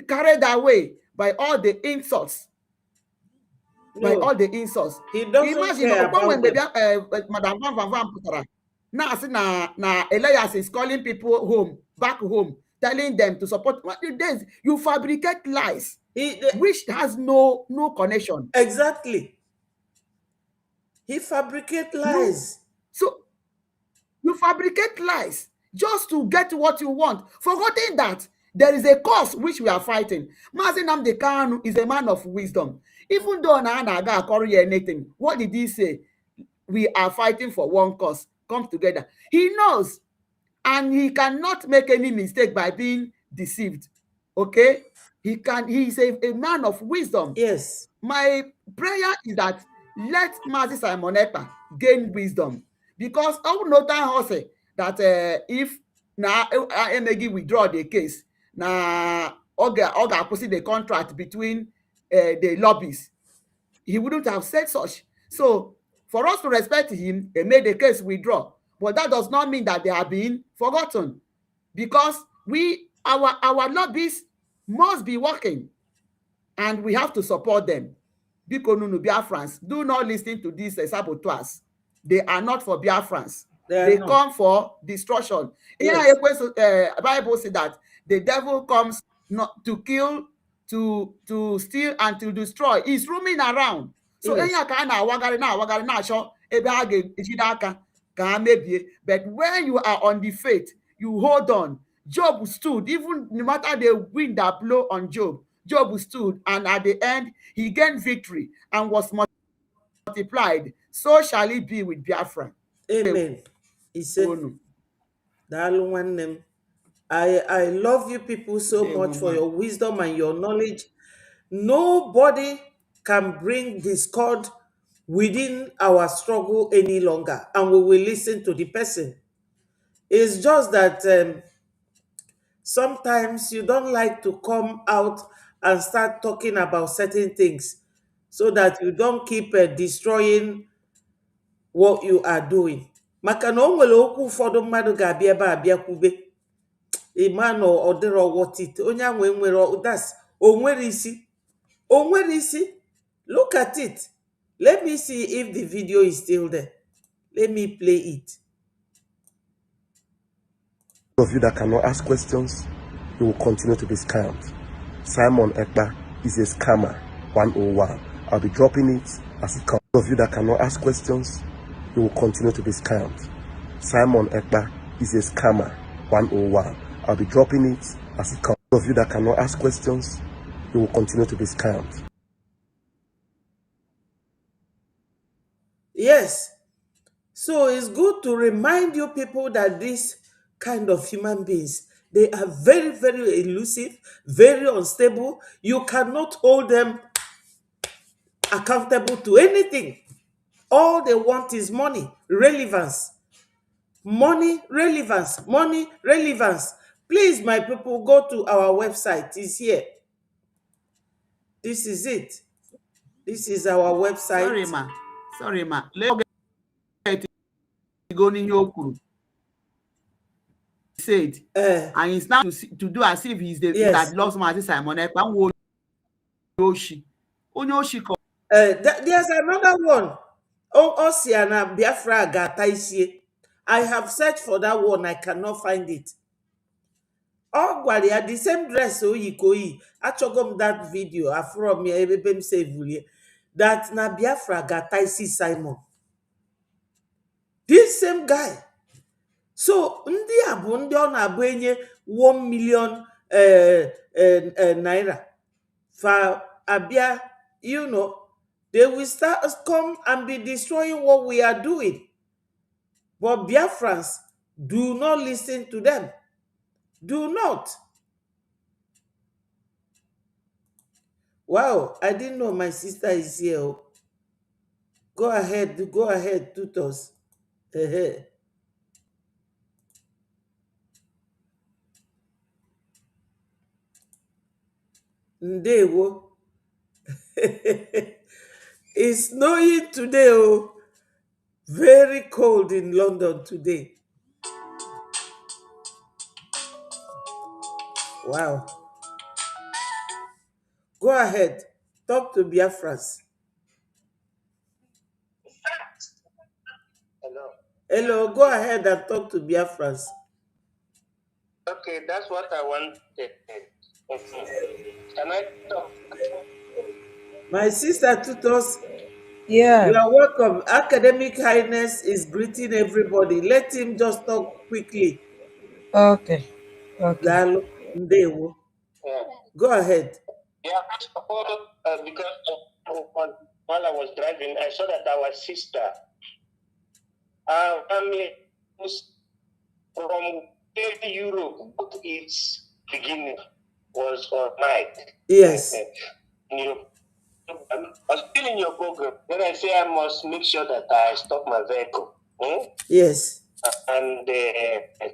carried away by all the insults. No. By all the insults. He doesn't Imagine care about them. Madam Van putara. Now see na Elias is calling people home, back home, telling them to support. What days you fabricate lies, which has no connection. Exactly. He fabricates lies. No. So you fabricate lies just to get what you want, forgetting that there is a cause which we are fighting. Mazi Nnamdi Kanu is a man of wisdom. Even though Naga Akori anything, what did he say? We are fighting for one cause. Come together. He knows, and he cannot make any mistake by being deceived. Okay? He is a man of wisdom. Yes. My prayer is that let Mazi Simon Ekpa gain wisdom. Because I will not say that if now Emegi withdraw the case, now Oga pursue the contract between the lobbies, he wouldn't have said such. So for us to respect him, they made the case withdraw. But that does not mean that they are being forgotten, because our lobbies must be working, and we have to support them. Bikonunu Biafrans, do not listen to these saboteurs. They are not for Biafrans. They come for destruction. Yes. Bible says that the devil comes not to kill, to steal, and to destroy. He's roaming around. So but when you are on the faith, you hold on. Job stood, even no matter the wind that blow on Job, Job stood, and at the end he gained victory and was multiplied. So shall it be with Biafra. Amen. He said, I love you people so much for your wisdom and your knowledge. Nobody can bring discord within our struggle any longer, and we will listen to the person. It's just that sometimes you don't like to come out and start talking about certain things so that you don't keep destroying what you are doing. Maka na o nwere okwu ụfọdụ mmadụ ga-abịa ebe a bịa kwube ịma na ọ dịrọ wọtit onye ahụ enwere das o nwere isi. O nwere isi. Look at it. Let me see if the video is still there. Let me play it. Those of you that cannot ask questions, you will continue to be scammed. Simon Ekpa is a scammer 101. I'll be dropping it as it comes. Those of you that cannot ask questions, you will continue to be scammed. Simon Ekpa is a scammer 101. I'll be dropping it as it comes. Those of you that cannot ask questions, you will continue to be scammed. Yes. So it's good to remind you people that these kind of human beings, they are very, very elusive, very unstable. You cannot hold them accountable to anything. All they want is money, relevance. Money, relevance, money, relevance. Please, my people, go to our website. It's here. This is it. This is our website. Sorry, ma. Let's go in your crew. Said, and he's now to do as if he's the that loves Mazi Simon Ekpa. There's another one. Osiana Biafra Gata Isie. I have searched for that one. I cannot find it. ọ gwara ya the same dress o yi ka o yi, achọgo m that video afụrọ m ya ebe m sevulie that na Biafra ga-ata isi Simon, this same guy. So ndị a bụ ndị ọ na-abụ enye 1 million naira for abia, they will start come and be destroying what we are doing. But Biafrans, do not listen to them. Do not. Wow, I didn't know my sister is here. Go ahead, tutors. Ndewo. It's snowing today. Oh, very cold in London today. Wow. Go ahead. Talk to Biafrans. Hello. Hello, go ahead and talk to Biafrans. Okay, that's what I wanted. Can I talk? My sister tutors, Yeah. you are welcome. Academic Highness is greeting everybody. Let him just talk quickly. Okay. Okay. Dalo, Ndewo. Yeah. Go ahead. Yeah, first of all, because while I was driving, I saw that our sister, family was from Europe, its beginning was on night. Yes. Europe. I was still in your program. Then I say I must make sure that I stop my vehicle. Yes. And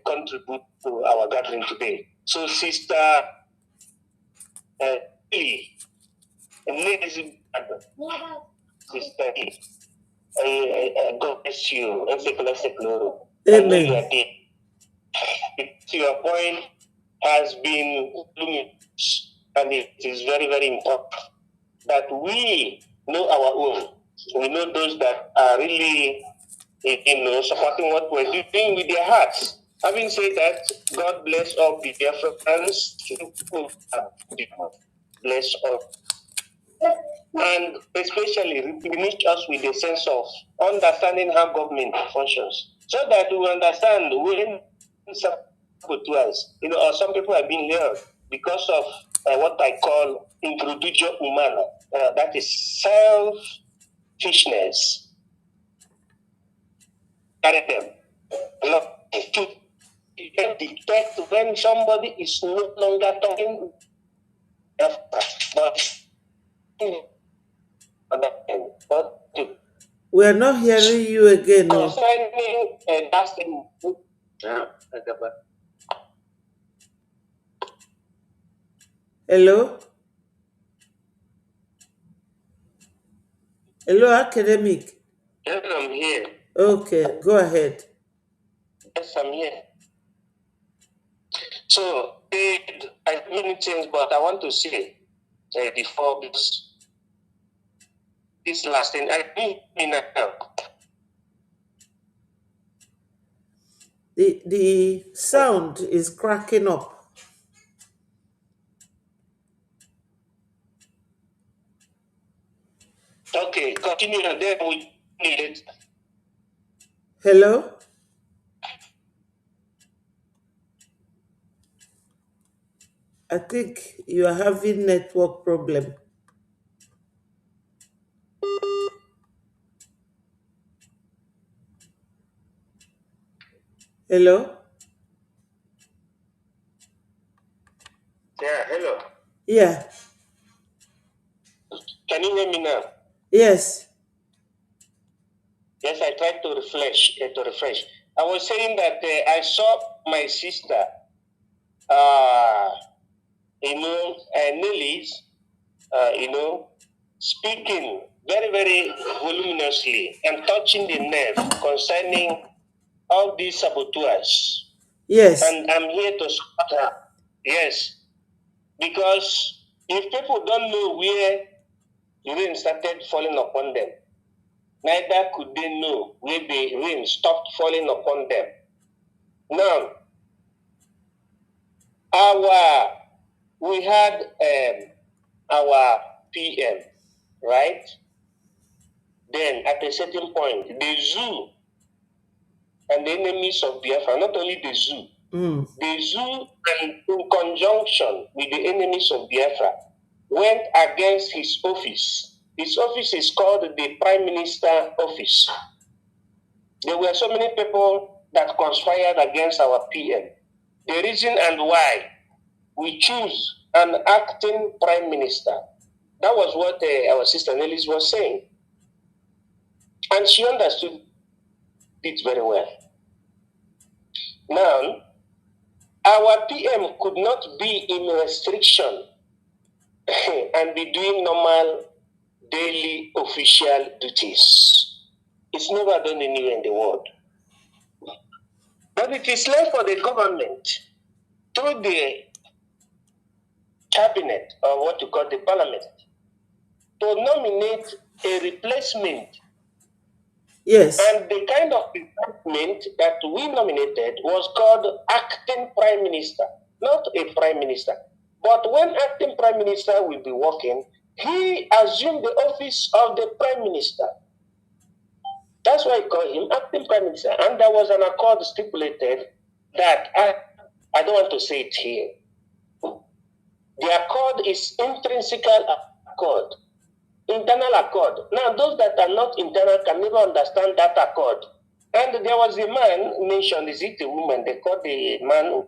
contribute to our gathering today. So, Sister Lee, ladies and gentlemen, Sister Lee, God bless you. I know you are there. Your point has been luminous, and it is very, very important that we know our own. We know those that are really, supporting what we're doing with their hearts. Having said that, God bless all the Biafran'S. Bless all. And especially replenish us with a sense of understanding how government functions, so that we understand when saboteurs, or some people have been lured because of what I call introduction humana, that is selfishness. Carry them. To detect when somebody is no longer talking, We are not hearing you again. No. Concerning that thing. Hello? Hello, academic. Yes, I'm here. Okay, go ahead. Yes, I'm here. So, I have many things, but I want to say before this last thing, I mean now. The sound is cracking up. Okay, continue, and then we need it. Hello? I think you are having network problem. Hello? Yeah, hello. Yeah. Can you hear me now? Yes. Yes, I tried to refresh. I was saying that I saw my sister, Nelly's, speaking very, very voluminously and touching the nerve concerning all these saboteurs. Yes. And I'm here to support her. Yes. Because if people don't know where the rain started falling upon them, neither could they know where the rain stopped falling upon them. Now, we had our PM, right? Then at a certain point, the zoo and the enemies of Biafra, not only the zoo, the zoo, and in conjunction with the enemies of Biafra, went against his office. His office is called the Prime Minister Office. There were so many people that conspired against our PM. The reason and why we choose an acting Prime Minister, that was what our sister Nellis was saying. And she understood it very well. Now, our PM could not be in restriction and be doing normal daily official duties. It's never done anywhere in the world. But it is left for the government through the cabinet, or what you call the parliament, to nominate a replacement. Yes. And the kind of replacement that we nominated was called acting prime minister, not a prime minister. But when acting prime minister will be working, he assumed the office of the prime minister. That's why I call him acting prime minister. And there was an accord stipulated that I don't want to say it here. The accord is intrinsical accord, internal accord. Now, those that are not internal can never understand that accord. And there was a man mentioned, is it a woman? They call the man,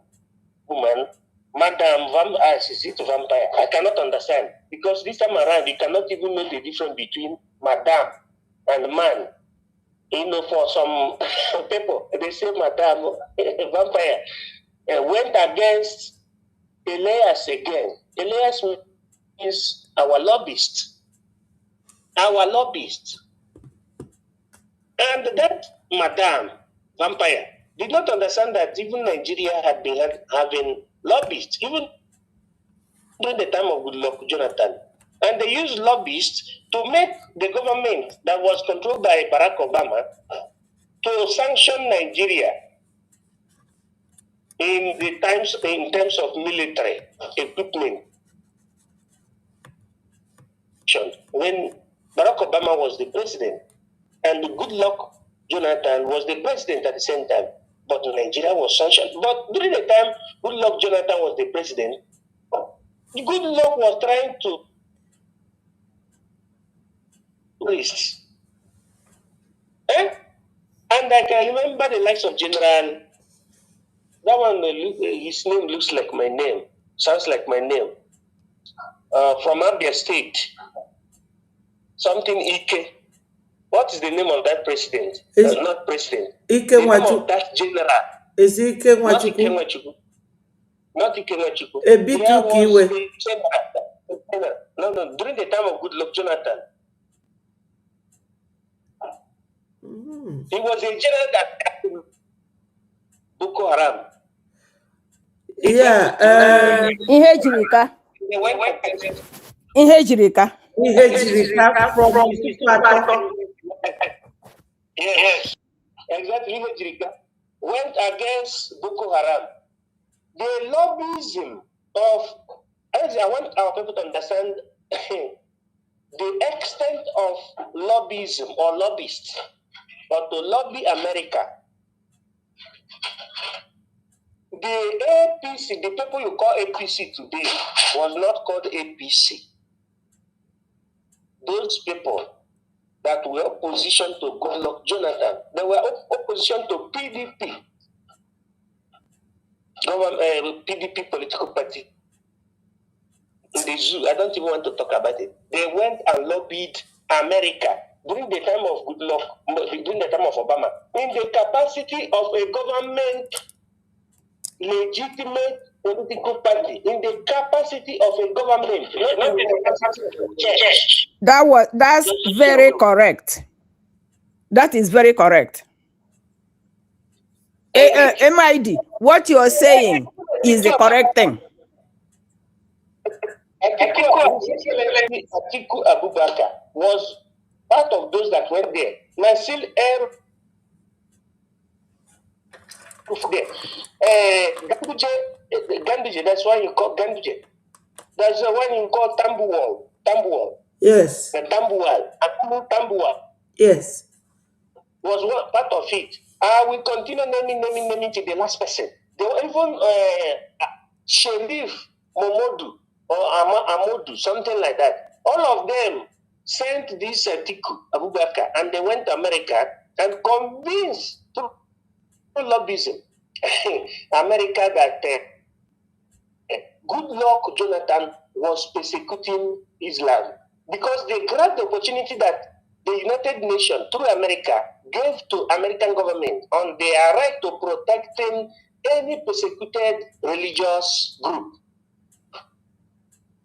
woman, Madam Vampire, is it vampire? I cannot understand. Because this time around, you cannot even know the difference between madam and man. You know, for some people, they say madam, vampire, went against Elias again. Elias is our lobbyist. Our lobbyist. And that madam, vampire, did not understand that even Nigeria had been having lobbyists, even during the time of Goodluck Jonathan. And they used lobbyists to make the government that was controlled by Barack Obama to sanction Nigeria in terms of military equipment. When Barack Obama was the president and Goodluck Jonathan was the president at the same time, but Nigeria was sanctioned. But during the time Goodluck Jonathan was the president, Goodluck was trying to risks. And I can remember the likes of General, that one, his name looks like my name, sounds like my name, from Abia State, something Ike. What is the name of that president? Not president. Ike the name of that general. Is it Ike Not Ike Nwachukwu. Not Ike Nwachukwu. A bit There too was kiwe. a general. No, during the time of Goodluck Jonathan. He was a general that Boko Haram. Yeah. Ihe jirika. Ihe jirika. Ihe jirika from Yes, exactly. Ihe jirika went against Boko Haram. The lobbyism of, as I want our people to understand the extent of lobbyism or lobbyists, or to lobby America. The APC, the people you call APC today, was not called APC. Those people that were opposition to Goodluck Jonathan, they were opposition to PDP, PDP political party. In the zoo, I don't even want to talk about it. They went and lobbied America during the time of Goodluck, during the time of Obama, in the capacity of a government legitimate political party, in the capacity of a government, not in the capacity of a church. That's very correct. That is very correct. MID, what you are saying is the correct thing. Atiku Abubakar was part of those that went there. Nasir Ganduje, that's why you call Ganduje. That's the one you call Tambuwal. Yes. The Tambuwal. Yes. Was one part of it. We continue naming to the last person. They were even Sherif Momodu or Amodu, something like that. All of them sent this Tiku Abubakar, and they went to America and convinced through lobbyism America that Goodluck Jonathan was persecuting Islam because they grabbed the opportunity that the United Nations through America gave to American government on their right to protecting any persecuted religious group.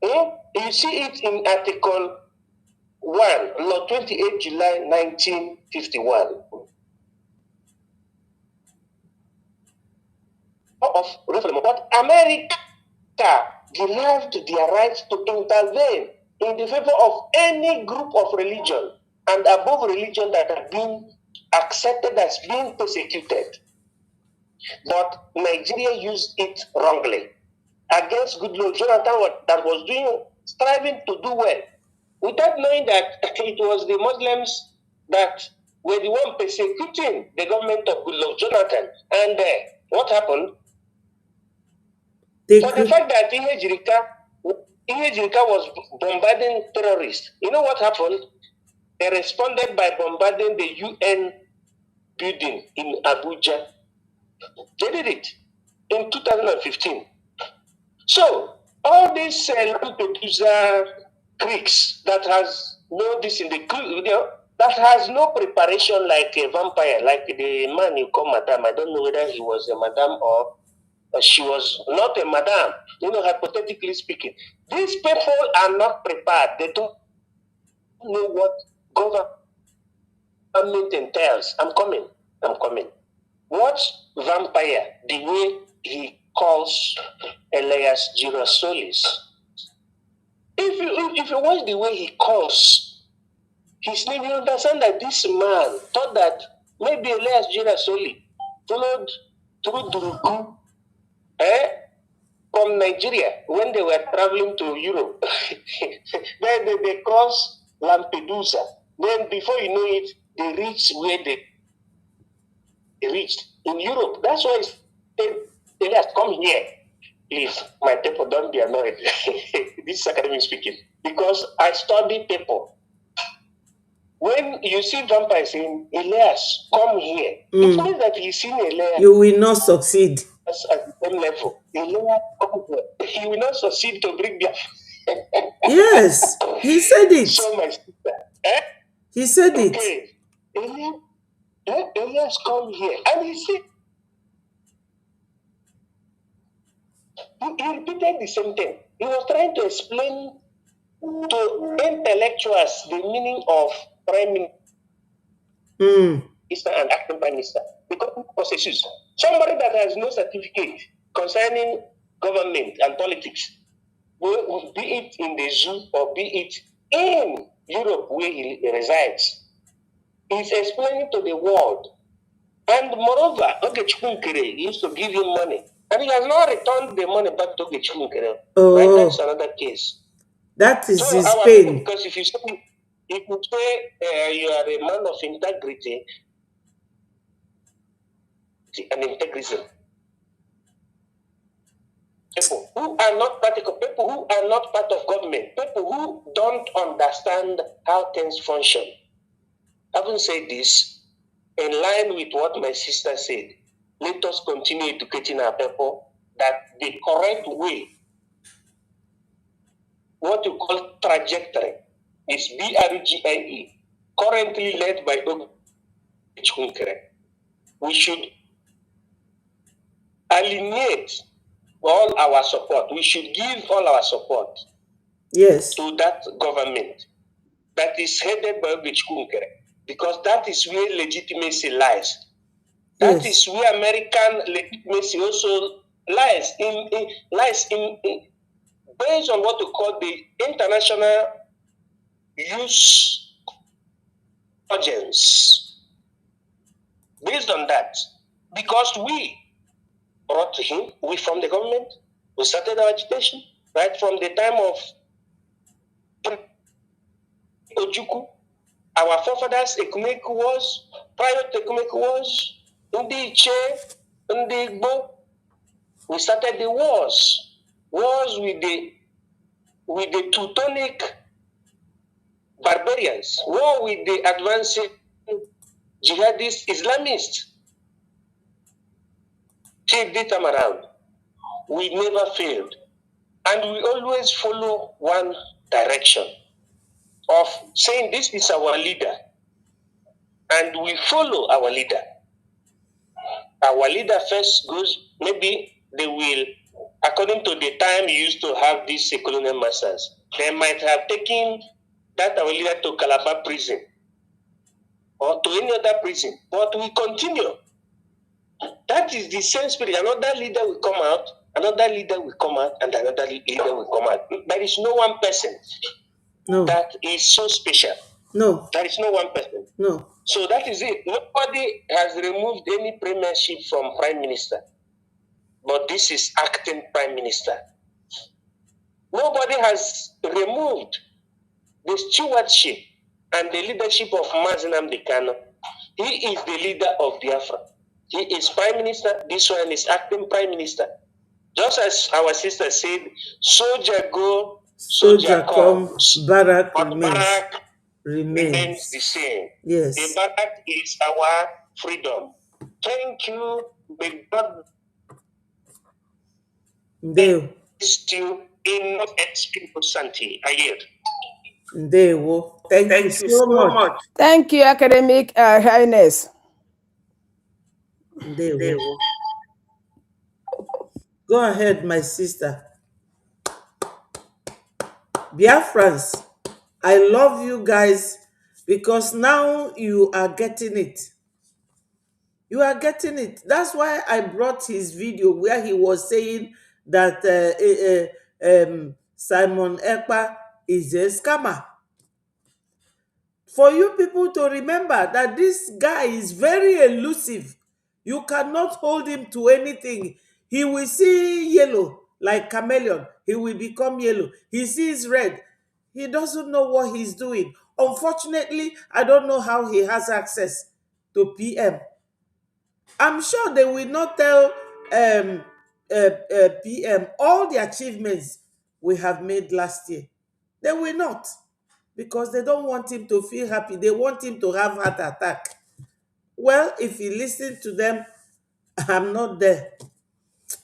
You see it in Article 1, Law 28 July 1951 of referendum. But America derived their right to intervene in the favor of any group of religion and above religion that have been accepted as being persecuted. But Nigeria used it wrongly against Goodluck Jonathan that was striving to do well, without knowing that it was the Muslims that were the one persecuting the government of Goodluck Jonathan. And what happened? For the fact that Ihejirika was bombarding terrorists, you know what happened? They responded by bombarding the UN building in Abuja. They did it in 2015. So, all these Lampedusa creeks that has no this in the that has no preparation like a vampire, like the man you call Madame. I don't know whether he was a Madame or she was not a Madame, hypothetically speaking. These people are not prepared. They don't know what government entails. I'm coming. Watch Vampire, the way he calls Elias Girasolis. If you watch the way he calls his name, you understand that this man thought that maybe Elias Girasoli followed through Duruku from Nigeria when they were traveling to Europe. Then they crossed Lampedusa. Then before you know it, they reached where they reached in Europe. That's why Elias, come here. Please, my people, don't be annoyed. This is academic speaking. Because I study people. When you see vampire saying, Elias, come here, it means that he's seen Elias. You will not succeed. At the same level. Elias, come here. He will not succeed to bring Biafra. Yes, he said it. So, my sister. He said it. Elias, come here. And he said, he repeated the same thing. He was trying to explain to intellectuals the meaning of prime minister and acting prime minister. Because somebody that has no certificate concerning government and politics, be it in the zoo or be it in Europe where he resides, is explaining to the world. And moreover, Ogechikunkere used to give him money. And he has not returned the money back to Ogechikunkere. Oh. Right? That's another case. That is so his our pain. People, because if you say you are a man of integrity and integrism, people who are not practical, people who are not part of government, people who don't understand how things function. Having said this, in line with what my sister said, let us continue educating our people that the correct way, what you call trajectory, is BRGIE, currently led by Ogechikunkere. We should alienate all our support. We should give all our support to that government that is headed by Ogechikunkere, because that is where legitimacy lies. That is where American legitimacy also lies in based on what we call the international use urgence. Based on that, because we brought to him. We from the government, we started our agitation right from the time of Ojukwu. Our forefathers, Ekumeku Wars, prior to Ekumeku Wars, Ndi Iche, Ndi Igbo, we started the wars with the Teutonic barbarians, war with the advancing jihadist Islamists. Till this time around, we never failed. And we always follow one direction of saying this is our leader. And we follow our leader. Our leader first goes, maybe they will, according to the time used to have these colonial masters, they might have taken that our leader to Calabar prison or to any other prison. But we continue. That is the same spirit. Another leader will come out, another leader will come out, and another leader will come out. There is no one person that is so special. No. There is no one person. No. So that is it. Nobody has removed any premiership from prime minister. But this is acting prime minister. Nobody has removed the stewardship and the leadership of Mazi Nnamdi Kanu. He is the leader of Biafra. He is prime minister. This one is acting prime minister. Just as our sister said, soldier go, soldier comes. Barrack but remains. Barrack remains the same. Yes. The Barrack is our freedom. Thank you. May God bless you in Espiritu Santi. I yield. Ndewo. Thank you so much. Thank you, Academic Highness. Ndewo. Go ahead, my sister. Biafran'S, I love you guys because now you are getting it. You are getting it. That's why I brought his video where he was saying that Simon Ekpa is a scammer. For you people to remember that this guy is very elusive. You cannot hold him to anything. He will see yellow like chameleon. He will become yellow. He sees red. He doesn't know what he's doing. Unfortunately, I don't know how he has access to PM. I'm sure they will not tell PM all the achievements we have made last year. They will not, because they don't want him to feel happy. They want him to have heart attack. Well, if you listen to them, I'm not there.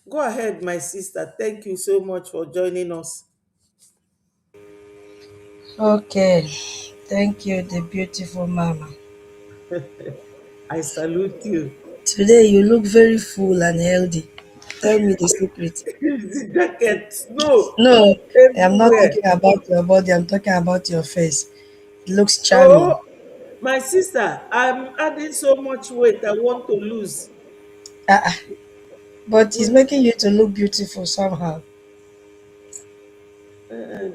Go ahead, my sister. Thank you so much for joining us. Okay, thank you, the beautiful mama. I salute you. Today you look very full and healthy. Tell me the secret. The jacket, no. No, I'm not Everywhere. talking about your body, I'm talking about your face. It looks charming. Oh, my sister, I'm adding so much weight I want to lose. But it's making you to look beautiful somehow.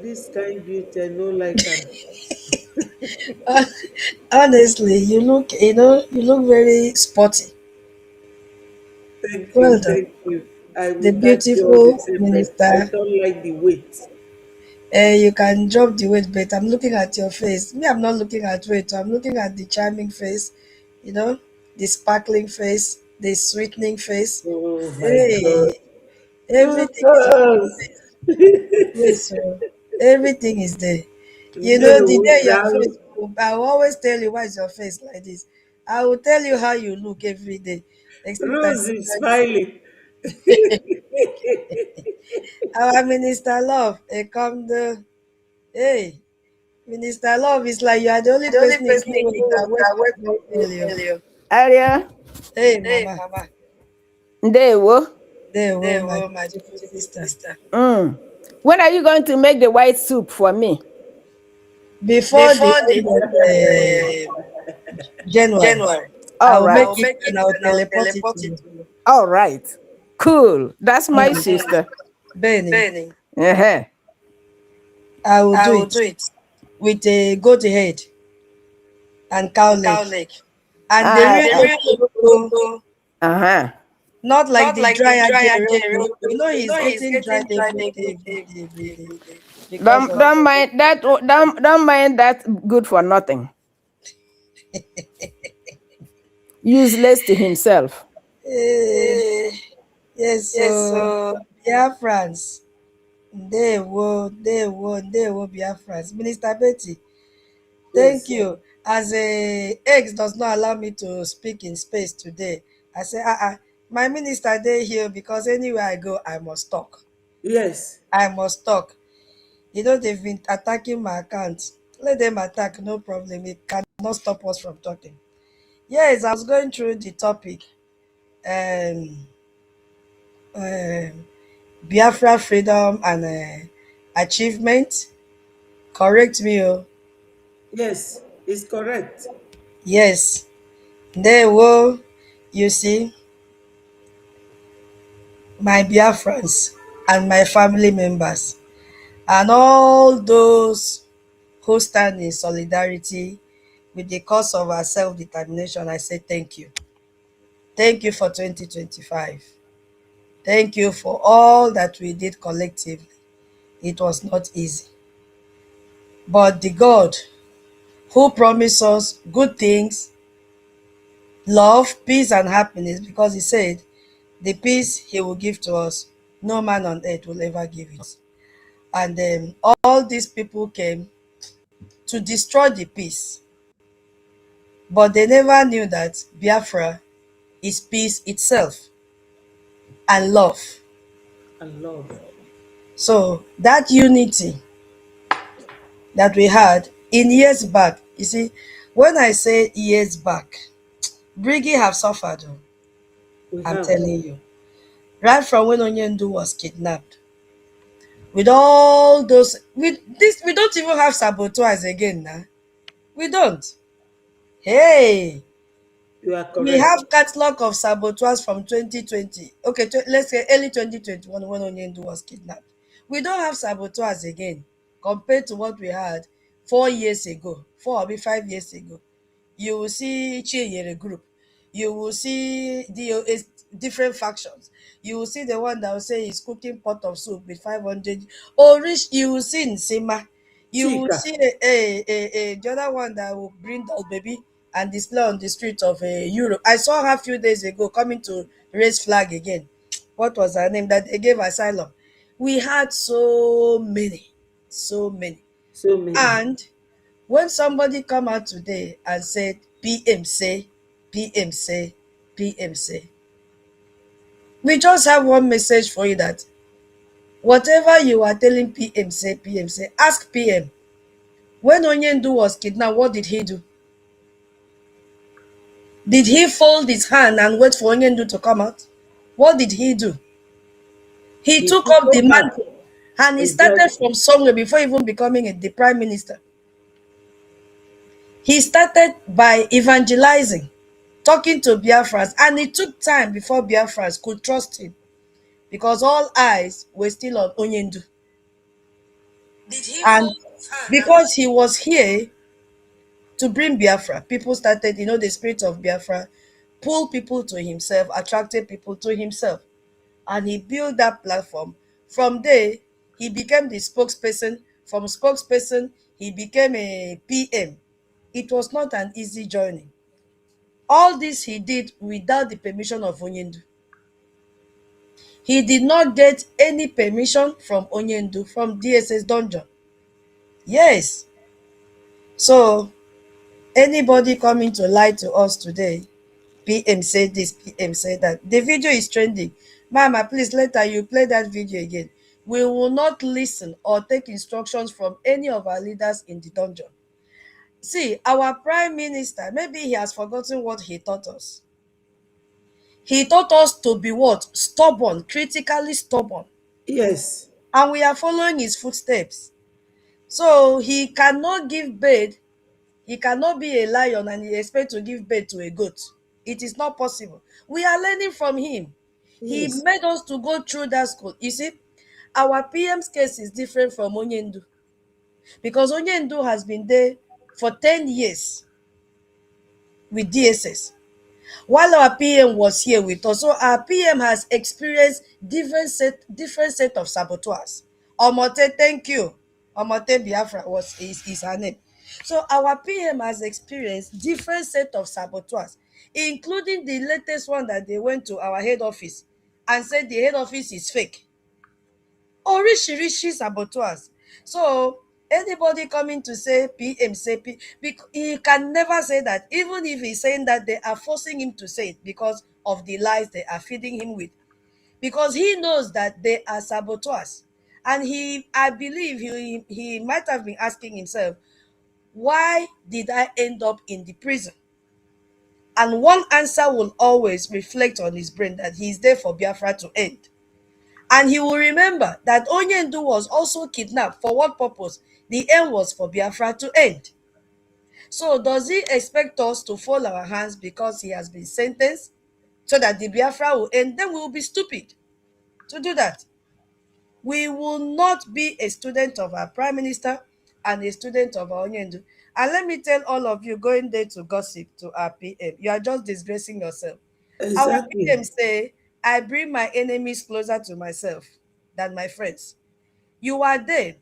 This kind beauty, I know like them. Honestly, you look very sporty. Thank Well you, done. thank you. I The will thank you all the beautiful same, but I minister. don't like the weight. You can drop the weight, but I'm looking at your face. Me, I'm not looking at weight. I'm looking at the charming face, the sparkling face, the sweetening face. Oh my God. Hey, everything is on your face. Yes, sir. Everything is there. The day your face, I will always tell you why is your face like this. I will tell you how you look every day. Except I Rose see is smiling. our minister love, come the hey. Minister Love is like you are the only The only person in person in Greenwich that that works works for failure. failure. Aria, Hey, Hey, Mama. Mama. Ndewo. There, Hey, my oh, my beautiful beautiful sister. sister. When are you going to make the white soup for me? Before the Before the end of January, January, I All will I make right. will it make it and I will and I will teleport it teleport to it you. to you. All right. Cool. That's my Hmm. sister. Benny, Benny, Uh-huh. I will I do will it do it. with a goat head and cow And leg. cow leg. And the Uh, real The uh, real Okoroko, logo. uh-huh. Not like Not the like the dry dry Ajeroku. Acheivements. You know You he's know he's getting dried getting dried every day, every every day, day, every day. every day. Because of Don't mind that. Don't mind that. Good for nothing. Useless to himself. Eh, Eh, yes, yes, so so Biafrans. They will Biafrans. Minister Betty, thank Yes. you. As a X does not allow me to speak in space today, I say, my minister they here because anywhere I go, I must talk. Yes. I must talk. You know, they've been attacking my account. Let them attack, no problem. It cannot stop us from talking. Yes, I was going through the topic. Um, Biafra freedom and achievement. Correct me, oh. Yes. It's correct. Yes, they will. You see, my Biafrans and my family members and all those who stand in solidarity with the cause of our self-determination, I say thank you. Thank you for 2025. Thank you for all that we did collectively. It was not easy. But the God who promised us good things, love, peace, and happiness, because He said, the peace He will give to us, no man on earth will ever give it. And then all these people came to destroy the peace, but they never knew that Biafra is peace itself and love. And love. So that unity that we had in years back, you see, when I say years back, Briggy have suffered. Oh, We I'm have. telling you. Right from when Onyendu was kidnapped. With all those, we don't even have saboteurs again now. We don't. Hey, You are we correct. have catalog of saboteurs from 2020. Okay, let's say early 2021 when Onyendu was kidnapped. We don't have saboteurs again compared to what we had 4 years ago, 4 or 5 years ago. You will see Chinyere group. You will see the different factions. You will see the one that will say he's cooking pot of soup with 500. Or rich, you will see Nsima. You will Chika. see the other one that will bring doll baby and display on the street of Europe. I saw her a few days ago coming to raise flag again. What was her name that they gave asylum? We had so many, so many. So many. And when somebody come out today and said PM say, PM say, PM say, we just have one message for you that whatever you are telling PM say, PM say, ask PM. When Onyendu was kidnapped, what did he do? Did he fold his hand and wait for Onyendu to come out? What did he do? He He took took up the over. mantle and he started Exactly. from somewhere before even becoming the prime minister. He started by evangelizing, talking to Biafrans, and it took time before Biafrans could trust him because all eyes were still on Onyendu. And because he was here to bring Biafra, people started, the spirit of Biafra, pull people to himself, attracted people to himself. And he built that platform. From there, he became the spokesperson. From spokesperson, he became a PM. It was not an easy journey. All this he did without the permission of Onyendu. He did not get any permission from Onyendu from DSS dungeon. Yes. So anybody coming to lie to us today, PM said this, PM said that. The video is trending. Mama, please later you play that video again. We will not listen or take instructions from any of our leaders in the dungeon. See, our prime minister, maybe he has forgotten what he taught us. He taught us to be what? Stubborn, critically stubborn. Yes. And we are following his footsteps. So he cannot give birth. He cannot be a lion and he expect to give birth to a goat. It is not possible. We are learning from him. He Yes. made us to go through that school. You see, our PM's case is different from Onyendu because Onyendu has been there for 10 years with DSS. while our PM was here with us. So our PM has experienced different set of saboteurs. Omote, thank you. Omote Biafra is her name. So our PM has experienced different set of saboteurs, including the latest one that they went to our head office and said the head office is fake. Oríṣiríṣi saboteurs. So anybody coming to say PM say he can never say that. Even if he's saying that, they are forcing him to say it because of the lies they are feeding him with, because he knows that they are saboteurs. And I believe he might have been asking himself, why did I end up in the prison? And one answer will always reflect on his brain, that he is there for Biafra to end. And he will remember that Onyendu was also kidnapped. For what purpose? The end was for Biafra to end. So does he expect us to fold our hands because he has been sentenced so that the Biafra will end? Then we will be stupid to do that. We will not be a student of our prime minister and a student of our Onyendu. And let me tell all of you going there to gossip to our PM, you are just disgracing yourself. Our PM Exactly. say, I bring my enemies closer to myself than my friends. You are there,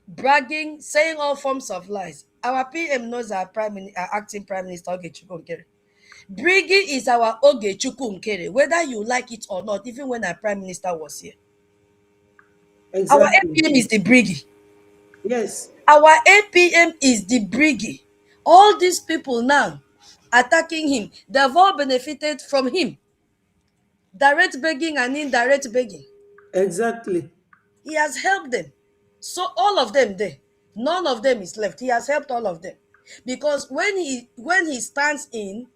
bragging, saying all forms of lies. Our PM knows our acting prime minister Ogechukwu Nkere. Brigi is our Ogechukwu Nkere, whether you like it or not, even when our prime minister was here. Our Exactly. APM is the Brigi. Yes. Our APM is the Brigi. All these people now attacking him, they've all benefited from him. Direct begging and indirect begging. Exactly. He has helped them. So all of them there, none of them is left. He has helped all of them. Because when he stands in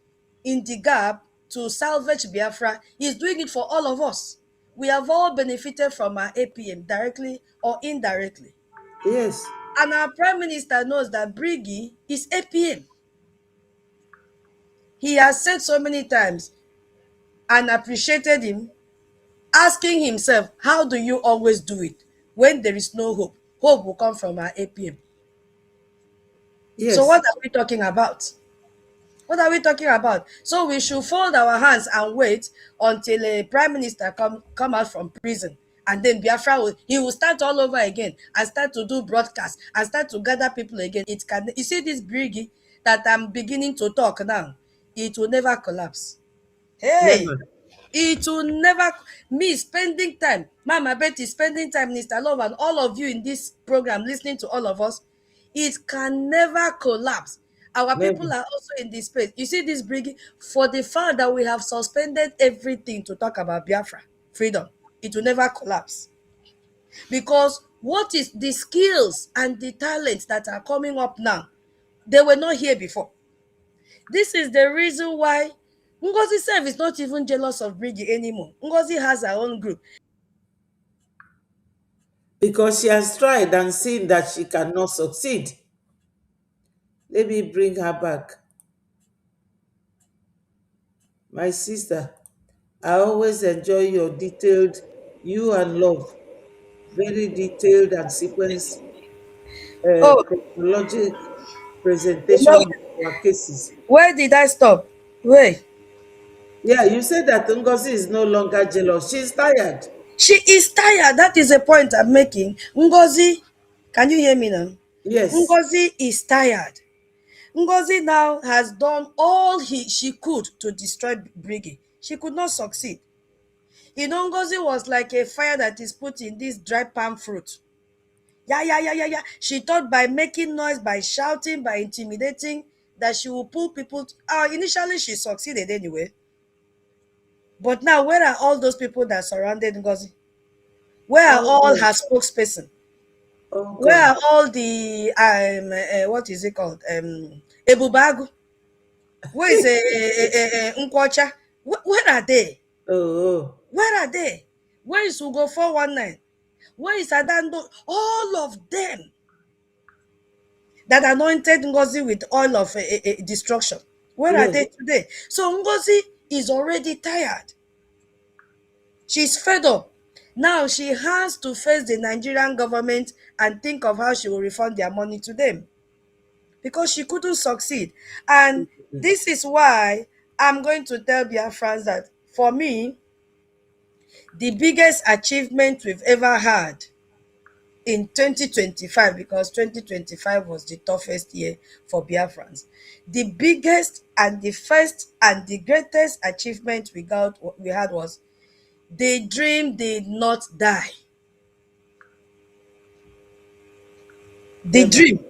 the gap to salvage Biafra, he's doing it for all of us. We have all benefited from our APM directly or indirectly. Yes. And our prime minister knows that Brigi is APM. He has said so many times and appreciated him, asking himself, how do you always do it when there is no hope? Hope will come from our APM. So Yes. what are we talking about? What are we talking about? So we should fold our hands and wait until a prime minister come out from prison, and then Biafra will start all over again and start to do broadcast and start to gather people again. It can, you see this briggy that I'm beginning to talk now, it will never collapse. Hey, Never. it will never. Me spending time, Mama Betty spending time, Mr. Love, and all of you in this program listening to all of us, it can never collapse. Our Never. people are also in this space. You see this bringing, for the fact that we have suspended everything to talk about Biafra freedom, it will never collapse. Because what is the skills and the talents that are coming up now, they were not here before. This is the reason why Ngozi self is not even jealous of Brigi anymore. Ngozi has her own group. Because she has tried and seen that she cannot succeed. Let me bring her back. My sister, I always enjoy your detailed, you and Love, very detailed and sequence Oh, chronologic you presentation know, of our cases. where did I stop? Wait. Yeah, you said that Ngozi is no longer jealous. She's tired. She is tired. That is a point I'm making. Ngozi, can you hear me now? Yes. Ngozi is tired. Ngozi now has done all she could to destroy Brigi. She could not succeed. Ngozi was like a fire that is put in this dry palm fruit. Yeah, yeah, yeah, yeah, yeah. She thought by making noise, by shouting, by intimidating, that she will pull people. Initially, she succeeded anyway. But now, where are all those people that surrounded Ngozi? Where are Oh all God. her spokesperson? Oh Where God. are all the what is it called? Ebubagu. Where is Nkwocha? Where are they? Oh. Where are they? Where is Ugo 419? Where is Adando? All of them that anointed Ngozi with oil of destruction. Where are Yes. they today? So Ngozi is already tired. She's fed up. Now she has to face the Nigerian government and think of how she will refund their money to them. because she couldn't succeed. And this is why I'm going to tell Biafrans that for me, the biggest achievement we've ever had in 2025, because 2025 was the toughest year for Biafrans. The biggest and the first and the greatest achievement we had was the dream did not die. The Never. dream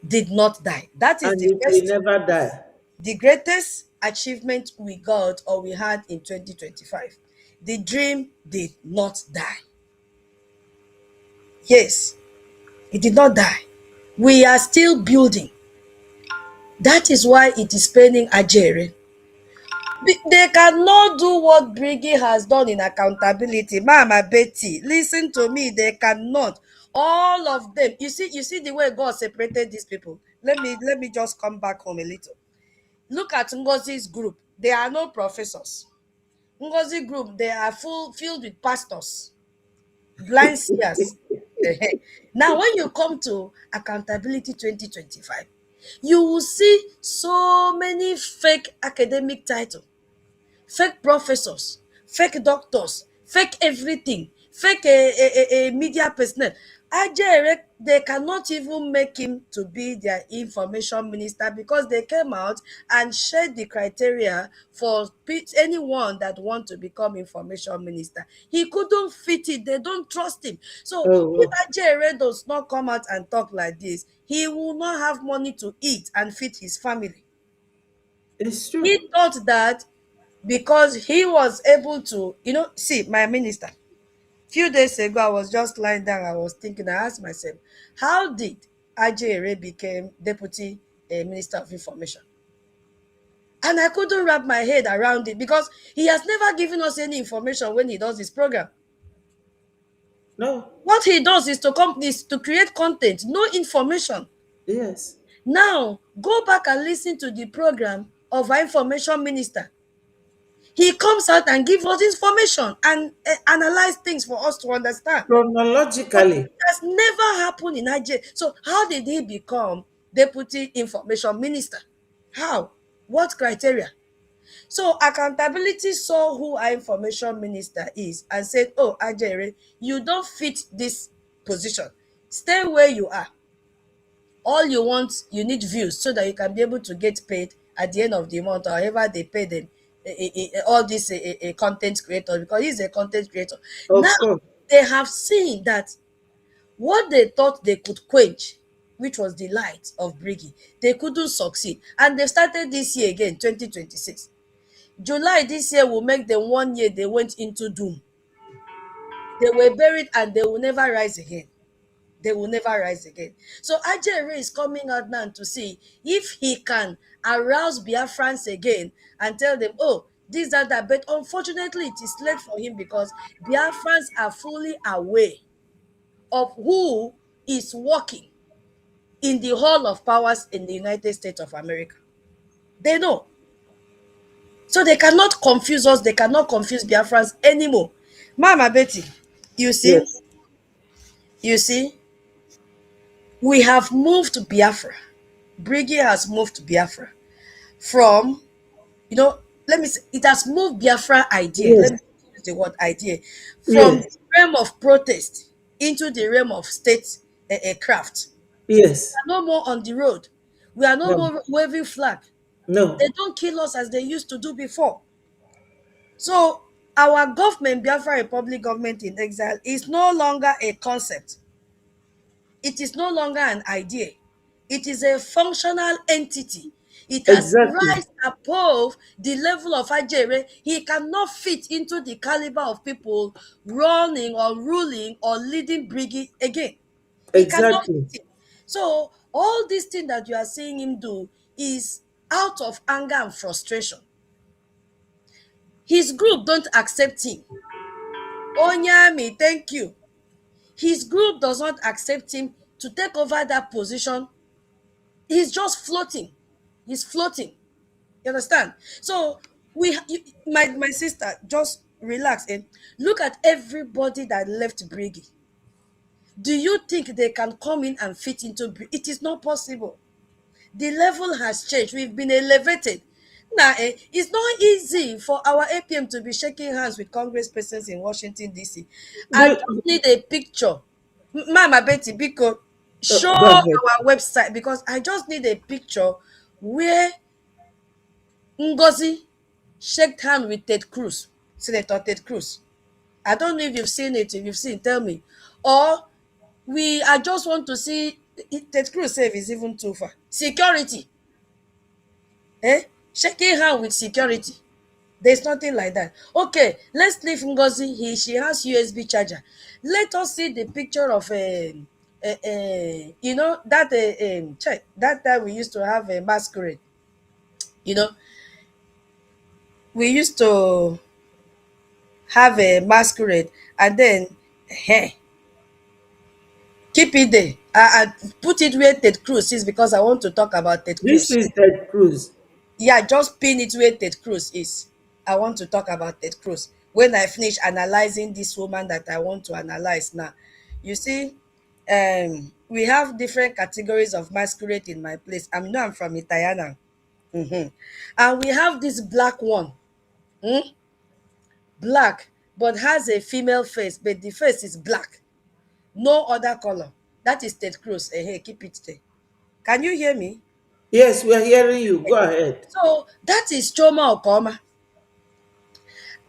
did not die. That is And the it will first, never die. the greatest achievement we got or we had in 2025. The dream did not die. Yes, it did not die. We are still building. That is why it is paining Ajere. They cannot do what Briggy has done in accountability. Mama Betty, listen to me. They cannot. All of them. You see the way God separated these people. Let me just come back home a little. Look at Ngozi's group. They are no professors. Ngozi group, they are filled with pastors, blind seers. Now, when you come to accountability 2025, you will see so many fake academic titles, fake professors, fake doctors, fake everything, fake a media personnel. Ajere, they cannot even make him to be their information minister because they came out and shared the criteria for anyone that want to become information minister. He couldn't fit it. They don't trust him. So Oh, if wow. Ajere does not come out and talk like this, he will not have money to eat and feed his family. It's true. He thought that because he was able to, see, my minister, few days ago, I was just lying down, I was thinking, I asked myself, how did Ajere became deputy minister of information? And I couldn't wrap my head around it because he has never given us any information when he does his program. No. What he does is to create content, no information. Yes. Now, go back and listen to the program of our information minister. He comes out and gives us information and analyze things for us to understand. But Chronologically. it has never happened in Nigeria. So how did he become deputy information minister? How? What criteria? So accountability saw who our information minister is and said, oh, Ajere, you don't fit this position. Stay where you are. All you want, you need views so that you can be able to get paid at the end of the month, or however they pay them, all these content creators, because he's a content creator. Now, Of course. they have seen that what they thought they could quench, which was the light of Briggy, they couldn't succeed. And they started this year again, 2026. July this year will make them 1 year they went into doom. They were buried and they will never rise again. They will never rise again. So Ajere is coming out now to see if he can arouse Biafrans again and tell them, oh, this, that. But unfortunately, it is late for him because Biafrans are fully aware of who is working in the Hall of Powers in the United States of America. They know. So they cannot confuse us. They cannot confuse Biafrans anymore. Mama Betty, you see, Yes. you see, we have moved to Biafra. Briggy has moved to Biafra from, let me say, it has moved Biafra idea. Let Yes. me use the word idea from Yes. the realm of protest into the realm of state craft. Yes. We are no more on the road. We are no No. more waving flag. No. They don't kill us as they used to do before. So our government, Biafra Republic government in exile, is no longer a concept. It is no longer an idea. It is a functional entity. It has Exactly. rise above the level of Ajere. He cannot fit into the caliber of people running or ruling or leading Briggy again. He cannot Exactly. fit it. So all these things that you are seeing him do is out of anger and frustration. His group don't accept him. Onyami, thank you. His group does not accept him to take over that position. He's just floating. He's floating. You understand? So my sister, just relax and look at everybody that left Briggy. Do you think they can come in and fit into Briggy? It is not possible. The level has changed. We've been elevated. Now, it's not easy for our APM to be shaking hands with congresspersons in Washington, D.C. I just need a picture. Mama Betty, because show Go ahead. our website, because I just need a picture where Ngozi shook hand with Ted Cruz, Senator Ted Cruz. I don't know if you've seen it. If you've seen, tell me. Or I just want to see Ted Cruz save is even too far. Security. Shaking hand with security. There's nothing like that. Okay, let's leave Ngozi. She has USB charger. Let us see the picture of that check that time we used to have a masquerade. You know, we used to have a masquerade, and then hey, keep it there. I put it where Ted Cruz is, because I want to talk about Ted This Cruz. is Ted Cruz. Yeah, just pin it where Ted Cruz is. I want to talk about Ted Cruz. When I finish analyzing this woman that I want to analyze now, you see, we have different categories of masquerade in my place. I'm from Itayana. And we have this black one. Black, but has a female face, but the face is black. No other color. That is Ted Cruz. Hey, keep it there. Can you hear me? Yes, we are hearing you. Go ahead. So that is Choma Okoma.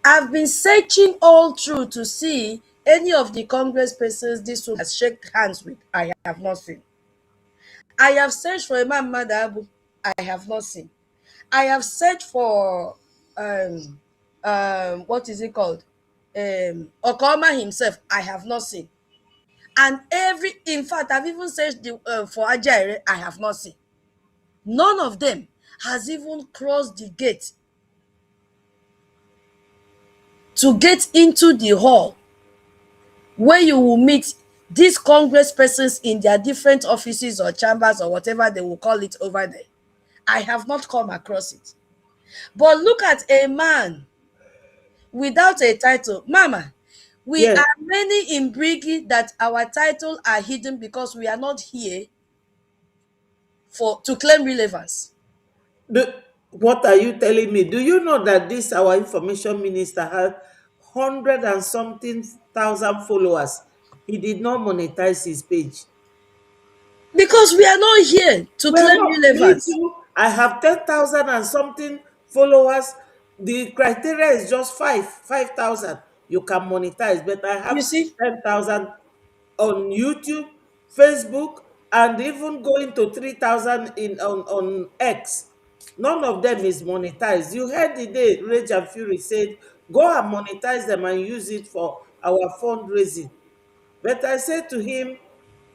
I've been searching all through to see any of the congresspersons this woman has shaken hands with. I have not seen. I have searched for Imam Madabu. I have not seen. I have searched for what is it called? Okoma himself. I have not seen. And in fact, I've even searched for Ajaire. I have not seen. None of them has even crossed the gate to get into the hall where you will meet these congresspersons in their different offices or chambers or whatever they will call it over there. I have not come across it. But look at a man without a title. Mama, we Yes. are many in Brigi that our title are hidden because we are not here to claim relevance. What are you telling me? Do you know that this our information minister had 100 and something thousand followers? He did not monetize his page. Because we are not here to Well, claim no, me relevance. too. I have 10,000 and something followers. The criteria is just 5,000. You can monetize, but I You have see? 10,000 on YouTube, Facebook, and even going to 3,000 in on X. None of them is monetized. You heard the day Rage and Fury said, go and monetize them and use it for our fundraising. But I said to him,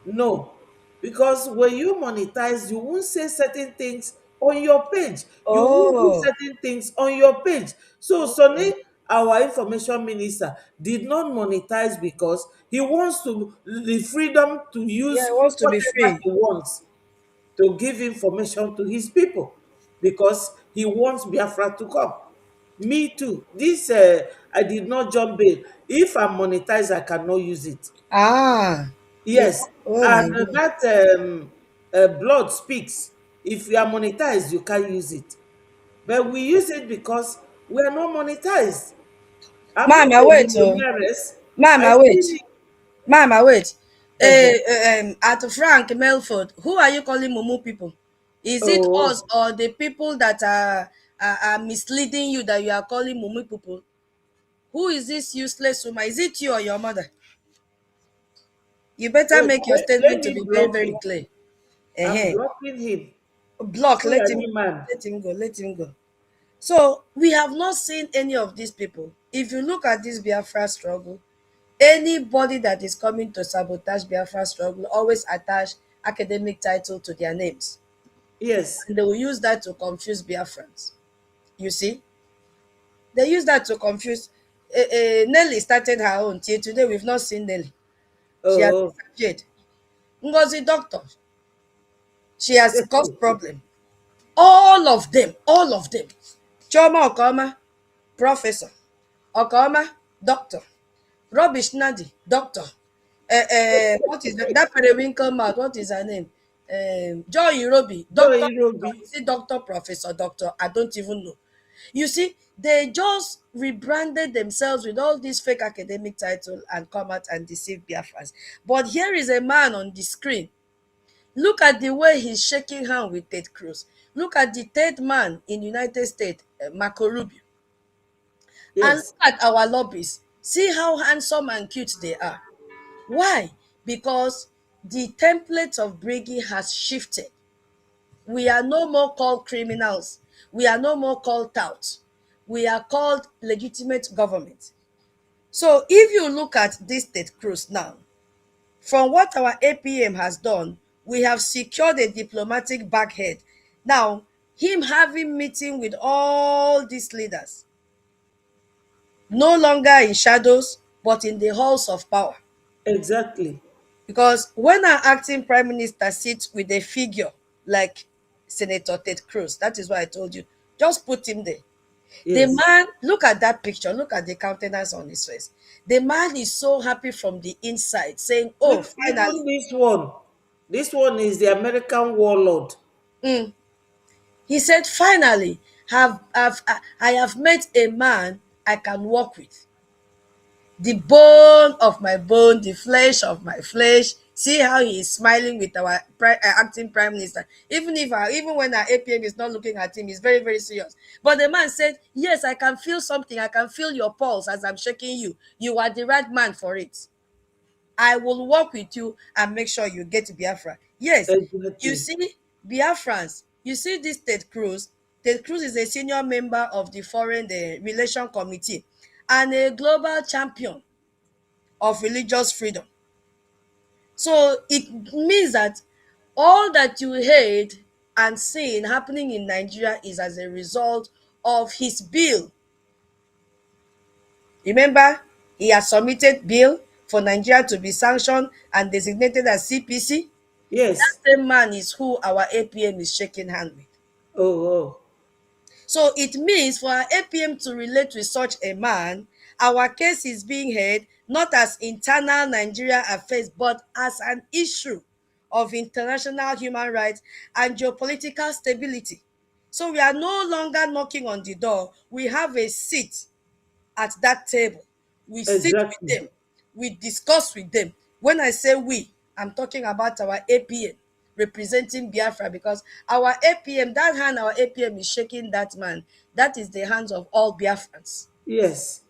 no, because when you monetize, you won't say certain things on your page. You won't do Oh, certain things on your page. So okay. Sonny, our information minister, did not monetize because he wants the freedom to Yeah, use it wants to be whatever free. he wants to give information to his people because he wants Biafra to come. Me too. This I did not jump in. If I'm monetized, I cannot use it. Ah, you, Yes, oh my and God. that blood speaks. If you are monetized, you can't use it. But we use it because we are not monetized. I'm not Mama, a wait, oh. millionaires. I Mama, still wait. need. Mama, wait. uh At Frank Melford, who are you calling Mumu people? Is it us Oh, or the people that are misleading you that you are calling Mumu people? Who is this useless woman? Is it you or your mother? You better wait. make your Let statement to me be very, block very him. clear. I'm Uh-huh. blocking him. Block, Fulani man. let him go, let him go. So we have not seen any of these people. If you look at this Biafra struggle, anybody that is coming to sabotage Biafra struggle always attach academic title to their names. Yes. And they will use that to confuse Biafrans. You see? They use that to confuse. Nelly started her own. Till today, we've not seen Nelly. She has Oh. disappeared. Ngozi doctor. She has caused problem. All of them, all of them. Choma Okoma, professor. Okoma, doctor. Rubbish Nadi, doctor. What is that periwinkle mouth? What is her name? Joy Irobi, Joy doctor, Irobi. is it doctor, professor, doctor? I don't even know. You see, they just rebranded themselves with all these fake academic title and come out and deceive Biafrans. But here is a man on the screen. Look at the way he's shaking hand with Ted Cruz. Look at the third man in United States, Marco Rubio. And Yes. look at our lobbies. See how handsome and cute they are. Why? Because the template of Briggy has shifted. We are no more called criminals. We are no more called touts. We are called legitimate government. So if you look at this State Cruz now, from what our APM has done, we have secured a diplomatic backhead. Now, him having meeting with all these leaders, no longer in shadows, but in the halls of power. Exactly. Because when our acting prime minister sits with a figure like Senator Ted Cruz, that is why I told you, just put him there. The Yes. man, look at that picture, look at the countenance on his face. The man is so happy from the inside, saying, oh, Even finally. this one is the American warlord. Mm. He said, finally, I have met a man I can work with. The bone of my bone, the flesh of my flesh. See how he is smiling with our acting prime minister. Even when our APM is not looking at him, he's very, very serious. But the man said, yes, I can feel something. I can feel your pulse as I'm shaking you. You are the right man for it. I will work with you and make sure you get to Biafra. Yes, you Exactly. see, Biafrans, you see this Ted Cruz. Ted Cruz is a senior member of the Foreign Relation Committee and a global champion of religious freedom. So it means that all that you heard and seen happening in Nigeria is as a result of his bill. Remember, he has submitted bill for Nigeria to be sanctioned and designated as CPC. That Yes. same man is who our APM is shaking hand with. Oh. So it means for our APM to relate with such a man, our case is being heard not as internal Nigeria affairs, but as an issue of international human rights and geopolitical stability. So we are no longer knocking on the door. We have a seat at that table. We sit with Exactly. them. We discuss with them. When I say we, I'm talking about our APM representing Biafra, because our APM, that hand our APM is shaking that man, that is the hands of all Biafrans. Yes.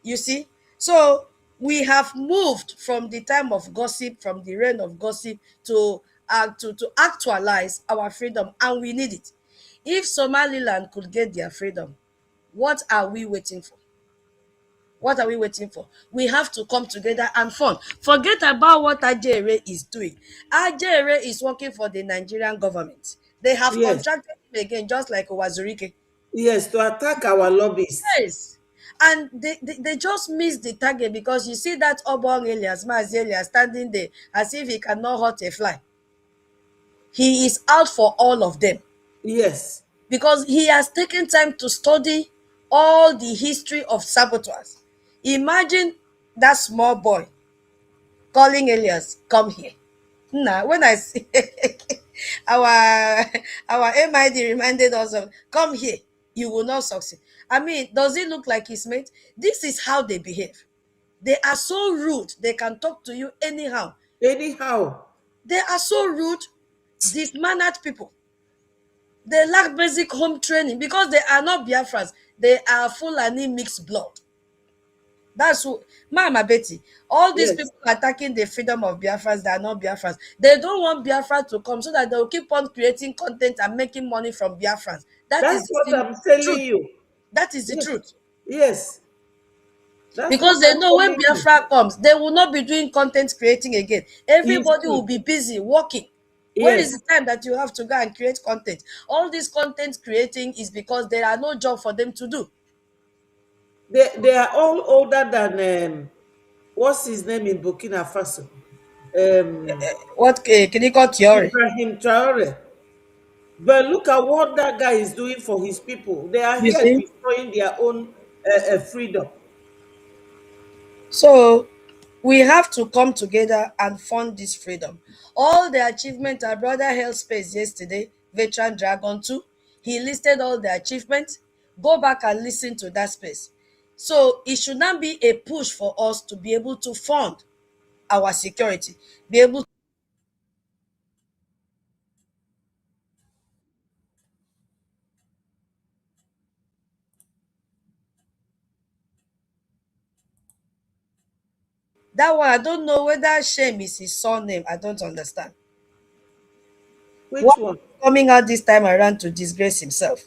You see? So we have moved from the time of gossip, from the reign of gossip to actualize our freedom, and we need it. If Somaliland could get their freedom, what are we waiting for? What are we waiting for? We have to come together and fund. Forget about what Ajere is doing. Ajere is working for the Nigerian government. They have Yes. contracted him again, just like Wazurike. Yes, to attack our lobbies. Yes. And they just missed the target, because you see that Obong Elias, Maz Elias, standing there as if he cannot hurt a fly. He is out for all of them, Yes. because he has taken time to study all the history of saboteurs. Imagine that small boy calling Elias, come here. Now, when I see our our MID reminded us of, come here, you will not succeed. I mean, does it look like his mate? This is how they behave. They are so rude. They can talk to you anyhow. Anyhow. They are so rude, dismannered people. They lack basic home training because they are not Biafrans. They are Fulani mixed blood. That's who, Mama Betty. All these Yes. people attacking the freedom of Biafrans, they are not Biafrans. They don't want Biafra to come so that they will keep on creating content and making money from Biafrans. That is That's the what I'm telling truth. you. That is the Yes. truth. Yes. That's what Because they I'm know when telling you. Biafra comes, they will not be doing content creating again. It's Everybody will true. be busy working. Where is Yes. the time that you have to go and create content? All this content creating is because there are no job for them to do. They are all older than what's his name in Burkina Faso? Um What clinical theory? Ibrahim Traore. But look at what that guy is doing for his people. They are You here see? destroying their own freedom. So We have to come together and fund this freedom. All the achievements our brother held space yesterday, Veteran Dragon 2, he listed all the achievements. Go back and listen to that space. So it should not be a push for us to be able to fund our security, be able. That one, I don't know whether shame is his surname. I don't understand. Which Why one? coming out this time around to disgrace himself?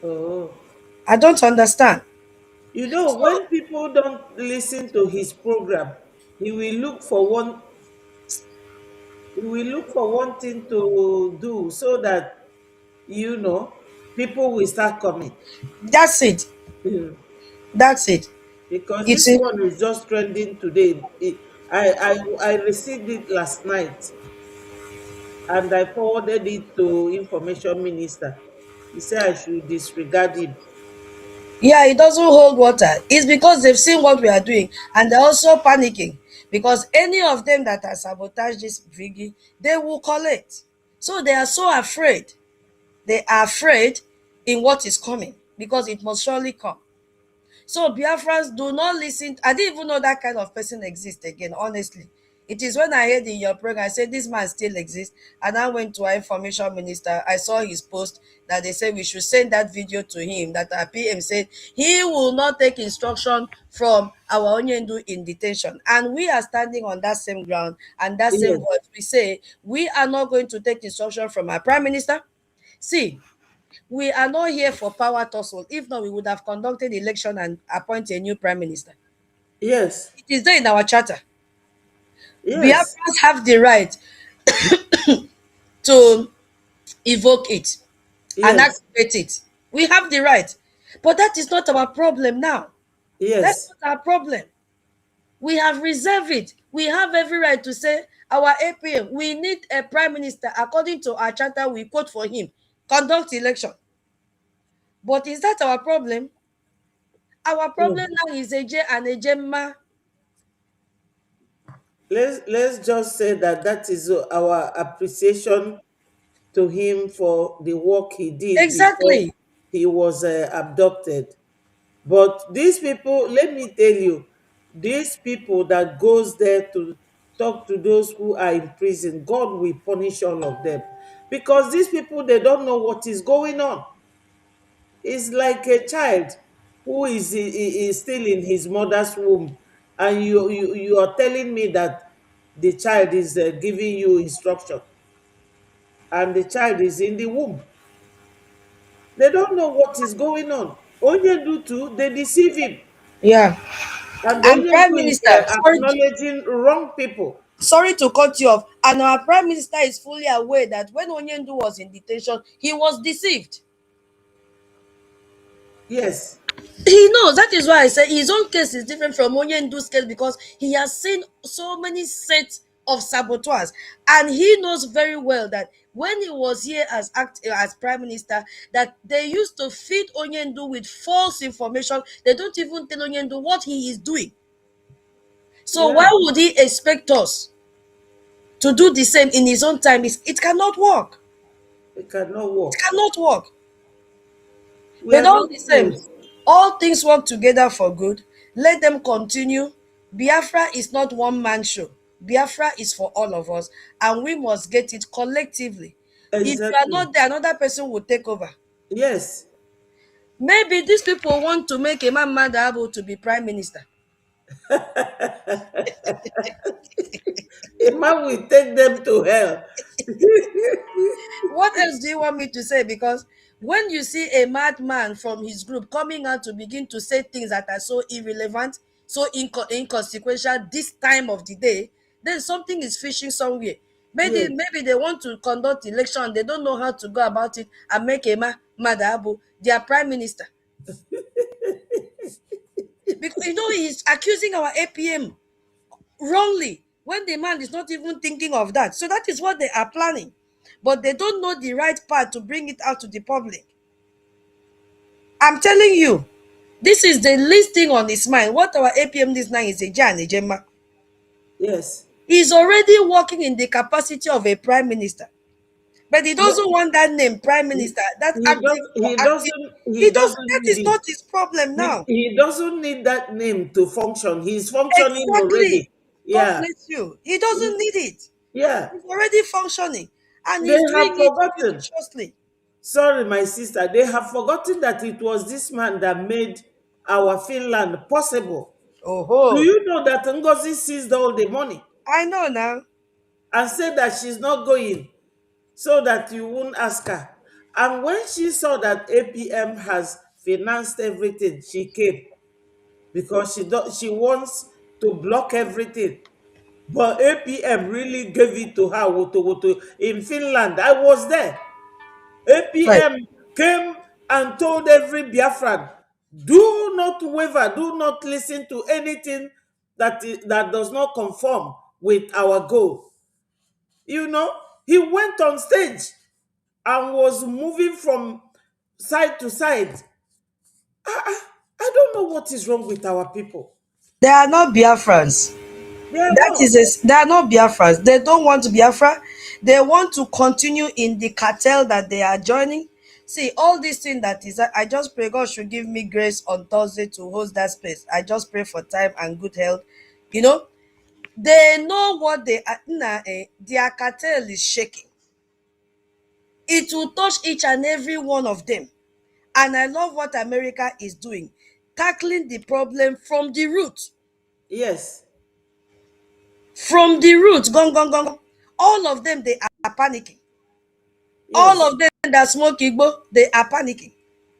Oh. I don't understand. You know, when people don't listen to his program, he will look for one he will look for one thing to do so that people will start coming. That's it. Mm. That's it. Because It's this one is just trending today. I received it last night and I forwarded it to information minister. He said I should disregard him. yeah, it doesn't hold water. It's because they've seen what we are doing and they're also panicking because any of them that have sabotaged this brigade, they will collect. So they are so afraid. They are afraid in what is coming because it must surely come. So Biafrans, do not listen. I didn't even know that kind of person exists again, honestly. It is when I heard in your program, I said this man still exists. And I went to our information minister. I saw his post that they said we should send that video to him. That our PM said he will not take instruction from our Onyendu in detention. And we are standing on that same ground and that same Yes. word. We say we are not going to take instruction from our prime minister. See, we are not here for power tussle. If not, we would have conducted election and appointed a new prime minister. Yes. It is there in our charter. Yes. Biafrans have the right to evoke it and Yes. activate it. We have the right. But that is not our problem now. That's Yes. not our problem. We have reserved it. We have every right to say our APM, we need a prime minister. According to our charter, we quote for him. Conduct election. But is that our problem? Our No. problem now is Eje and Ejemma. Let's just say that is our appreciation to him for the work he did before Exactly. he was abducted. But these people, let me tell you, these people that goes there to talk to those who are in prison, God will punish all of them. Because these people, they don't know what is going on. It's like a child who is still in his mother's womb, and you are telling me that the child is giving you instruction, and the child is in the womb. They don't know what is going on. Onyendu too, they deceive him, Yeah. and And Prime Onyendu is Minister, acknowledging wrong people. sorry to cut you off. And our Prime Minister is fully aware that when Onyendu was in detention, he was deceived. Yes, He knows. That is why I say his own case is different from Onyendu's case because he has seen so many sets of saboteurs, and he knows very well that when he was here as prime minister, that they used to feed Onyendu with false information. They don't even tell Onyendu what he is doing. So yeah, why would he expect us to do the same in his own time? It cannot work. it cannot It work. cannot work. We But are all not the same, fools. all things work together for good. Let them continue. Biafra is not one man show. Biafra is for all of us, and we must get it collectively. If you are Exactly. not there, another person will take over. Yes. Maybe these people want to make a man able to be prime minister. A man will take them to hell. What else do you want me to say? Because when you see a madman from his group coming out to begin to say things that are so irrelevant, so inconsequential this time of the day, then something is fishing somewhere. Yes. Maybe they want to conduct election, they don't know how to go about it and make a Madabu their prime minister. Because he's accusing our APM wrongly when the man is not even thinking of that. So that is what they are planning. But they don't know the right path to bring it out to the public. I'm telling you, This is the least thing on his mind. What our APM this now is a Jan Ejema. Yes. He's already working in the capacity of a prime minister. But he doesn't No, want that name, prime minister. That he acting does. for He acting. doesn't. He doesn't That is need not it. his problem now. He doesn't need that name to function. He's functioning Exactly. already. God Yeah. bless you. He doesn't need it. Yeah. He's already functioning. And They he's have doing it forgotten. judiciously. Sorry, my sister. They have forgotten that it was this man that made our Finland possible. Do Oh, you know that Ngozi seized all the money I know now. and said that she's not going so that you won't ask her? And when she saw that APM has financed everything, she came because she wants to block everything. But APM really gave it to her woto in Finland. I was there. Right. APM came and told every Biafran, do not waver, do not listen to anything that does not conform with our goal. You know, he went on stage and was moving from side to side. I don't know what is wrong with our people. They are not Biafrans. They are not. They are not Biafrans. They don't want Biafra. They want to continue in the cartel that they are joining. See, all this thing that is, I just pray God should give me grace on Thursday to host that space. I just pray for time and good health. You know, they know what they are. Their cartel is shaking. It will touch each and every one of them. And I love what America is doing, tackling the problem from the root. Yes. From the root, gong, gong, gong. All of them, they are panicking. All Yes. of them that smoke Igbo, they are panicking.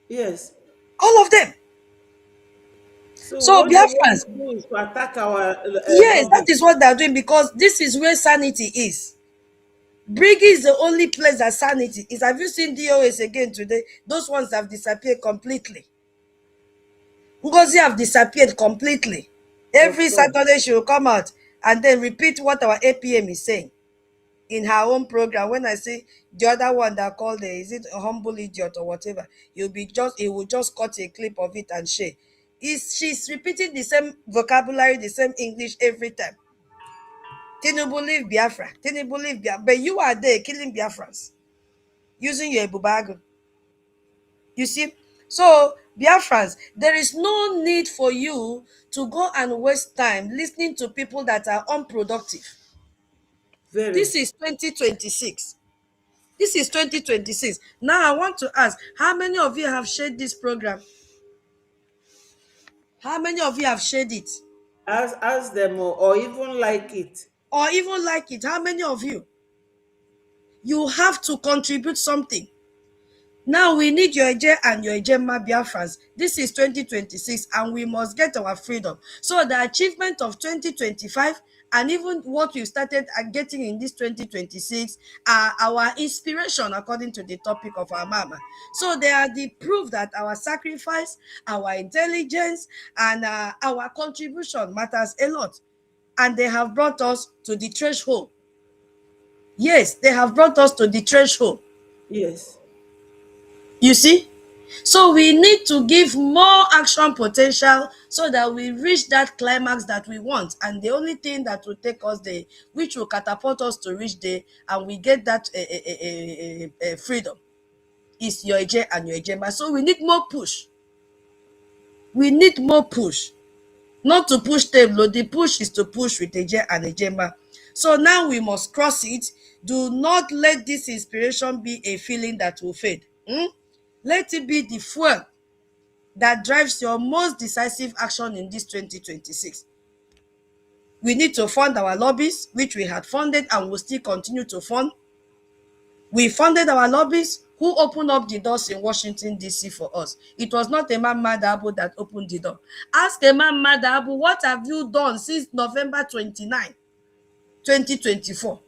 Yes. All of them. So So what they want Biafrans, to do is to attack our yes, that lobby. is what they're doing because this is where sanity is. Briggy is the only place that sanity is. Have you seen DOS again today? Those ones have disappeared completely. Ngozi have disappeared completely. Of Every course. Saturday she will come out and then repeat what our APM is saying in her own program. When I say the other one that called her, is it a humble idiot or whatever? He will just cut a clip of it and share. She's repeating the same vocabulary, the same English every time. Tinubu leave Biafra. Tinubu leave Biafra. But you are there killing Biafrans using your Ebubago. You see? So, Biafrans, there is no need for you to go and waste time listening to people that are unproductive. Very. This is 2026. This is 2026. Now I want to ask, how many of you have shared this program? How many of you have shared it? Ask them or even like it. Or even like it? How many of you? You have to contribute something. Now we need your Eje and your Ejema Biafrans. This is 2026 and we must get our freedom. So the achievement of 2025 and even what we started getting in this 2026 are our inspiration according to the topic of our mama. So they are the proof that our sacrifice, our intelligence, and our contribution matters a lot. And they have brought us to the threshold. Yes, they have brought us to the threshold. Yes. You see? So we need to give more action potential so that we reach that climax that we want. And the only thing that will take us there, which will catapult us to reach there, and we get that freedom, is your Eje and your Ejema. So we need more push. We need more push. Not to push them, no, the push is to push with Eje and Ejema. So now we must cross it. Do not let this inspiration be a feeling that will fade. Let it be the fuel that drives your most decisive action in this 2026. We need to fund our lobbies, which we had funded and will still continue to fund. We funded our lobbies. Who opened up the doors in Washington, D.C. for us? It was not Imam Madabu that opened the door. Ask Imam Madabu, what have you done since November 29, 2024?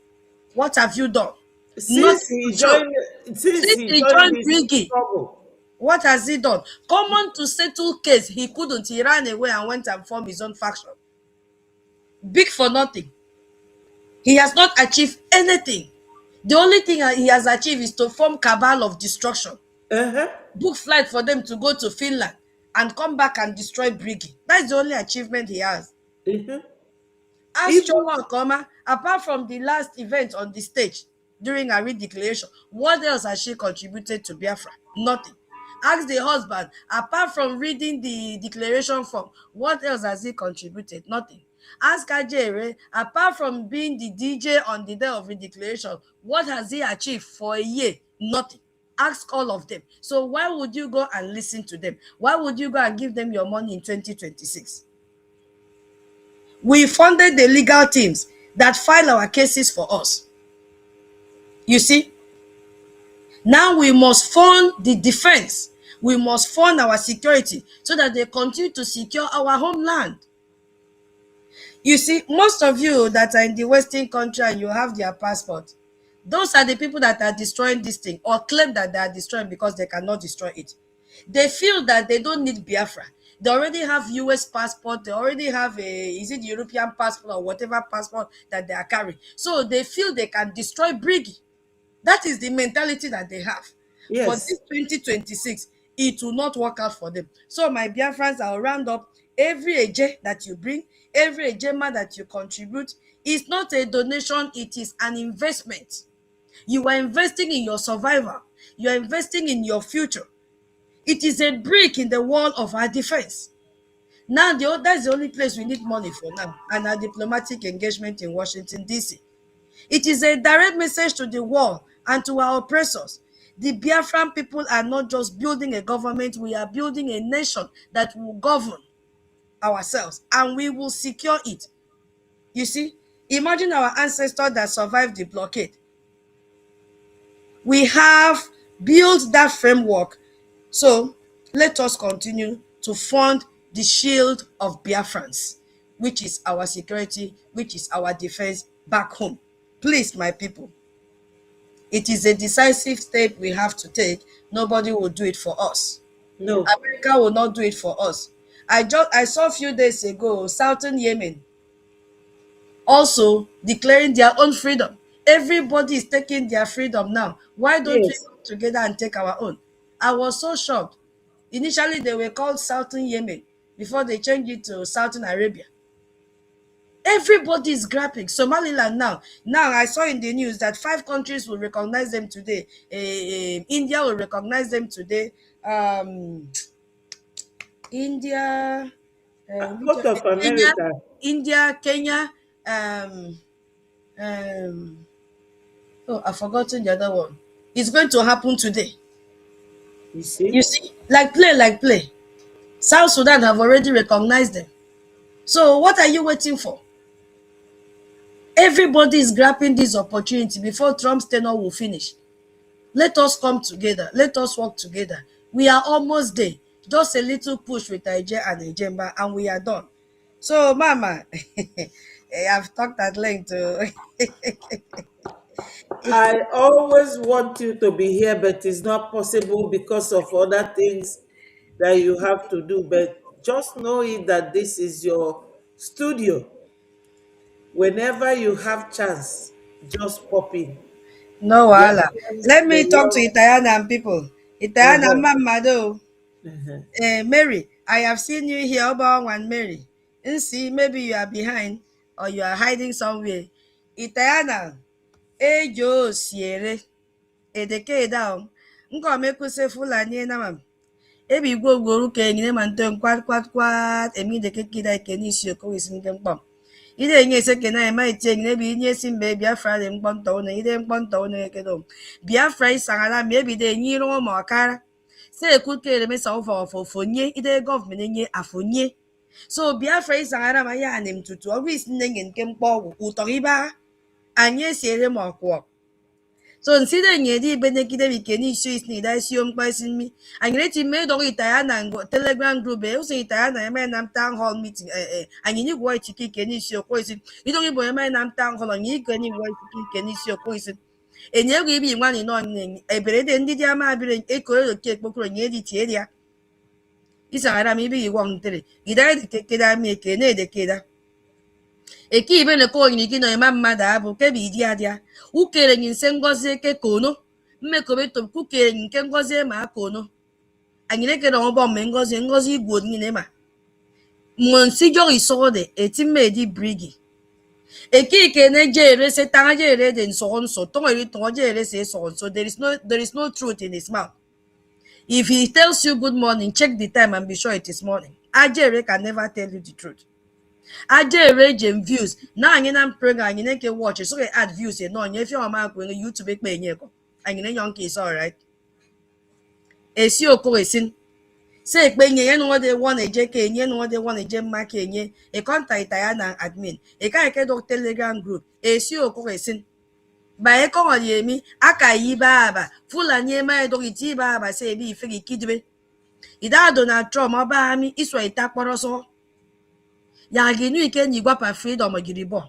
What have you done? Since Nothing he to show. joined since Since he he joined joined this Briggy, struggle. what has he done? Common to settle case, he couldn't. He ran away and went and formed his own faction. Big for nothing. He has not achieved anything. The only thing he has achieved is to form cabal of destruction. Uh-huh. Book flight for them to go to Finland and come back and destroy Briggy. That's the only achievement he has. Ask Even Choma Okoma, apart from the last event on the stage during her declaration, what else has she contributed to Biafra? Nothing. Ask the husband, apart from reading the declaration form, what else has he contributed? Nothing. Ask Ajere, apart from being the DJ on the day of the declaration, what has he achieved for a year? Nothing. Ask all of them. So why would you go and listen to them? Why would you go and give them your money in 2026? We funded the legal teams that file our cases for us. You see, now we must fund the defense. We must fund our security so that they continue to secure our homeland. You see, most of you that are in the Western country and you have their passport, those are the people that are destroying this thing or claim that they are destroying because they cannot destroy it. They feel that they don't need Biafra. They already have US passport. They already have is it European passport or whatever passport that they are carrying. So they feel they can destroy Briggy. That is the mentality that they have. But yes. this 2026, it will not work out for them. So my Biafrans, I'll round up every Eje that you bring, every Ejema that you contribute. It's not a donation, it is an investment. You are investing in your survival. You are investing in your future. It is a brick in the wall of our defense. Now, that's the only place we need money for now, and our diplomatic engagement in Washington, D.C. It is a direct message to the world and to our oppressors. The Biafran people are not just building a government, we are building a nation that will govern ourselves, and we will secure it. You see, imagine our ancestors that survived the blockade. We have built that framework. So let us continue to fund the shield of Biafran'S, which is our security, which is our defense back home. Please, my people, it is a decisive step we have to take. Nobody will do it for us. No. America will not do it for us. I saw a few days ago, Southern Yemen also declaring their own freedom. Everybody is taking their freedom now. Why don't we Yes. come together and take our own? I was so shocked. Initially, they were called Southern Yemen before they changed it to Southern Arabia. Everybody is grabbing. Somaliland now. Now, I saw in the news that 5 countries will recognize them today. India will recognize them today. India, Out of Kenya, America. Kenya, oh, I've forgotten the other one. It's going to happen today. You see? You see, like play. South Sudan have already recognized them. So what are you waiting for? Everybody is grabbing this opportunity before Trump's tenure will finish. Let us come together. Let us work together. We are almost there. Just a little push with Ije and Ijemba, and we are done. So, Mama, I've talked at length. I always want you to be here, but it's not possible because of other things that you have to do. But just know it that this is your studio. Whenever you have chance, just pop in. No Yeah, wahala. Let they me talk to love. Itayana people. Itayana Uh-huh. Mamado. Uh-huh. Mary, I have seen you here about one Mary. And see, maybe you are behind or you are hiding somewhere. Itayana, ejo siere, edeke down. Nko mekuse fulani na mam. Ebi gwo gworu ke ngine manto kwat emi deke kida ke ni si ko wisin ke mpam. Ide nye se ke na ema itie ngine bi nye simbe Biafra de mkponto na ide mkponto na kedo. Biafra isangala mi ebi de nyi ro mo akara. Se ekukere me sa ofo nye ide government nye afonye. So Biafra isangala ma ya anim tutu obis nenge nke mkpo uto iba anye siere mo akwo. So nside nyedi benekide bikeni issue is nida issue mkpasinmi. Anyeti me do Itayana ngo Telegram group e uso Itayana eme na town hall meeting anyini gwo ichiki keni issue ko isi. Ido ibo eme na town hall anyi keni gwo ichiki keni issue ko isi. Enye go ibi nwani no eberede ndi dia ma abire ekoro ke ekpokoro nye di tie dia. Isa ara mi bi iwo ntere. Ida de keda mi ekene de keda. Eke ibe le ko nyini kino ema mmada abu ke bi di adia ukere nyi nse ngozi eke kono mmekobe to kukere nyi nke ngozi ma kono anyine ke don bo me ngozi igwo ni ma monsignor isode etimedi brigi ekike ne jere se tanga jere de so tongo tongo jere se so there is no truth in his mouth. If he tells you good morning, check the time and be sure it is morning. Ajere can never tell you the truth. Ajere gem views. Now I'm in program, you can watch it. So they add views. No, if you're on YouTube, make me and you young kids, all right. Esi okoresin. Say penye yen what they want a JK, yen what they want a gem mark, a contact Diana admin. A kind telegram group. Esi okoresin. Ba eko yemi aka yi baba fulani ema edo iti baba say bi ife kidbe ida Donald Trump oba mi iswa ita kporoso ya ginu ike ni gwapa freedom ogiribo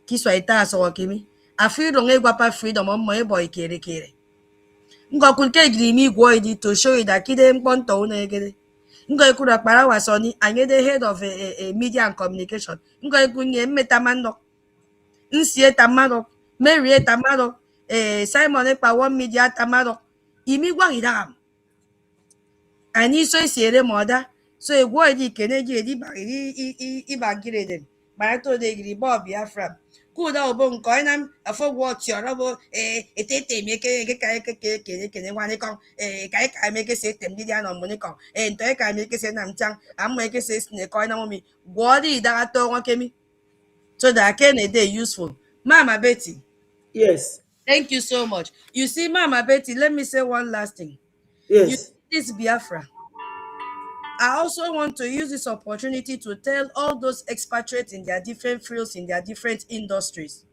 kiswa ita so kimi a freedom e gwapa freedom mo ebo ikere kere ngokun ke giri mi gwo idi to show ida kide mponto na egede ngo ikura kpara wasoni anye the head of a media and communication ngo ikunye mmetamando nsie tamado Mary tamado Simon ekpa one media tamado imi gwa hidam ani so siere moda so egwo edi keneji edi ba iba gireden ba to de giri bob Biafra kuda obo nko ina afọ what yorobo etete mi ke kene wani kon ka me ke se tem media no money kon nto ka me ke se nam chang amma ke se sne ko ina mo mi gwo di da to won kemi so that can a day useful. Mama Betty. Yes. Thank you so much. You see, Mama Betty, let me say one last thing. You Yes. see this Biafra. I also want to use this opportunity to tell all those expatriates in their different fields, in their different industries.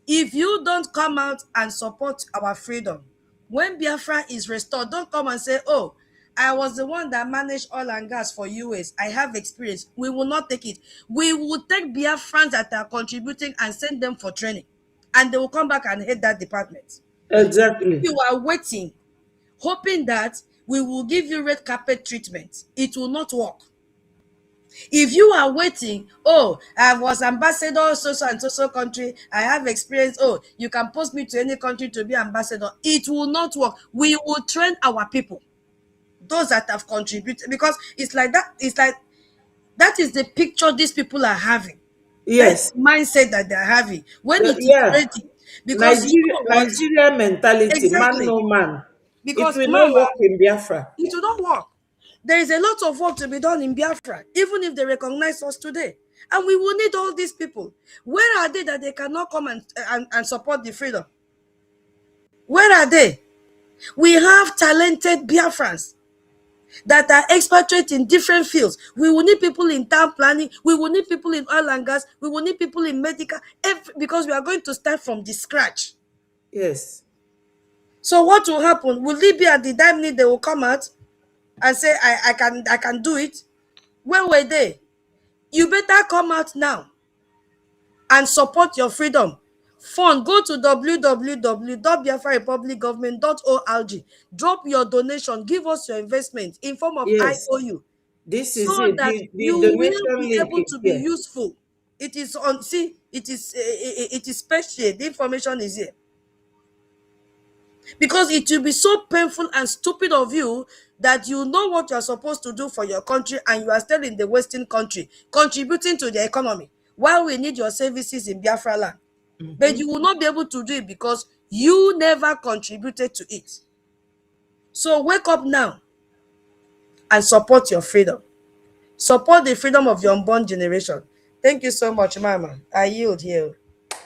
If you don't come out and support our freedom, when Biafra is restored, don't come and say, oh, I was the one that managed oil and gas for US. I have experience. We will not take it. We will take Biafrans that are contributing and send them for training. And they will come back and head that department. Exactly. You are waiting, hoping that we will give you red carpet treatment. It will not work. If you are waiting, oh, I was ambassador so and so country, I have experience, oh, you can post me to any country to be ambassador, it will not work. We will train our people, those that have contributed, because it's like that is the picture these people are having. That's Yes. the mindset that they're having when it is Yeah. ready. Because you know what? Nigeria mentality, man Exactly. no man. It Because will not Mama, work in Biafra. it will not work. There is a lot of work to be done in Biafra, even if they recognize us today. And we will need all these people. Where are they that they cannot come and support the freedom? Where are they? We have talented Biafrans that are expatriates in different fields. We will need people in town planning. We will need people in oil and gas. We will need people in medical, because we are going to start from the scratch. Yes. So what will happen? Will it be at the time need they will come out and say, I can do it? Where were they? You better come out now and support your freedom. Fund, go to www.biafrarepublicgovernment.org. Drop your donation, give us your investment in form of Yes. IOU, This so is it. that The you will donation be link able is to be here. useful. It is on, see, it is special. The information is here. Because it will be so painful and stupid of you that you know what you are supposed to do for your country and you are still in the Western country contributing to the economy while we need your services in Biafra land. But you will not be able to do it because you never contributed to it. So wake up now and support your freedom. Support the freedom of your unborn generation. Thank you so much, Mama. I yield here.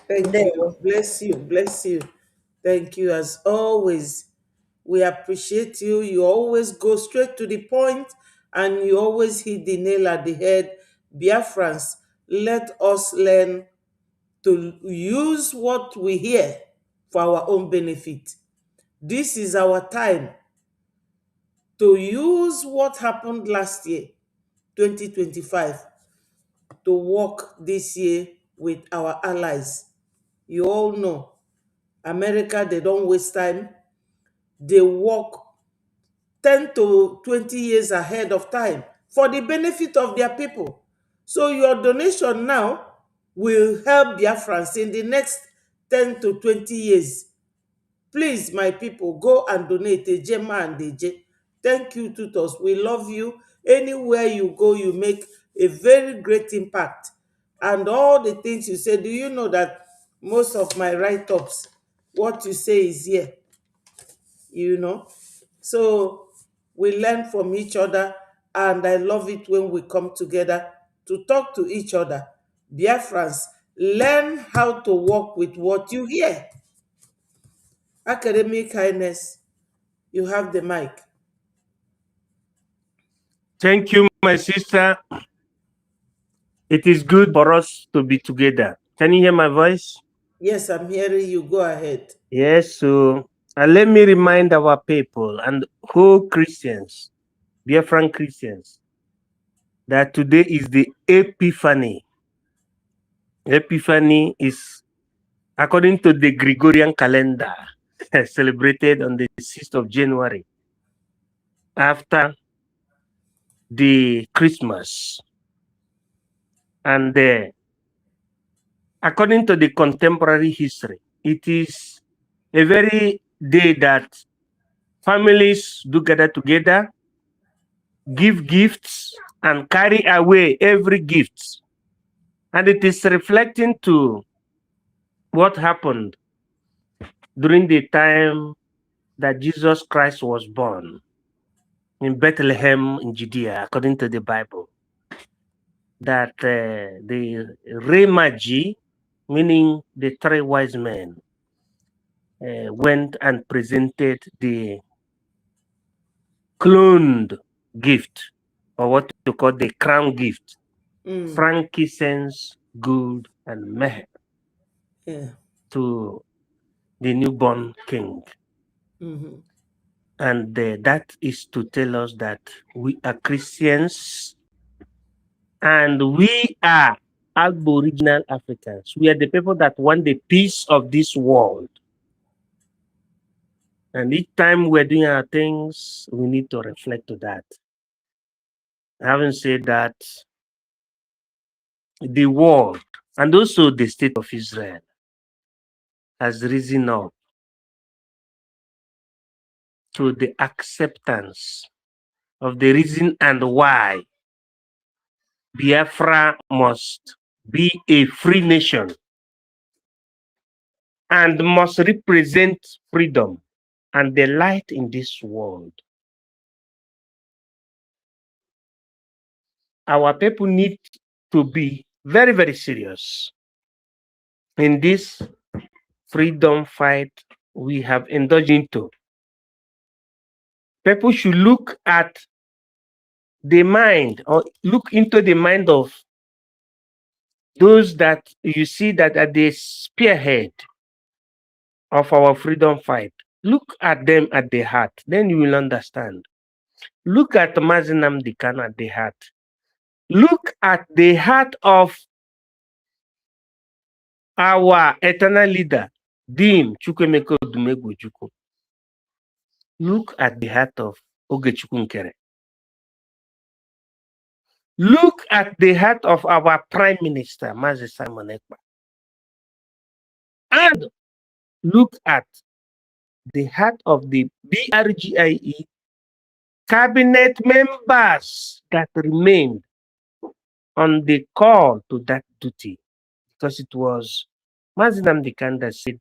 Thank you. Ndewo. Bless you. Bless you. Thank you as always. We appreciate you. You always go straight to the point and you always hit the nail at the head. Biafrans, let us learn to use what we hear for our own benefit. This is our time to use what happened last year, 2025, to work this year with our allies. You all know, America, they don't waste time. They work 10 to 20 years ahead of time for the benefit of their people. So your donation now will help Biafrans in the next 10 to 20 years. Please, my people, go and donate a Jema and a J. Thank you, tutors. We love you. Anywhere you go, you make a very great impact. And all the things you say, do you know that most of my write-ups, what you say is here? You know? So we learn from each other, and I love it when we come together to talk to each other. Biafrans, learn how to work with what you hear. Academic Highness, you have the mic. Thank you, my sister. It is good for us to be together. Can you hear my voice? Yes, I'm hearing you. Go ahead. Yes, so let me remind our people and whole Christians, Biafran Christians, that today is the Epiphany. Epiphany is, according to the Gregorian calendar, celebrated on the 6th of January after the Christmas. And according to the contemporary history, it is a very day that families do gather together, give gifts, and carry away every gift. And it is reflecting to what happened during the time that Jesus Christ was born in Bethlehem in Judea, according to the Bible. That the Remaji, meaning the three wise men, went and presented the cloned gift, or what you call the crown gift, frankincense, gold, and myrrh, to the newborn king. And that is to tell us that we are Christians and we are Aboriginal Africans. We are the people that want the peace of this world. And each time we're doing our things, we need to reflect to that. Having said that, the world and also the state of Israel has risen up to the acceptance of the reason and why Biafra must be a free nation and must represent freedom and the light in this world. Our people need to be very, very serious in this freedom fight we have indulged into. People should look at the mind, or look into the mind of those that you see that at the spearhead of our freedom fight. Look at them at the heart, then you will understand. Look at Mazinam Dikan at the heart. Look at the heart of our eternal leader, Dean Chukwemeka Odumegwu. Look at the heart of Ogechukwu Nkere. Look at the heart of our Prime Minister, Mazi Simon Ekpa. And look at the heart of the BRGIE cabinet members that remained on the call to that duty, because it was Mazi Nnamdi Kanu that said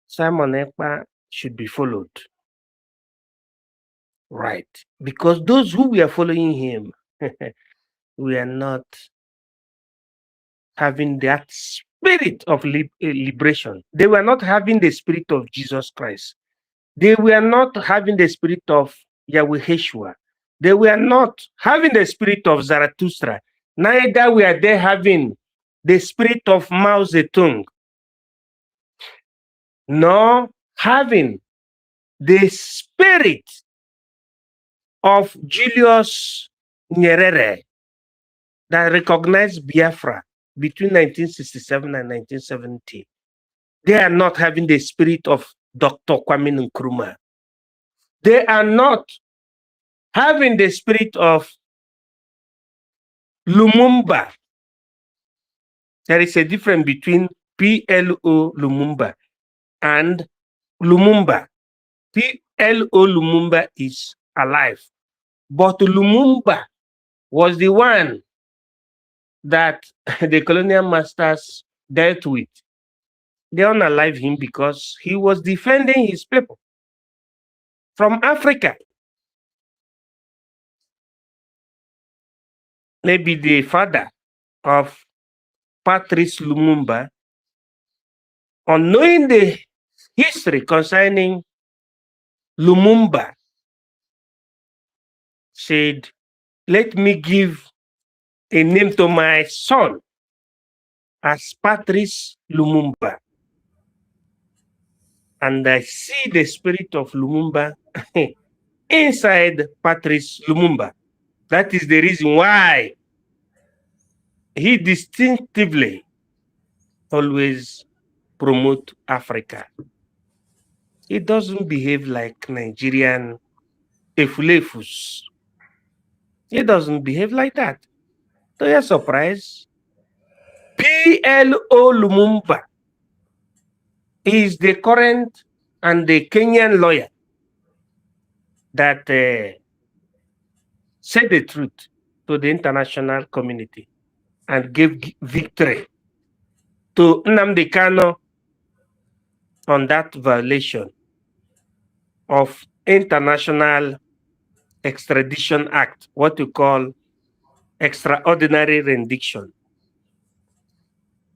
Simon Ekpa should be followed. Right. Because those who were following him we are not having that spirit of liberation. They were not having the spirit of Jesus Christ. They were not having the spirit of Yahweh Yeshua. They were not having the spirit of Zarathustra. Neither were they having the spirit of Mao Zedong, nor having the spirit of Julius Nyerere that recognized Biafra between 1967 and 1970. They are not having the spirit of Dr. Kwame Nkrumah. They are not having the spirit of Lumumba. There is a difference between PLO and Lumumba. PLO Lumumba is alive. But Lumumba was the one that the colonial masters dealt with. They unalived him because he was defending his people from Africa. Maybe the father of Patrice Lumumba, on knowing the history concerning Lumumba, said, let me give a name to my son as Patrice Lumumba. And I see the spirit of Lumumba inside Patrice Lumumba. That is the reason why he distinctively always promote Africa. He doesn't behave like Nigerian efulefus. He doesn't behave like that. To your surprise, PLO Lumumba is the current and the Kenyan lawyer that said the truth to the international community and gave victory to Nnamdi Kanu on that violation of International Extradition Act, what you call extraordinary rendition.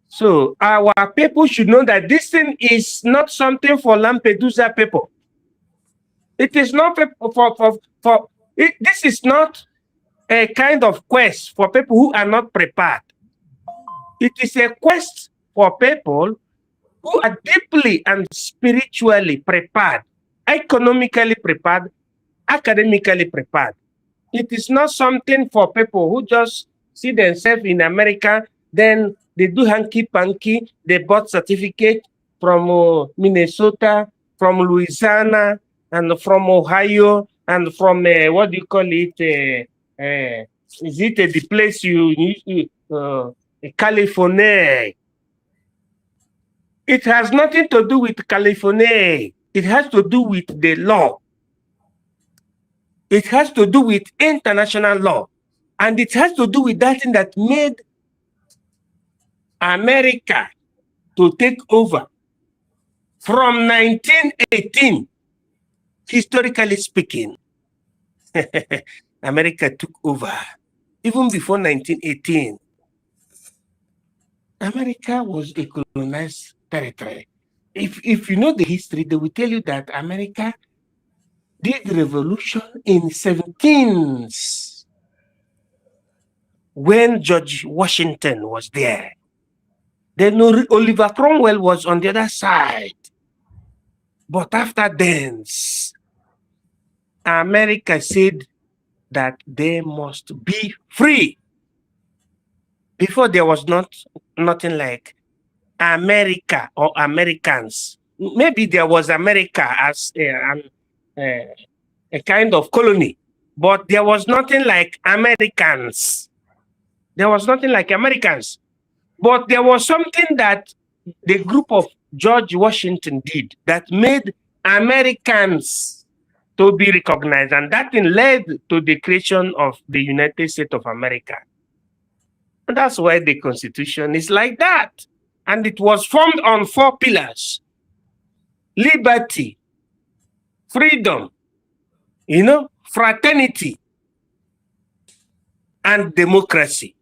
So our people should know that this thing is not something for Lampedusa people. It is not this is not a kind of quest for people who are not prepared. It is a quest for people who are deeply and spiritually prepared, economically prepared, academically prepared. It is not something for people who just see themselves in America, then they do hanky-panky, they bought certificate from Minnesota, from Louisiana, and from Ohio, and from, what do you call it, is it the place California? It has nothing to do with California. It has to do with the law. It has to do with international law. And it has to do with that thing that made America to take over from 1918. Historically speaking, America took over. Even before 1918, America was a colonized territory. If you know the history, they will tell you that America did the revolution in 17s when George Washington was there. Then Oliver Cromwell was on the other side. But after then, America said that they must be free. Before there was nothing like America or Americans. Maybe there was America as a kind of colony, but there was nothing like Americans. There was nothing like Americans. But there was something that the group of George Washington did that made Americans to be recognized, and that led to the creation of the United States of America. And that's why the Constitution is like that. And it was formed on 4 pillars: liberty, freedom, fraternity, and democracy.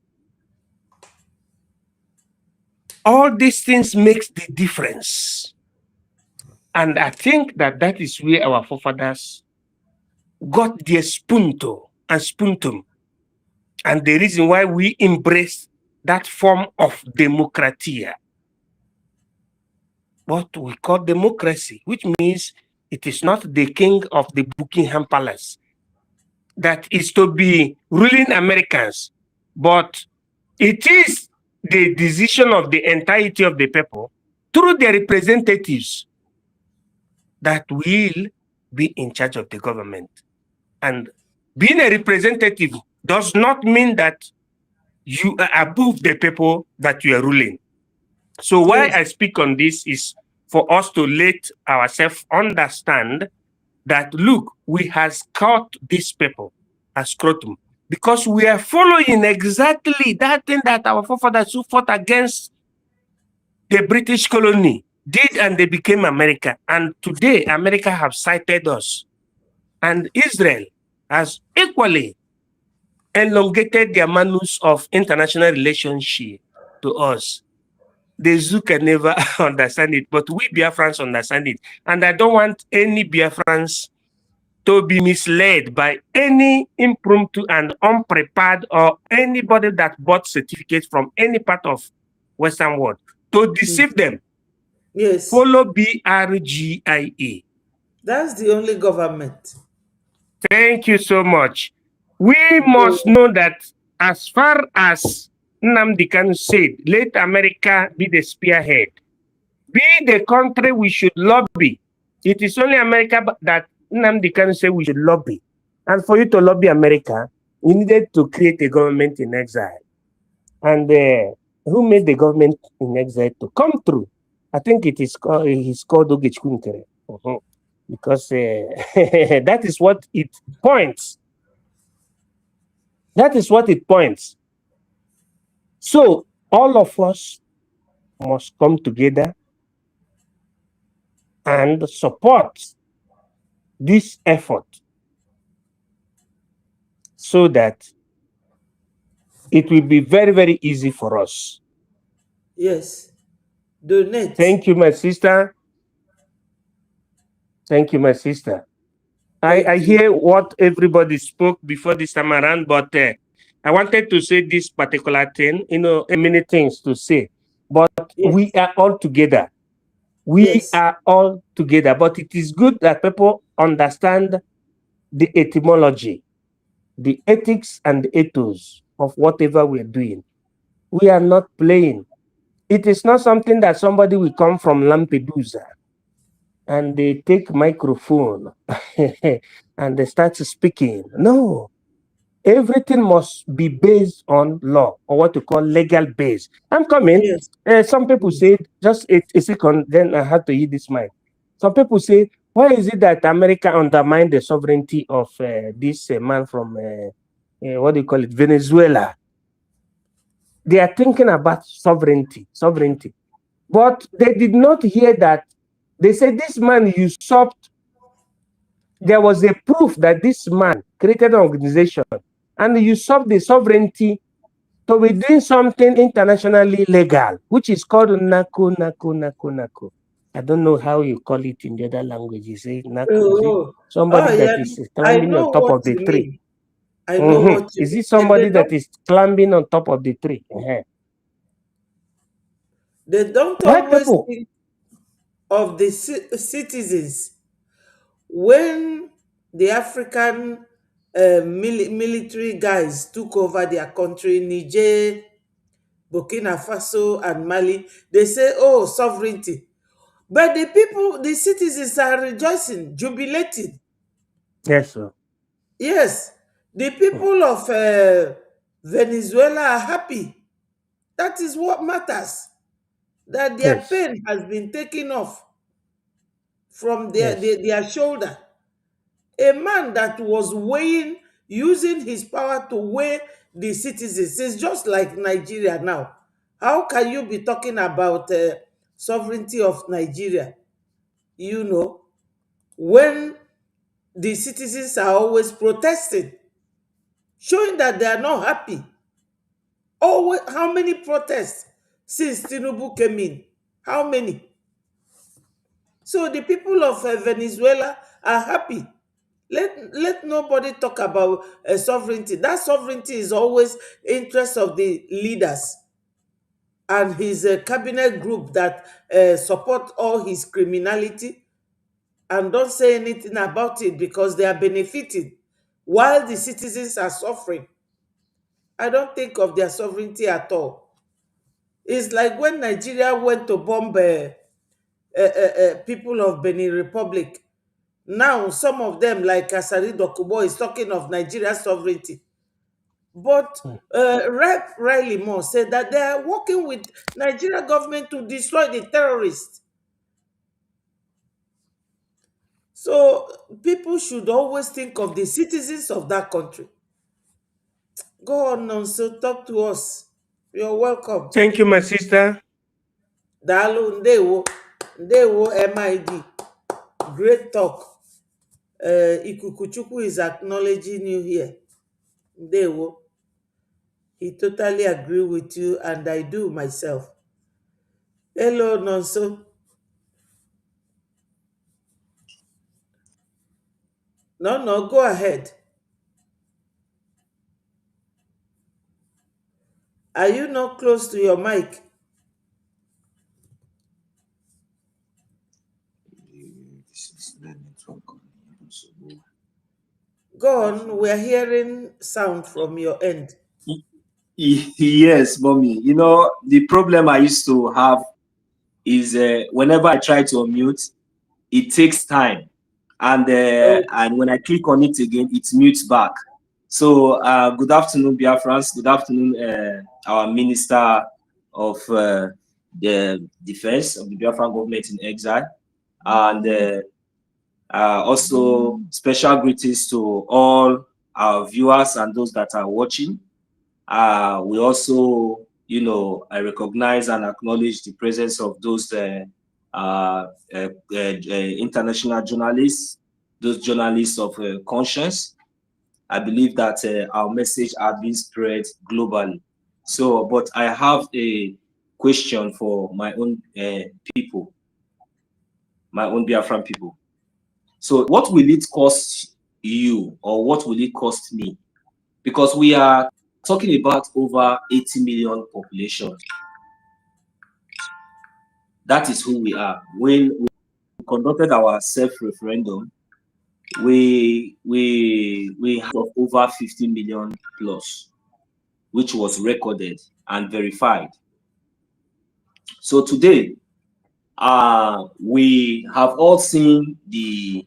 All these things makes the difference. And I think that that is where our forefathers got their spunto and spuntum. And the reason why we embrace that form of democratia, what we call democracy, which means it is not the king of the Buckingham Palace that is to be ruling Americans, but it is the decision of the entirety of the people through their representatives that will be in charge of the government. And being a representative does not mean that you are above the people that you are ruling. So why I speak on this is for us to let ourselves understand that, look, we has caught these people as scrotum because we are following exactly that thing that our forefathers who fought against the British colony did, and they became America. And today, America have cited us. And Israel has equally elongated their manus of international relationship to us. The zoo can never understand it, but we Biafrans understand it. And I don't want any Biafrans to be misled by any impromptu and unprepared or anybody that bought certificates from any part of Western world to deceive them. Yes. Follow BRGIA. That's the only government. Thank you so much. We must know that as far as Nnamdi Kanu said, let America be the spearhead, be the country we should lobby. It is only America that Nnamdi Kanu said we should lobby. And for you to lobby America, you needed to create a government in exile. And who made the government in exile to come through? I think it is called, he's called Ogechkunkere. Because that is what it points. That is what it points. So all of us must come together and support this effort so that it will be very, very easy for us. Yes. Donate. Thank you, my sister. Thank you, my sister. I hear what everybody spoke before this time around, but I wanted to say this particular thing, many things to say, but we are all together. We are all together, but it is good that people understand the etymology, the ethics and the ethos of whatever we're doing. We are not playing. It is not something that somebody will come from Lampedusa and they take microphone and they start speaking. No, everything must be based on law, or what you call legal base. I'm coming. Some people say, just a second, then I have to eat this mic. Some people say, why is it that America undermined the sovereignty of this man from, what do you call it, Venezuela? They are thinking about sovereignty. But they did not hear that. They said this man usurped. There was a proof that this man created an organization and usurped the sovereignty to be doing something internationally legal, which is called nako. I don't know how you call it in the other language. You say nako. Is it somebody that is climbing on top of the tree? I know what you Is mean. it somebody that is climbing on top of the tree? They don't always think of the citizens. When the African military guys took over their country, Niger, Burkina Faso, and Mali, they say, oh, sovereignty. But the people, the citizens are rejoicing, jubilating. Yes, sir. Yes, the people of Venezuela are happy. That is what matters. That their pain has been taken off from their shoulder. A man that was using his power to weigh the citizens is just like Nigeria now. How can you be talking about sovereignty of Nigeria? When the citizens are always protesting, showing that they are not happy. Oh, how many protests since Tinubu came in? How many? So the people of Venezuela are happy. Let nobody talk about sovereignty. That sovereignty is always interest of the leaders and his cabinet group that support all his criminality and don't say anything about it because they are benefiting while the citizens are suffering. I don't think of their sovereignty at all. It's like when Nigeria went to bomb people of Benin Republic. Now, some of them, like Asari Dokubo, is talking of Nigeria's sovereignty. But Rep. Riley Moore said that they are working with Nigeria government to destroy the terrorists. So people should always think of the citizens of that country. Go on, Nonso, talk to us. You're welcome. Thank you, my sister. Dalu Ndewo, Ndewo MID. Great talk. Ikukuchukwu is acknowledging you here. Ndewo. He totally agree with you, and I do myself. Hello, Nonso. No, go ahead. Are you not close to your mic? Go on, we're hearing sound from your end. Yes, mommy. You know, the problem I used to have is whenever I try to unmute, it takes time. And when I click on it again, it mutes back. So good afternoon, Biafran'S. Good afternoon, our Minister of the Defense of the Biafran government in exile. And also special greetings to all our viewers and those that are watching. We also, you know, I recognize and acknowledge the presence of those international journalists, those journalists of conscience. I believe that our message has been spread globally. So, but I have a question for my own people, my own Biafran people. So, what will it cost you, or what will it cost me? Because we are talking about over 80 million population. That is who we are. When we conducted our self-referendum, we had over 50 million plus, which was recorded and verified. So today, we have all seen the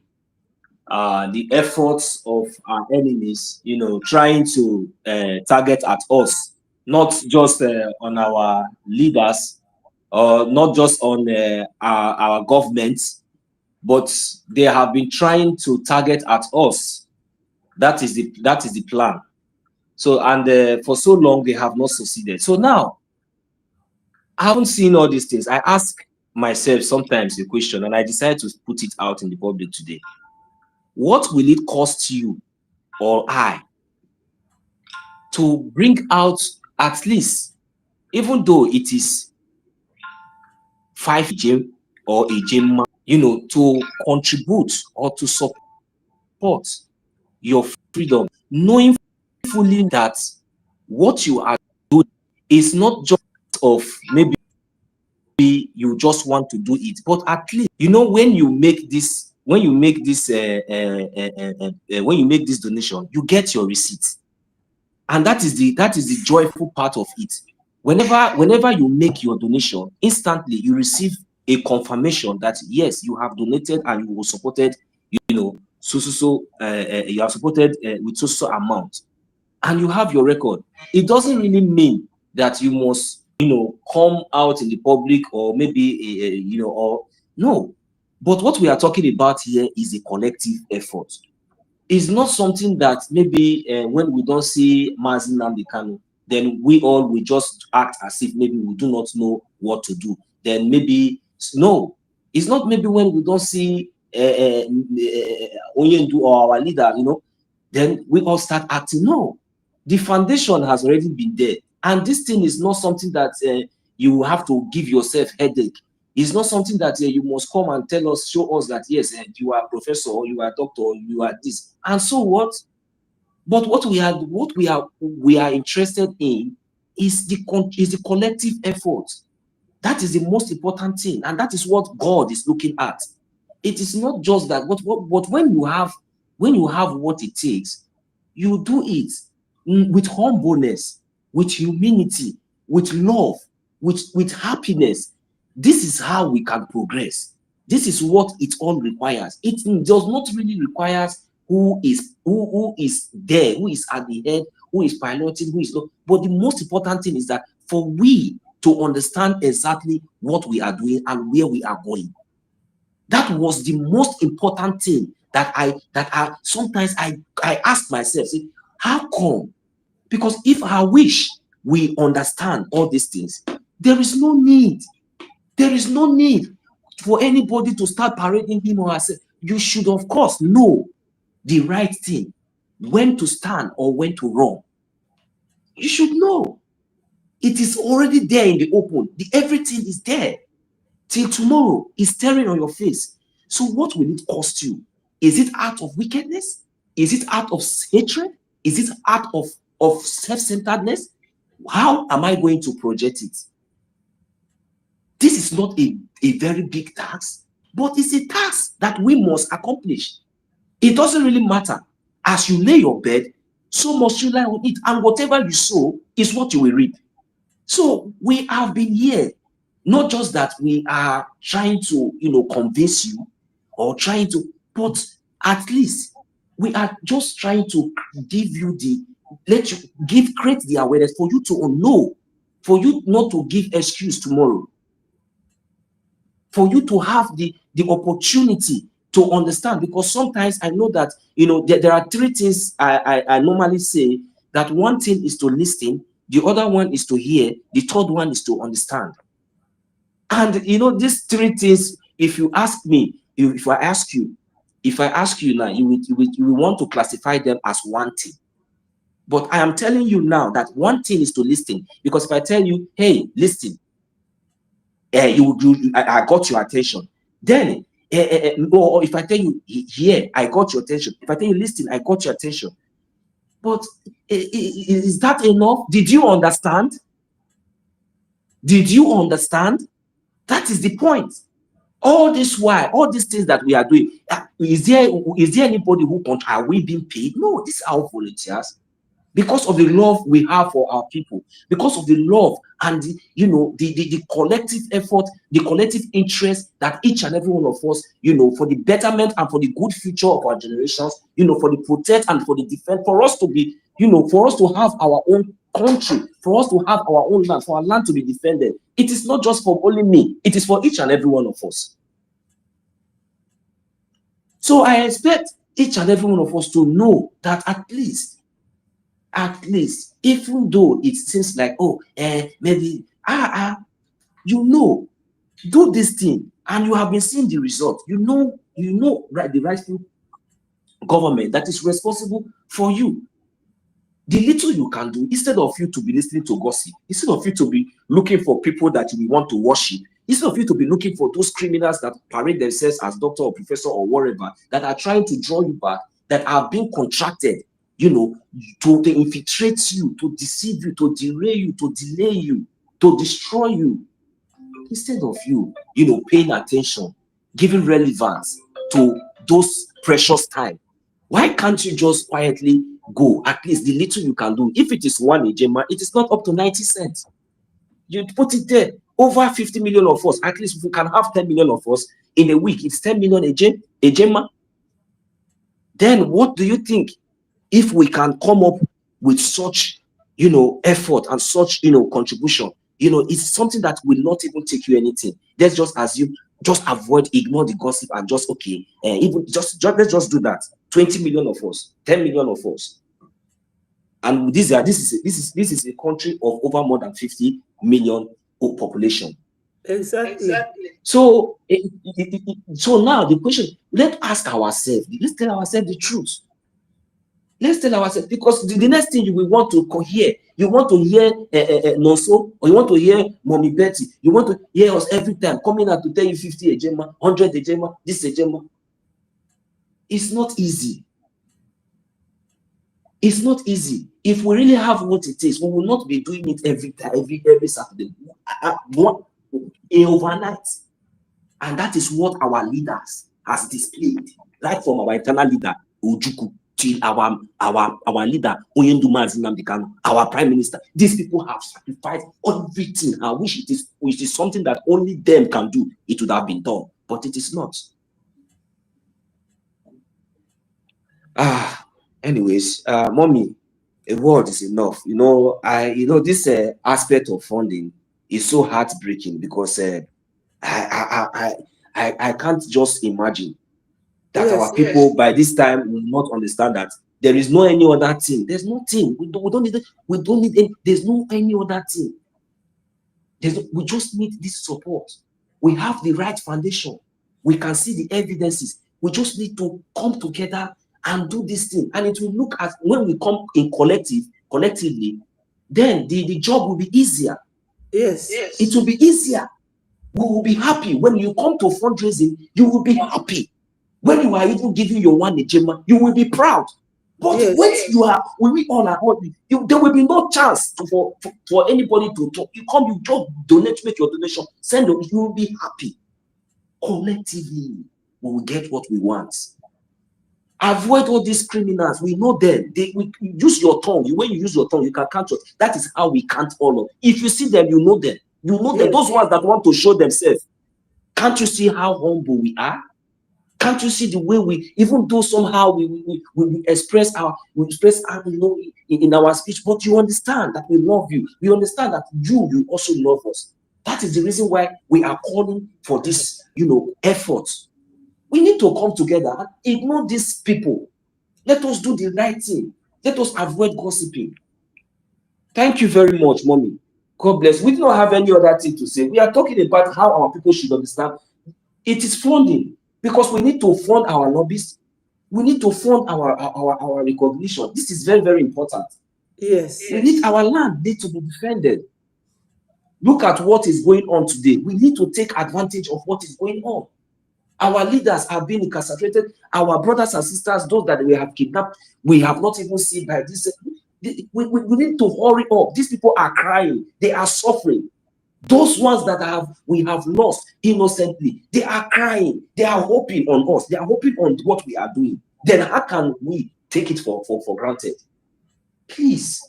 efforts of our enemies, you know, trying to target at us, not just on our leaders, or not just on our government, but they have been trying to target at us. That is the plan. So, and for so long they have not succeeded. So now, I haven't seen all these things. I ask myself sometimes a question, and I decide to put it out in the public today. What will it cost you or I to bring out at least, even though it is 5 gem or a gem, you know, to contribute or to support your freedom, knowing fully that what you are doing is not just of maybe you just want to do it, but at least, you know, when you make this donation, you get your receipt, and that is the joyful part of it. Whenever you make your donation, instantly you receive a confirmation that yes, you have donated and you were supported, you know, you have supported with so amount, and you have your record. It doesn't really mean that you must, you know, come out in the public, or maybe you know, or no. But what we are talking about here is a collective effort. It's not something that maybe when we don't see Mazi Nnamdi Kanu, then we all will just act as if maybe we do not know what to do. Then maybe, no, it's not maybe when we don't see Onyendu or our leader, you know, then we all start acting. No, the foundation has already been there. And this thing is not something that you have to give yourself headache. It's not something that you must come and tell us, show us that yes, you are a professor, or you are a doctor, or you are this. And so what? But what we are interested in is the collective effort. That is the most important thing, and that is what God is looking at. It is not just that, but when you have what it takes, you do it with humbleness, with humility, with love, with happiness. This is how we can progress. This is what it all requires. It does not really require who is there, who is at the head, who is piloting, who is not. But the most important thing is that for we to understand exactly what we are doing and where we are going. That was the most important thing that I sometimes I ask myself, say, how come? Because if I wish we understand all these things, there is no need. There is no need for anybody to start parading him or herself. You should, of course, know the right thing, when to stand or when to run. You should know. It is already there in the open. Everything is there. Till tomorrow is staring on your face. So what will it cost you? Is it out of wickedness? Is it out of hatred? Is it out of self-centeredness? How am I going to project it? This is not a very big task, but it's a task that we must accomplish. It doesn't really matter. As you lay your bed, so must you lie on it. And whatever you sow is what you will reap. So we have been here. Not just that we are trying to, convince you or trying to, but at least we are just trying to give you create the awareness for you to know, for you not to give excuse tomorrow, for you to have the opportunity to understand. Because sometimes I know that, there are three things I normally say. That one thing is to listen, the other one is to hear, the third one is to understand. And these three things, if you ask me, if I ask you now, you will want to classify them as one thing. But I am telling you now that one thing is to listen. Because if I tell you, hey, listen, I got your attention. Then, or if I tell you, here, I got your attention. If I tell you, listen, I got your attention. But is that enough? Did you understand? Did you understand? That is the point. All this while, all these things that we are doing, is there anybody who are we being paid? No, these are all volunteers. Because of the love we have for our people, because of the love and the collective effort, the collective interest that each and every one of us, for the betterment and for the good future of our generations, for the protect and for the defense, for us to be, for us to have our own country, for us to have our own land, for our land to be defended. It is not just for only me, it is for each and every one of us. So I expect each and every one of us to know that at least, even though it seems like, maybe, do this thing, and you have been seeing the result. Right, the rightful government that is responsible for you. The little you can do, instead of you to be listening to gossip, instead of you to be looking for people that you want to worship, instead of you to be looking for those criminals that parade themselves as doctor or professor or whatever, that are trying to draw you back, that are being contracted, to infiltrate you, to deceive you, to derail you, to delay you, to destroy you. Instead of you, paying attention, giving relevance to those precious time, why can't you just quietly go? At least the little you can do. If it is 1 Ejema, it is not up to 90 cents. You put it there. Over 50 million of us, at least if we can have 10 million of us in a week, it's 10 million Ejema. Then what do you think if we can come up with such, effort and such, contribution? It's something that will not even take you anything. Let's just assume, just ignore the gossip and just, let's just do that. 20 million of us, 10 million of us. And this is a country of over more than 50 million population. Exactly. So, so now the question, let's ask ourselves, let's tell ourselves the truth. Let's tell ourselves, because the next thing you will want to hear, you want to hear Nonso, or you want to hear Mommy Betty, you want to hear us every time coming out to tell you 50 Ejema, 100 Ejema, this Ejema. It's not easy. It's not easy. If we really have what it is, we will not be doing it every time, every Saturday, overnight. And that is what our leaders has displayed, right from our eternal leader Ojukwu till our leader Oyenduma Nnamdi Kanu, our prime minister. These people have sacrificed everything. I wish it is something that only them can do. It would have been done, but it is not. Anyways, mommy, a word is enough. This aspect of funding is so heartbreaking because I can't just imagine that our people by this time will not understand that there is no any other thing. There's no thing. We don't need any, there's no any other thing. We just need this support. We have the right foundation. We can see the evidences. We just need to come together and do this thing. And it will look as when we come in collectively, then the job will be easier. Yes. It will be easier. We will be happy. When you come to fundraising, you will be happy. When you are even giving your one Ejema, you will be proud. But when you are, when we all are happy, there will be no chance for anybody to talk. You come, you just donate, make your donation, send it, you will be happy. Collectively, we will get what we want. Avoid all these criminals. We know them. We use your tongue. When you use your tongue, you can count us. That is how we count all of. If you see them, you know them. You know them. Those ones that want to show themselves. Can't you see how humble we are? Can't you see the way we, even though somehow we express our, you know, in our speech, but you understand that we love you. We understand that you also love us. That is the reason why we are calling for this, you know, effort. We need to come together and ignore these people. Let us do the right thing. Let us avoid gossiping. Thank you very much, Mommy. God bless. We do not have any other thing to say. We are talking about how our people should understand. It is funding, because we need to fund our lobbies. We need to fund our recognition. This is very, very important. Yes. We need our land need to be defended. Look at what is going on today. We need to take advantage of what is going on. Our leaders have been incarcerated. Our brothers and sisters, those that we have kidnapped, we have not even seen by this. We need to hurry up. These people are crying. They are suffering. Those ones that we have lost innocently, they are crying. They are hoping on us. They are hoping on what we are doing. Then how can we take it for granted? Please,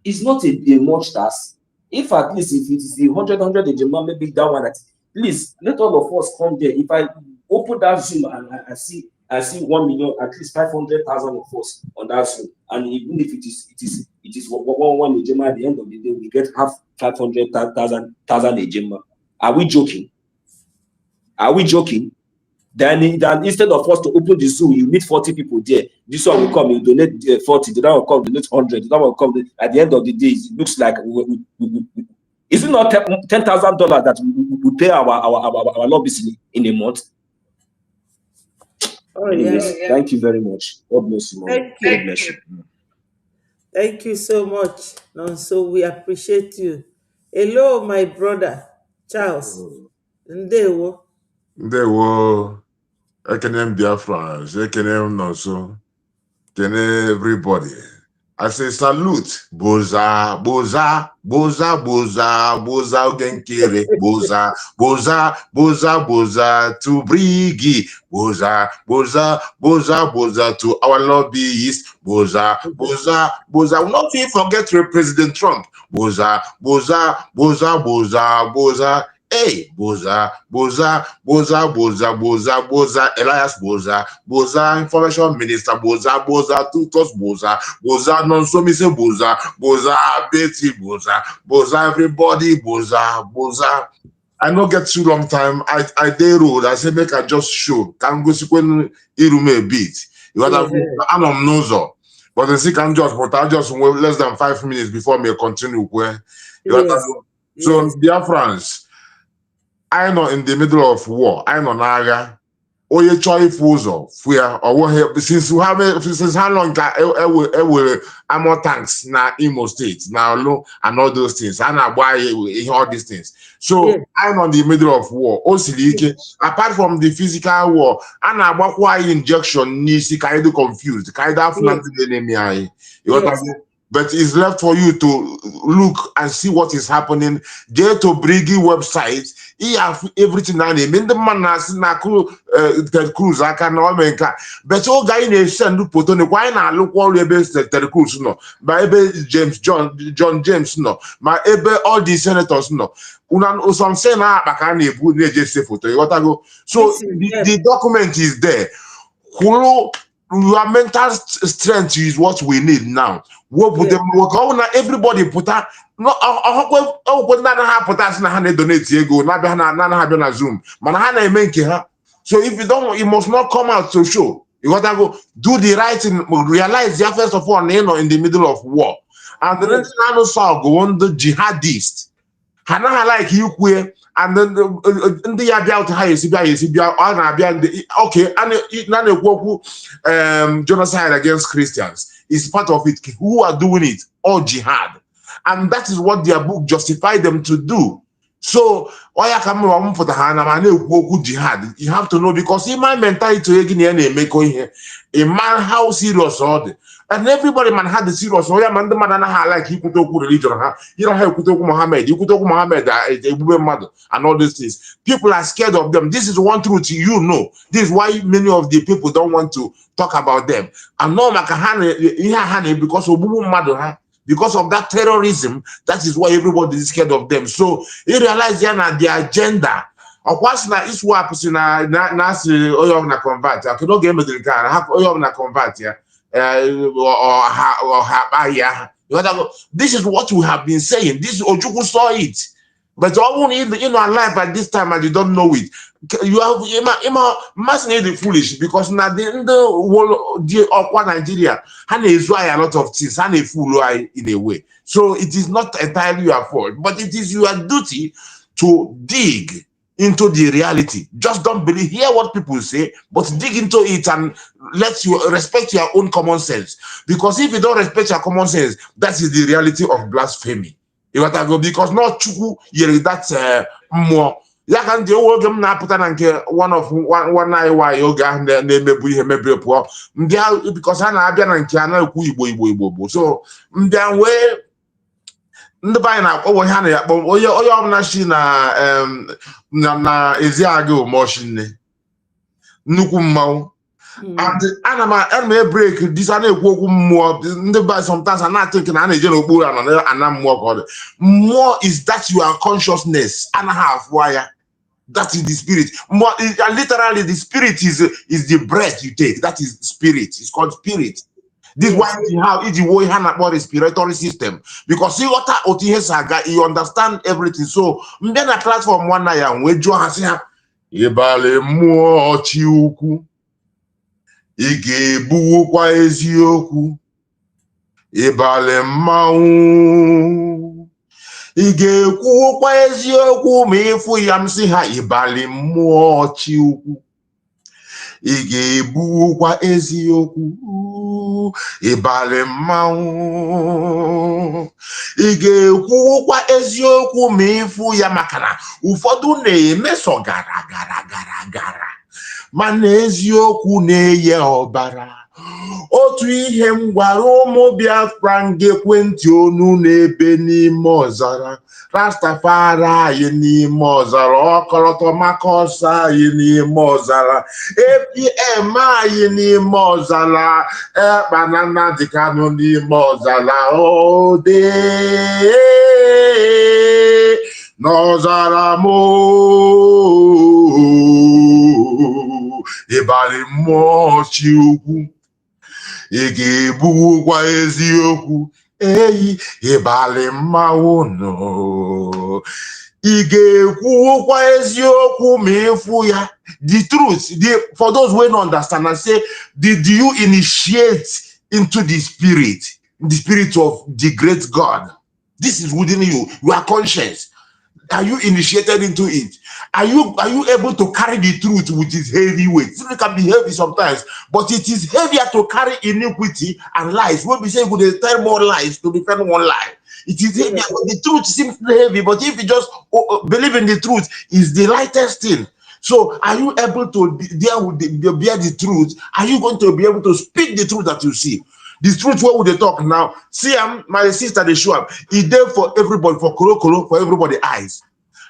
it's not a much task. If at least if it is the 100 Ejima, maybe that one. Please let all of us come there. If I open that Zoom and I see 1 million, at least 500,000 of us on that Zoom, and even if it is one Ejima, at the end of the day we get half 500,000 Ejima. Are we joking? Are we joking? Then instead of us to open the Zoom, you need 40 people there. This one will come, you donate 40. The other will come, donate 100. The other will come. At the end of the day, it looks like is it not $10,000 that we pay our lobbies in a month? Oh, anyways, yes. Thank you very much. God bless you. Thank you. God bless you. Thank you so much, Nonso. We appreciate you. Hello, my brother, Charles. Ndewo. Ndewo. Ekenem Biafran'S. Ekenem Nonso. Kene everybody. I say salute. Boza, boza, boza, boza, boza, ugenkere, boza, boza, boza, boza, to Brigi, boza, boza, boza, boza, to our lobbyists, boza, boza, boza. Will not forget President Trump, boza, boza, boza, boza, boza. Hey, Boza, Boza, Boza, Boza, Boza, Boza, Elias Boza, Boza, Information Minister, Boza, Boza, Tutos Boza, Boza, Non-Somise Boza, Boza, Betty Boza, Boza, everybody Boza, Boza. I no get too long time. I dey road. I say make I just show. Can go see when Irume a bit. You got I'm on nozo. But the second just, but I just wait less than 5 minutes before me continue where you got so Biafran'S. I know in the middle of war. I know naga. Oye choi fuzo fuya or since how long will armor tanks na Imo State now and all those things. And I buy all these things. So I'm on the middle of war. Apart from the physical war, and I why injection needs kind of confused. Kind of enemy. But it's left for you to look and see what is happening. Get to Brigi website. He have everything on him. In the man has Ted Cruz. I can all make. But all guy in a send photo. Why not look all the best Ted Cruz? No, my James John James no, my all the senators no. Some say na bakani ebu just say photo. You got to go. So the document is there. Your mental strength is what we need now. Everybody put out no put na ha put us na ha donate ego na bia na ha bia na Zoom mana ha na eme nke ha So if you don't, you must not come out to show. You got to go do the right thing. Realize that first of all, you know, in the middle of war, and the next thing I go on the jihadist. Hana like you queer, and then the idea out high CBI okay, and genocide against Christians is part of it. Who are doing it? All jihad, and that is what their book justified them to do. So, why come for the Hana jihad? You have to know, because in my mentality, a man how serious all the. And everybody man had the serious. So man, the man like he could talk religion. You know how you could talk Muhammad. You could talk Muhammad, and all these things. People are scared of them. This is one truth you know. This is why many of the people don't want to talk about them. And no, because of because of that terrorism, that is why everybody is scared of them. So you realize the agenda. Of course, now it's what na convert. I cannot get the car. I have na convert. Yeah. This is what we have been saying. This Ojukwu saw it, but only alive at this time and you don't know it. You have must need the foolish, because now the world of Nigeria is why a lot of things and a fool in a way. So it is not entirely your fault, but it is your duty to dig into the reality. Just don't believe, hear what people say, but dig into it and let you respect your own common sense. Because if you don't respect your common sense, that is the reality of blasphemy. Because not chuku that more. Ya can the old game na put one eye why yoga and then maybe poor. Because I na abia nke ana ekwu Igbo. So then way ndị banyị na-akpọ ha na ya kpọ onye ọbụla shi na Eziagụ Moshinne nnukwu mmanwụ. And ana m break this na-ekwu okwu mmụọ. Ndị banyị sometimes na think na na-eje n'okpuru ana mmụọ ka ọ dị. Mmụọ is that your consciousness anaghị afụ ya. That is the spirit. More, literally, the spirit is the breath you take. That is spirit. It's called spirit. This is why how it's the way about respiratory system. Because see what you understand everything. So then a platform one night and we join us here. Ibale mmụọ chi ukwu. Ị ga-ebuwokwa eziokwu. Ibale mmanwụ. Ị ga-ekwuwokwa eziokwu ma ịfụ ya m sị ha ịbalị mmụọ chi ukwu. Ị ga-ebuwokwa eziokwu ịbalị mmanwụ. Ị ga-ekwuwokwa eziokwu ma ịfụ ya, maka na ụfọdụ na-emeso gara mana eziokwu na-eye ọbara. Otu ihe m gwara ụmụ Biafra ga-ekwentị onu n'ebe n'ime ọzara. Rastafari anyị n'ime ọzara. Ọkọlọtọ maka ọsọ anyị n'ime ọzara. APM anyị n'ime ọzara. Banana dịkanụ n'ime ọzara. Ode n'ọzara mo ịbalị mmụọ chi ukwu. Ị ga-ebuwokwa eziokwu eyi ịbalị mmanwụ nọ. Ị ga-ekwuwokwa eziokwu ma ịfụ ya. The truth, for those who don't understand and say, did you initiate into the spirit of the great God? This is within you, your conscience. Are you initiated into it? Are you able to carry the truth with its heavy weight? It can be heavy sometimes, but it is heavier to carry iniquity and lies. When we say we could tell more lies to defend one lie, it is heavier. The truth seems heavy, but if you just believe in the truth, is the lightest thing. So, are you able to deal with bear the truth? Are you going to be able to speak the truth that you see? The truth, what would they talk now? See, my sister, they show up. It's there for everybody, for Kolo, for everybody's eyes.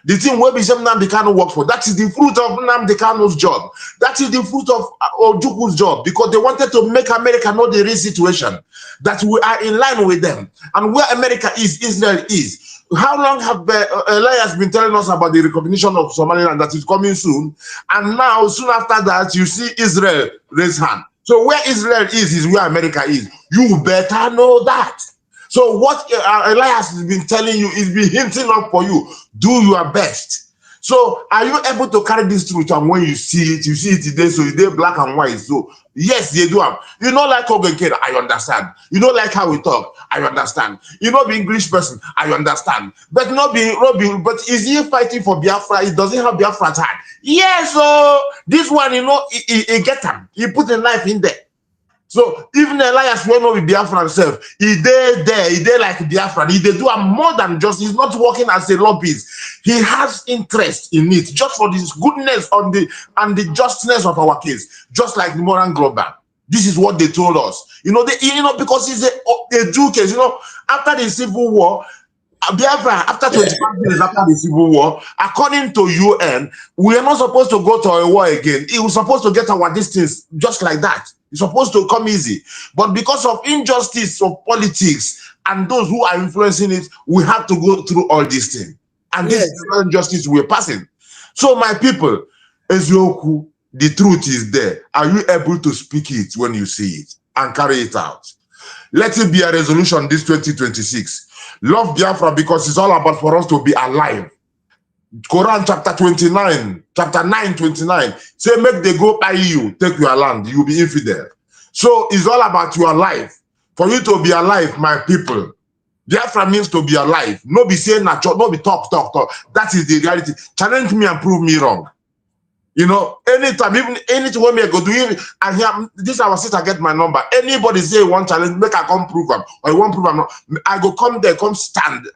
The thing where Nnamdi Kanu works for, that is the fruit of Nnamdi Kanu's job. That is the fruit of Ojukwu's job, because they wanted to make America know the real situation, that we are in line with them. And where America is, Israel is. How long have Elias been telling us about the recognition of Somaliland that is coming soon? And now, soon after that, you see Israel raise hand. So where Israel is where America is. You better know that. So what Elias has been telling you is been hinting up for you. Do your best. So are you able to carry this truth? And when you see it today, so it's there black and white. So yes, they do have. You know, like Ogenkere, I understand. You know, like how we talk, I understand. You know, the English person, I understand. But but is he fighting for Biafra? He doesn't have Biafra's hand. Yes, so this one, you know, he get him. He put a knife in there. So even Elias will not be Biafran himself. He there like Biafran. He they do more than just, he's not working as a lobbyist. He has interest in it, just for this goodness on the and the justness of our case, just like the Moran Global. This is what they told us. You know, because it's a Jew case, you know, after the Civil War, Biafra, after 25 years after the Civil War, according to UN, we are not supposed to go to a war again. It was supposed to get our distance just like that. It's supposed to come easy. But because of injustice of politics and those who are influencing it, we have to go through all these things. And this is the injustice we're passing. So my people, Ezioku, the truth is there. Are you able to speak it when you see it and carry it out? Let it be a resolution this 2026. Love Biafra because it's all about for us to be alive. Quran chapter 29, chapter 9, 29. Say, make they go by you, take your land, you'll be infidel. So it's all about your life. For you to be alive, my people. Biafra means to be alive. No be saying natural, no be talk. That is the reality. Challenge me and prove me wrong. You know, anytime, even anything when me go do it, I hear this our sister get my number. Anybody say one challenge, make I come prove them, or I won't prove them. I go come there, come stand.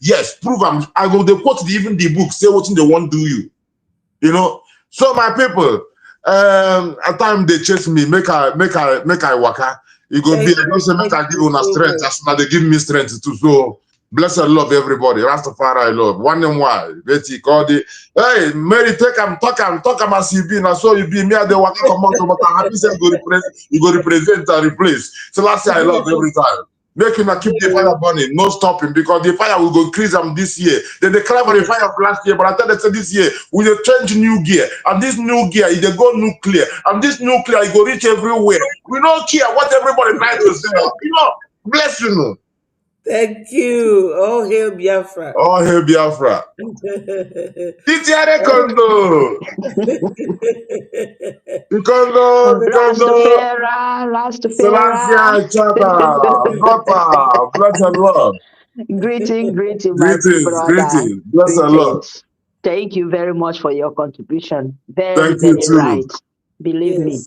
Yes, prove them. I go they quote even the book, say what they want do you. You know. So my people, at time they chase me, make I waka. It go be I don't say make I give una strength, as now they give me strength too. So bless and love everybody. Rastafari I love. One and why. Betty call the hey Mary take him, talk him as you be. Now so you be me at the waka come out, but I'm happy say you go represent and replace. So last year I love every time. Make him keep the fire burning, no stopping, because the fire will go increase them this year. Then they cry for the fire of last year, but I tell them this year we will change new gear, and this new gear is they go nuclear, and this nuclear it go reach everywhere. We don't care what everybody tries to say. You know, bless you. Know. Thank you. All hail Biafra. All hail Biafra. Titiare Kondo. Selassie Chata. Nota. Bless and love. Greeting, my Greetings, brother. bless and love. Thank you very much for your contribution. Very, Thank you very too. right. Believe me.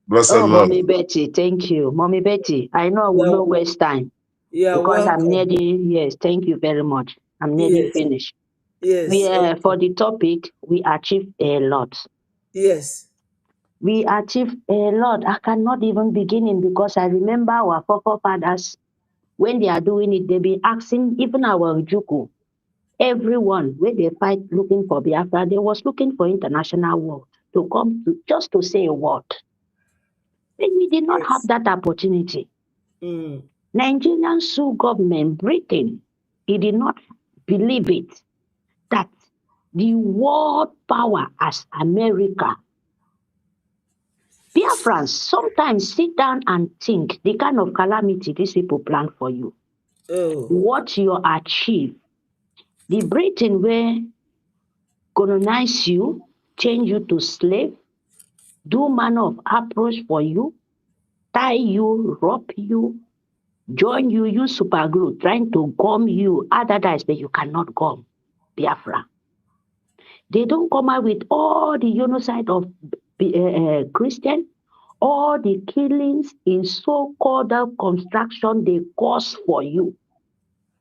Bless Oh, and love. Mommy Betty, thank you. Mommy Betty, I know I will not waste time. Yeah, because welcome. I'm nearly, yes, thank you very much. I'm nearly finished. Yes. For the topic, we achieved a lot. Yes. We achieved a lot. I cannot even begin in because I remember our forefathers, when they are doing it, they've been asking even our Juku, everyone, when they fight looking for Biafra, they was looking for international war to come to just to say a word. And we did not have that opportunity. Nigerian sue government, Britain, he did not believe it, that the world power as America, Biafrans sometimes sit down and think the kind of calamity these people plan for you. What you achieve. The Britain will colonize you, change you to slave, do manner of approach for you, tie you, rob you, join you, use super glue, trying to gum you, otherwise, but you cannot gum Biafra. They don't come out with all the genocide of Christian, all the killings in so-called construction they cause for you.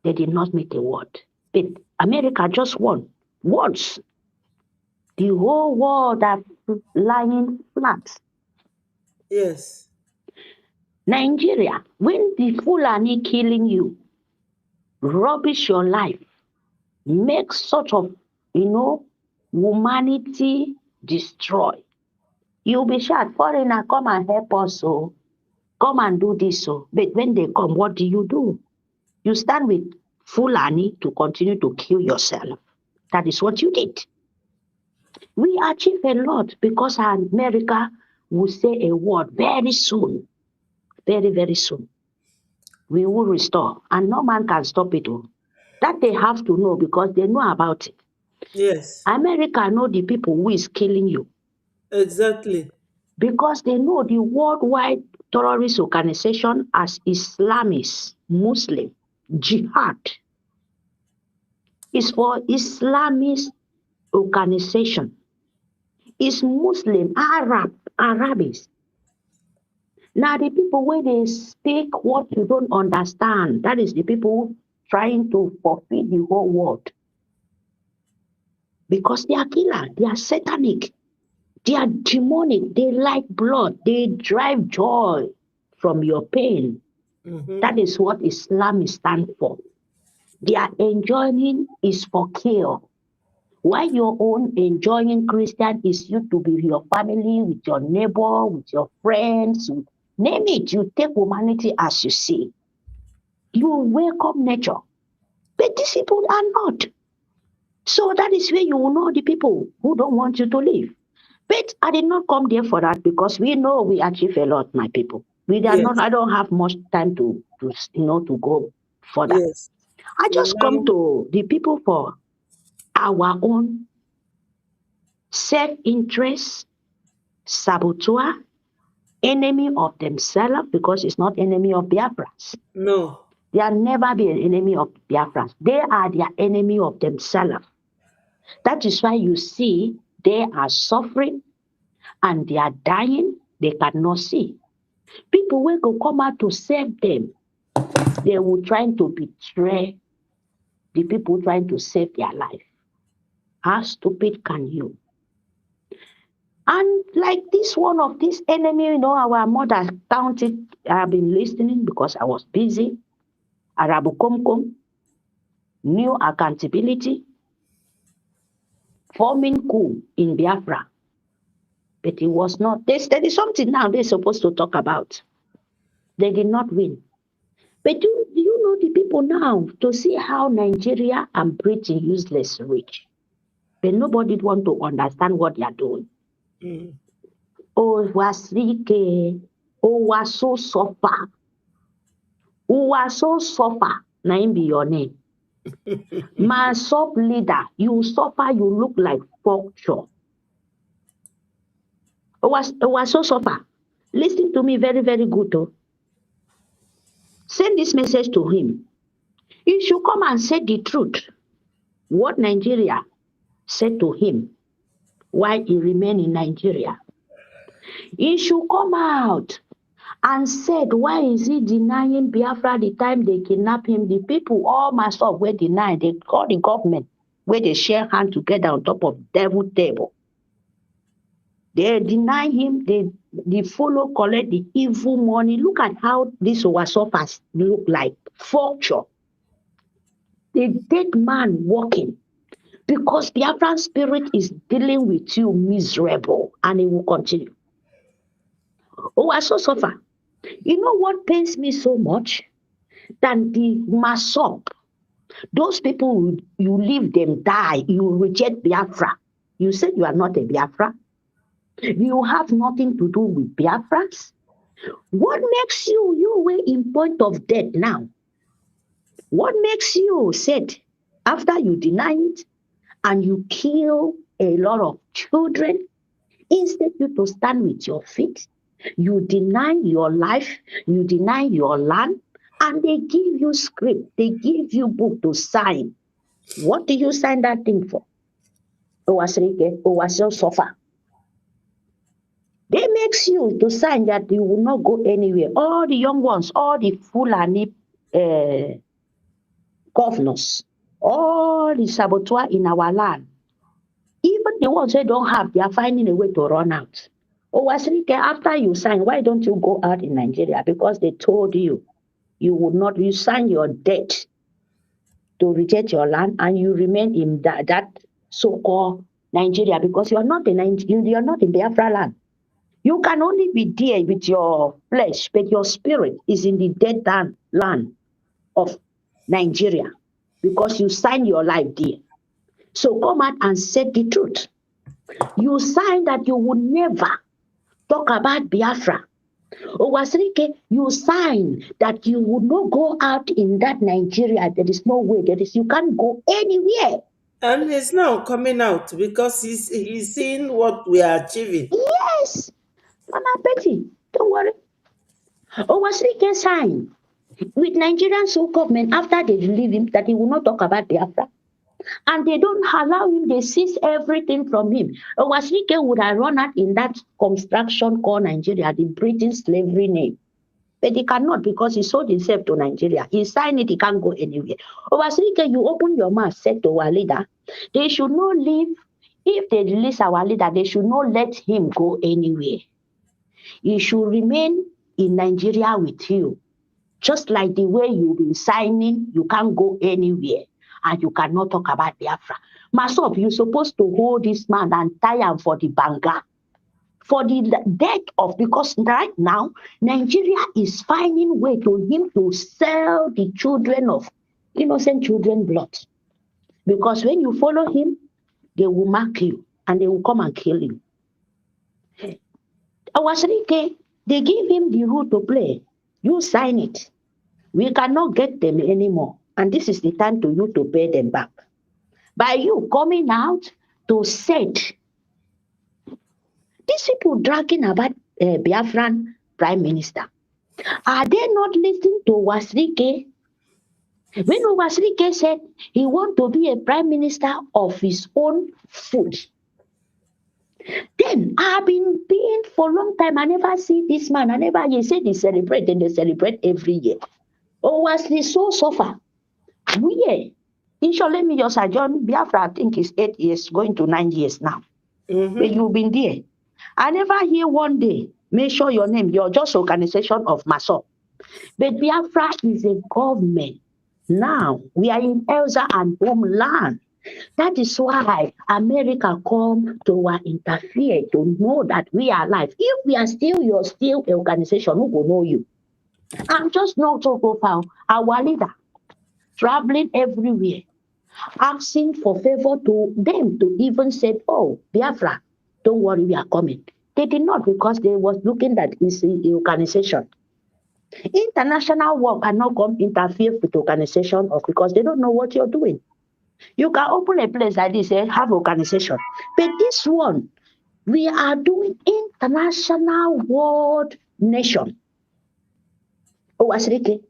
They did not make a word. But America just won. Once. The whole world are lying flat. Yes. Nigeria, when the Fulani killing you, rubbish your life, make sort of, humanity destroy. You'll be shot, foreigner, come and help us, so come and do this, so. But when they come, what do? You stand with Fulani to continue to kill yourself. That is what you did. We achieve a lot because America will say a word very soon. Very, very soon. We will restore. And no man can stop it. That they have to know because they know about it. Yes. America know the people who is killing you. Exactly. Because they know the worldwide terrorist organization as Islamist, Muslim, Jihad is for Islamist organization. It's Muslim, Arabics. Now the people where they speak what you don't understand, that is the people trying to forfeit the whole world. Because they are killer, they are satanic, they are demonic, they like blood, they drive joy from your pain. That is what Islam stands for. Their enjoying is for kill. Why your own enjoying Christian is you to be with your family, with your neighbor, with your friends, name it. You take humanity as you see. You welcome nature. But these people are not. So that is where you will know the people who don't want you to live. But I did not come there for that because we know we achieve a lot, my people. We are not. I don't have much time to go further. Yes. I just come to the people for our own self-interest, saboteur, enemy of themselves, because it's not enemy of Biafrans. No. They are never be an enemy of Biafrans. They are their enemy of themselves. That is why you see they are suffering and they are dying. They cannot see. People will go come out to save them. They will try to betray the people trying to save their life. How stupid can you? And like this one of this enemy, our mother counted. I've been listening because I was busy. Arabu Komkom, new accountability, forming coup in Biafra. But it was not. There is something now they're supposed to talk about. They did not win. But do you know the people now to see how Nigeria and Britain useless rich? But nobody want to understand what they are doing. Oh, Wasrike, oh, was so suffer. Who was so suffer, na him be your name. My sub leader, you suffer, you look like vulture. Who was so suffer. Listen to me very, very good. Though. Send this message to him. He should come and say the truth. What Nigeria said to him while he remained in Nigeria. He should come out and said, why is he denying Biafra the time they kidnap him? The people, all myself, were denied. They call the government where they share hand together on top of devil table. They deny him, they follow, collect the evil money. Look at how this Owasofas look like. Vulture. The dead man walking. Because Biafran spirit is dealing with you miserable and it will continue. Owasosofa. You know what pains me so much? Than the Masop. Those people, you leave them die, you reject Biafra. You said you are not a Biafra. You have nothing to do with Biafrans. What makes you were in point of death now? What makes you said after you deny it and you kill a lot of children, instead you to stand with your feet, you deny your life, you deny your land, and they give you script, they give you book to sign. What do you sign that thing for? Suffer. They makes you to sign that you will not go anywhere. All the young ones, all the Fulani governors, all the saboteur in our land, even the ones who don't have, they are finding a way to run out. After you sign, why don't you go out in Nigeria? Because they told you would not, you sign your debt to reject your land and you remain in that so-called Nigeria because you are not in Biafra land. You can only be there with your flesh, but your spirit is in the dead land of Nigeria because you sign your life there. So come out and say the truth. You sign that you would never talk about Biafra. Owasrike, you sign that you would not go out in that Nigeria. There is no way. You can't go anywhere. And he's now coming out because he's seeing what we are achieving. Yes, Mama Betty, don't worry. Owasrike signed with Nigerian sole government after they relieve him that he will not talk about Biafra. And they don't allow him, they seize everything from him. Owasrike would have run out in that construction called Nigeria, the British slavery name. But he cannot because he sold himself to Nigeria. He signed it, he can't go anywhere. Owasrike, you open your mouth, said to our leader, they should not leave. If they release our leader, they should not let him go anywhere. He should remain in Nigeria with you. Just like the way you've been signing, you can't go anywhere and you cannot talk about Biafra. Masop, you're supposed to hold this man and tie him for the banga. For the death of, because right now, Nigeria is finding way to him to sell the children of innocent children blood. Because when you follow him, they will mark you and they will come and kill you. Owasrike, they give him the rule to play. You sign it. We cannot get them anymore. And this is the time to you to pay them back. By you coming out to set these people dragging about Biafran Prime Minister. Are they not listening to Owasrike? When Owasrike said he want to be a Prime Minister of his own food, then I've been being for a long time. I never see this man. I never, he said they celebrate, and they celebrate every year. Owasrike so suffer. We Inshallah, let me just adjourn. Biafra, I think, is 8 years, going to 9 years now. But you've been there. I never hear one day, make sure your name, you're just organization of Masop. But Biafra is a government. Now, we are in Elsa and homeland. That is why America come to interfere to know that we are alive. If we are still, you're still an organization, who will know you? I'm just not so profile. Our leader, traveling everywhere, asking for favor to them to even say, oh, Biafra, don't worry, we are coming. They did not because they was looking at it's an organization. International work cannot come interfere with organization of because they don't know what you're doing. You can open a place like this and have organization. But this one, we are doing international world nation. Owasrike,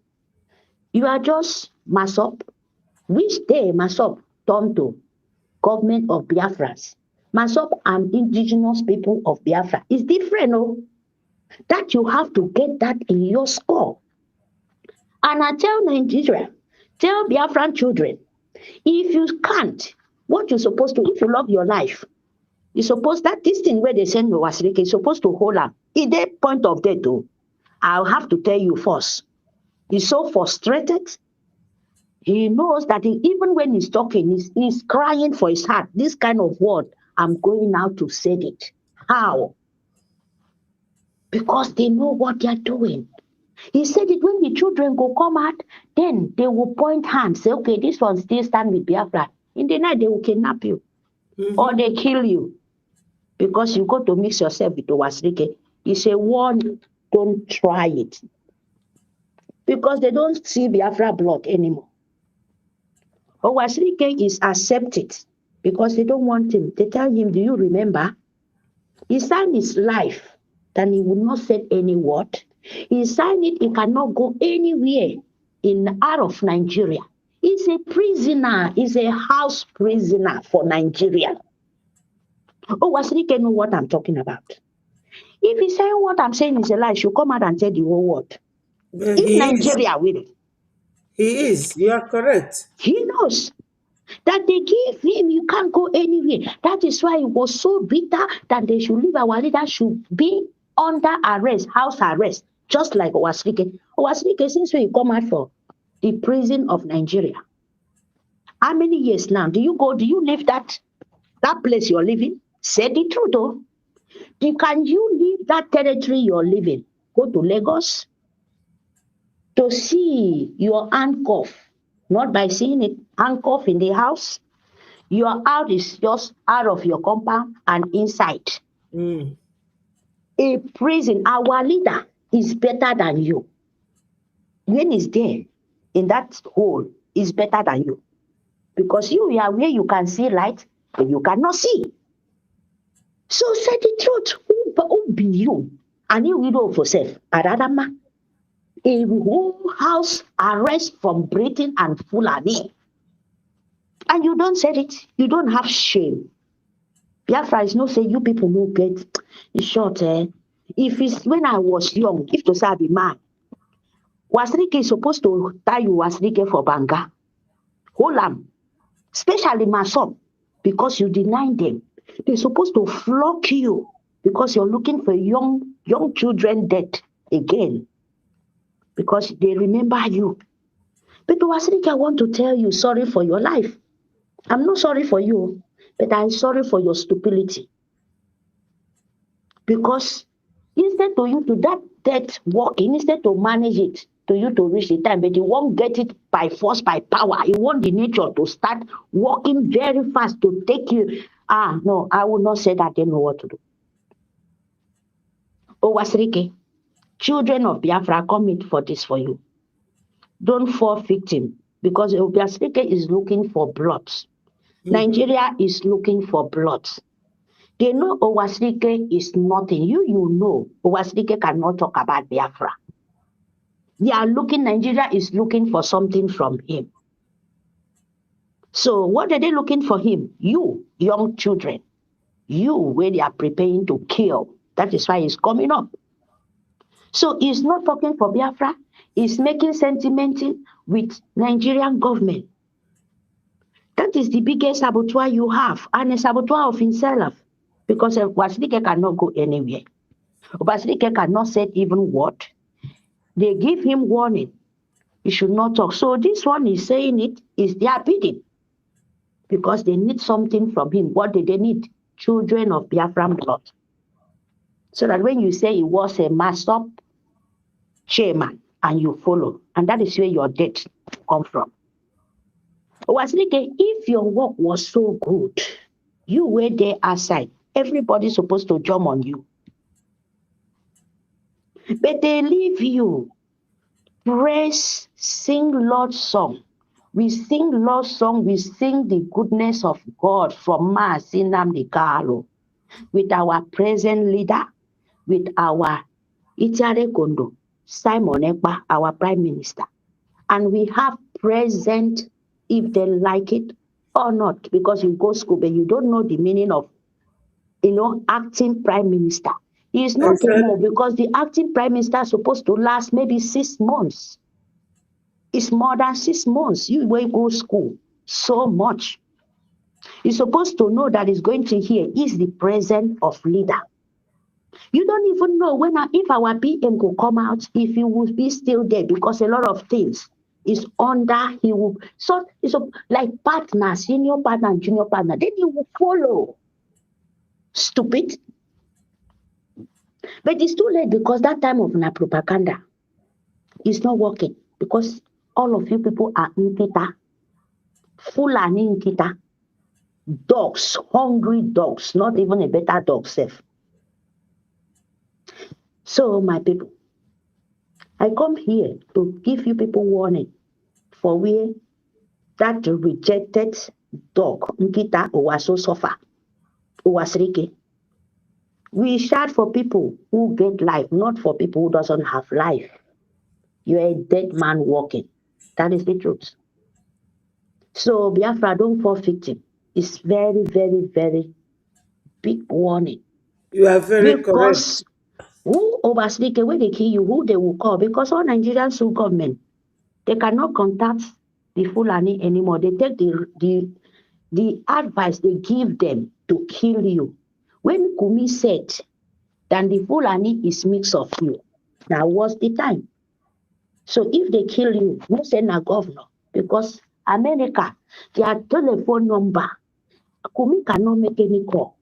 you are just Masop. Which day Masop turn to government of Biafran's. Masop and indigenous people of Biafra is different, oh. That you have to get that in your score. And I tell Nigeria, tell Biafran children, if you can't, what you're supposed to, if you love your life, you suppose that this thing where they send Owasrike, you're supposed to hold up. In that point of death, though, I'll have to tell you first. He's so frustrated. He knows that even when he's talking, he's crying for his heart. This kind of word, I'm going now to say it. How? Because they know what they're doing. He said it when the children go come out, then they will point hands, say, okay, this one still stand with Biafra. In the night, they will kidnap you. Or they kill you. Because you got to mix yourself with Owasrike. He said, one, don't try it. Because they don't see Biafra blood anymore. Owasrike is accepted because they don't want him. They tell him, do you remember? He signed his life that he would not say any word. He signed it, he cannot go anywhere out of Nigeria. He's a prisoner, he's a house prisoner for Nigeria. Owasrike know what I'm talking about. If he's saying what I'm saying is a lie, she'll come out and tell the whole world. But If Nigeria will. He is, you are correct. He knows that they give him, you can't go anywhere. That is why he was so bitter that they should leave our leader should be under arrest, house arrest, just like Owasrike. Owasrike, since when you come out for the prison of Nigeria, how many years now? Do you leave that place you're living? Say the truth, though. Can you leave that territory you're living? Go to Lagos to see your handcuff, not by seeing it, handcuff in the house. Your out is just out of your compound and inside. A prison, our leader is better than you. When he's there in that hole, is better than you. Because you are where you can see light, but you cannot see. So say the truth. Who be you? And you widow for self. Aradama. A whole house arrest from breathing and Fulani. And you don't say it. You don't have shame. Biafra is not say you people no get. In short, if it's when I was young, if to say I be man, Wasrike is supposed to tie you Wasrike for Banga. Hold am. Especially my son, because you deny them. They're supposed to flock you because you're looking for young children dead again. Because they remember you. But Wasrike, I want to tell you sorry for your life. I'm not sorry for you, but I'm sorry for your stupidity. Because instead to you to that death walking, instead to manage it, to you to reach the time, but you won't get it by force, by power. You want the nature to start walking very fast to take you. No, I will not say that. I don't know what to do. Owasrike, children of Biafra, commit for this for you. Don't fall victim because Owasrike is looking for blood. Nigeria is looking for blood. They know Owasrike is nothing. You know Owasrike cannot talk about Biafra. Nigeria is looking for something from him. So what are they looking for him? You, young children. You, where they are preparing to kill. That is why he's coming up. So he's not talking for Biafra. He's making sentiment with Nigerian government. That is the biggest saboteur you have. And a saboteur of himself. Because Owasrike cannot go anywhere. Owasrike cannot say even what. They give him warning. He should not talk. So this one is saying it is their bidding. Because they need something from him. What do they need? Children of Biafran blood. So that when you say he was a mass-up chairman and you follow, and that is where your debt come from. Owasrike, if your work was so good, you were there outside, everybody's supposed to jump on you. But they leave you. Praise, sing Lord's song. We sing Lord's song, we sing the goodness of God from Nnamdi Kanu with our present leader, with our Itiare Kondo, Simon Ekpa, our Prime Minister. And we have present, if they like it or not, because you go school, but you don't know the meaning of, acting Prime Minister. He is not more because the acting Prime Minister is supposed to last maybe 6 months. It's more than 6 months. You will go school so much. You're supposed to know that it's going to hear is the presence of leader. You don't even know if our PM will come out, if he will be still there, because a lot of things is under he will. So it's like partner, senior partner, and junior partner. Then you will follow. Stupid. But it's too late because that time of propaganda is not working because all of you people are Nkita, Fulani Nkita, dogs, hungry dogs, not even a better dog safe. So my people, I come here to give you people warning for where that rejected dog, Nkita, was so suffer, Owasrike. We shout for people who get life, not for people who doesn't have life. You're a dead man walking. That is the truth. So Biafra, don't fall victim. It's very, very, very big warning. You are very because correct. Who Owasrike, when they kill you, who they will call? Because all Nigerian sue government, they cannot contact the Fulani anymore. They take the advice they give them to kill you. When Kumi said that the Fulani is mix of you, now was the time. So if they kill you, no send a governor because America, their telephone number, Kumi cannot make any call.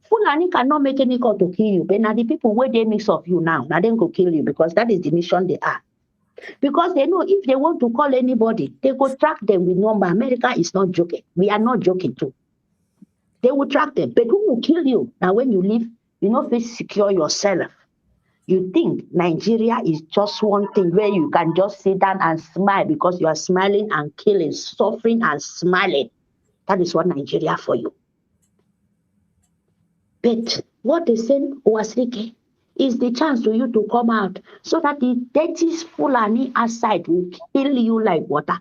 Fulani cannot make any call to kill you, but now the people where they mix of you now they go kill you because that is the mission they are. Because they know if they want to call anybody, they go track them with number. America is not joking. We are not joking too. They will track them. But who will kill you? Now when you leave, you know, first secure yourself. You think Nigeria is just one thing where you can just sit down and smile because you are smiling and killing, suffering and smiling. That is what Nigeria for you. But what they send Owasrike is the chance for you to come out so that the dirty Fulani outside will kill you like water.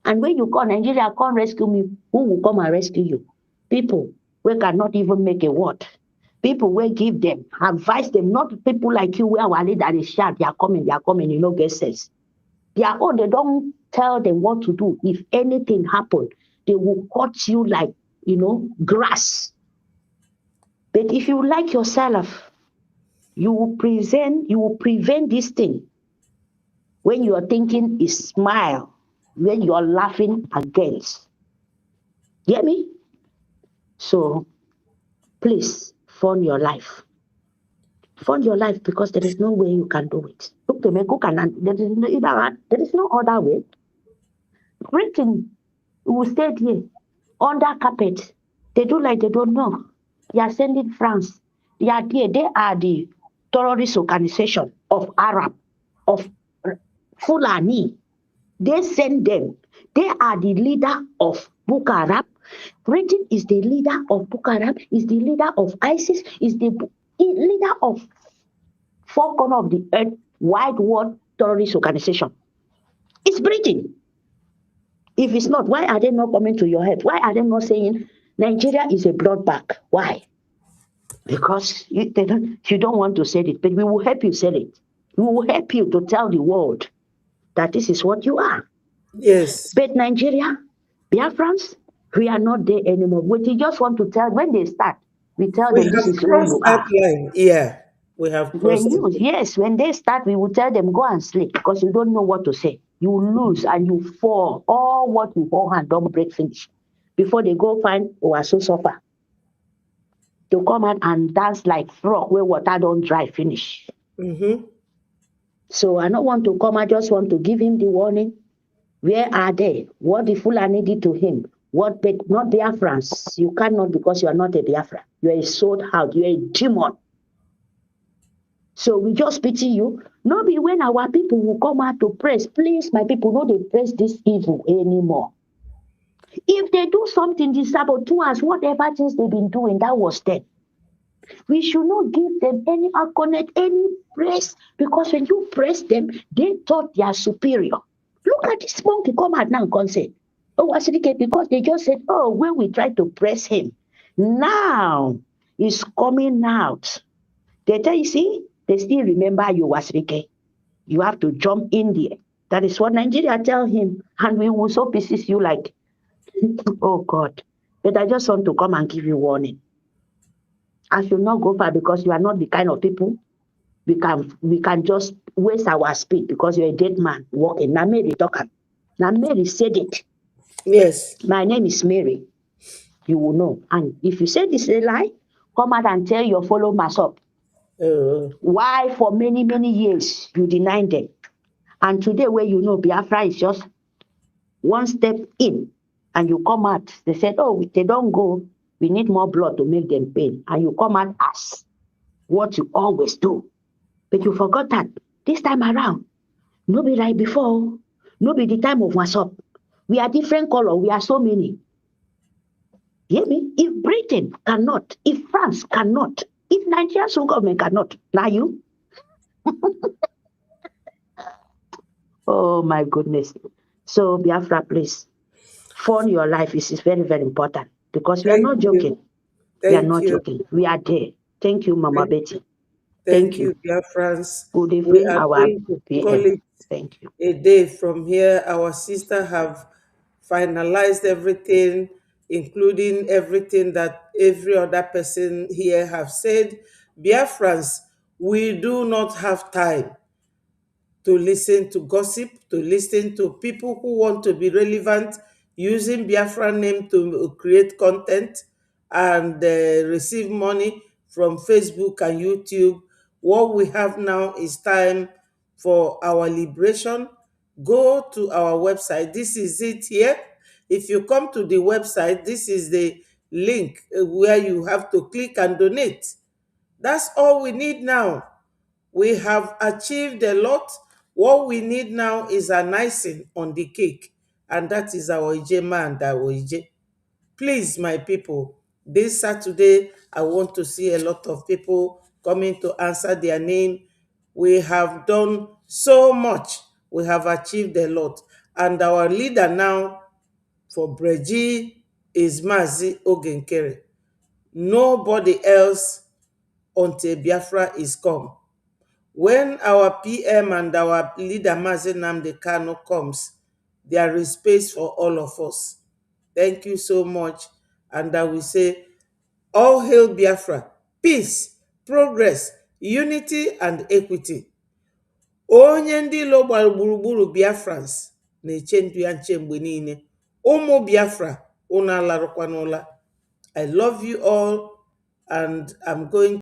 And when you call Nigeria, come rescue me, who will come and rescue you? People who cannot even make a word. People will give them, advise them, not people like you where our leader is shout, they are coming, you know, get sense. They are all, they don't tell them what to do. If anything happen, they will cut you like, you know, grass. But if you like yourself, you will prevent this thing. When you are thinking is smile, when you are laughing against. Get me? So please fund your life. Fund your life because there is no way you can do it. Look to me, there is no other way. Britain will stay here under carpet. They do like they don't know. They are sending France. They are there. They are the terrorist organization of Arab, of Fulani. They send them. They are the leader of Boko Haram. Britain is the leader of Boko Haram, is the leader of ISIS, is the leader of four corners of the earth, wide world terrorist organization. It's Britain. If it's not, why are they not coming to your head? Why are they not saying Nigeria is a bloodbath? Why? Because you don't want to say it, but we will help you say it. We will help you to tell the world that this is what you are. Yes. But Nigeria, Biafran'S, we are not there anymore. We just want to tell, when they start, we tell them this is who you that are. line. Yeah, we have crossed it. Yes, when they start, we will tell them, go and sleep because you don't know what to say. You lose and you fall. All what you hold and don't break finish. Before they go find Owasso suffer. To come out and dance like frog where water don't dry finish. Mm-hmm. So I don't want to come, I just want to give him the warning. Where are they? What the Fulani did to him? What, but not Biafran'S. You cannot because you are not a Biafran. You are a sold out. You are a demon. So we just pity you. No be when our people will come out to press. Please, my people, no they press this evil anymore. If they do something, this saboteurs, whatever things they've been doing, that was then. We should not give them any accolade, any praise, because when you praise them, they thought they are superior. Look at this monkey come out now and say, oh, Wasirike, because they just said, oh, when we try to press him, now he's coming out. They tell you, see, they still remember you, Wasirike. You have to jump in there. That is what Nigeria tell him. And we will so pieces you like, oh God. But I just want to come and give you warning. I should not go far because you are not the kind of people we can just waste our speed because you're a dead man walking. Now Mary talking. Now Mary said it. Yes. My name is Mary. You will know. And if you say this is a lie, come out and tell your followers up. Why for many, many years you denied them. And today where you know Biafra is just one step in and you come out, they said, oh, they don't go. We need more blood to make them pay. And you come out as what you always do. But you forgot that this time around, no be like before, no be the time of WhatsApp. We are different color, we are so many. Hear me? If Britain cannot, if France cannot, if Nigeria's government cannot, now you. Oh my goodness. So Biafra, please, fund your life is very, very important because we are not joking. We are not joking. We are there. Thank you, Mama Betty. Thank you, Biafran'S. Good We evening, are our going to call PM. it Thank you. a day from here. Our sister have finalized everything, including everything that every other person here have said. Biafran'S, we do not have time to listen to gossip, to listen to people who want to be relevant, using Biafra name to create content and receive money from Facebook and YouTube. What we have now is time for our liberation. Go to our website. This is it here. If you come to the website, this is the link where you have to click and donate. That's all we need now. We have achieved a lot. What we need now is an icing on the cake, and that is our Ijema and our Ije. Please, my people, this Saturday, I want to see a lot of people coming to answer their name. We have done so much. We have achieved a lot. And our leader now for Breji is Mazi Ogenkere. Nobody else until Biafra is come. When our PM and our leader Mazi Nnamdi Kanu comes, there is space for all of us. Thank you so much. And I will say, all hail Biafra, peace, progress, unity, and equity. Onye ndị ilo gbara gburugburu Biafrans na-eche ndụ ya nche mgbe niile. Ụmụ Biafra, unu alarụkwana ụla. I love you all, and I'm going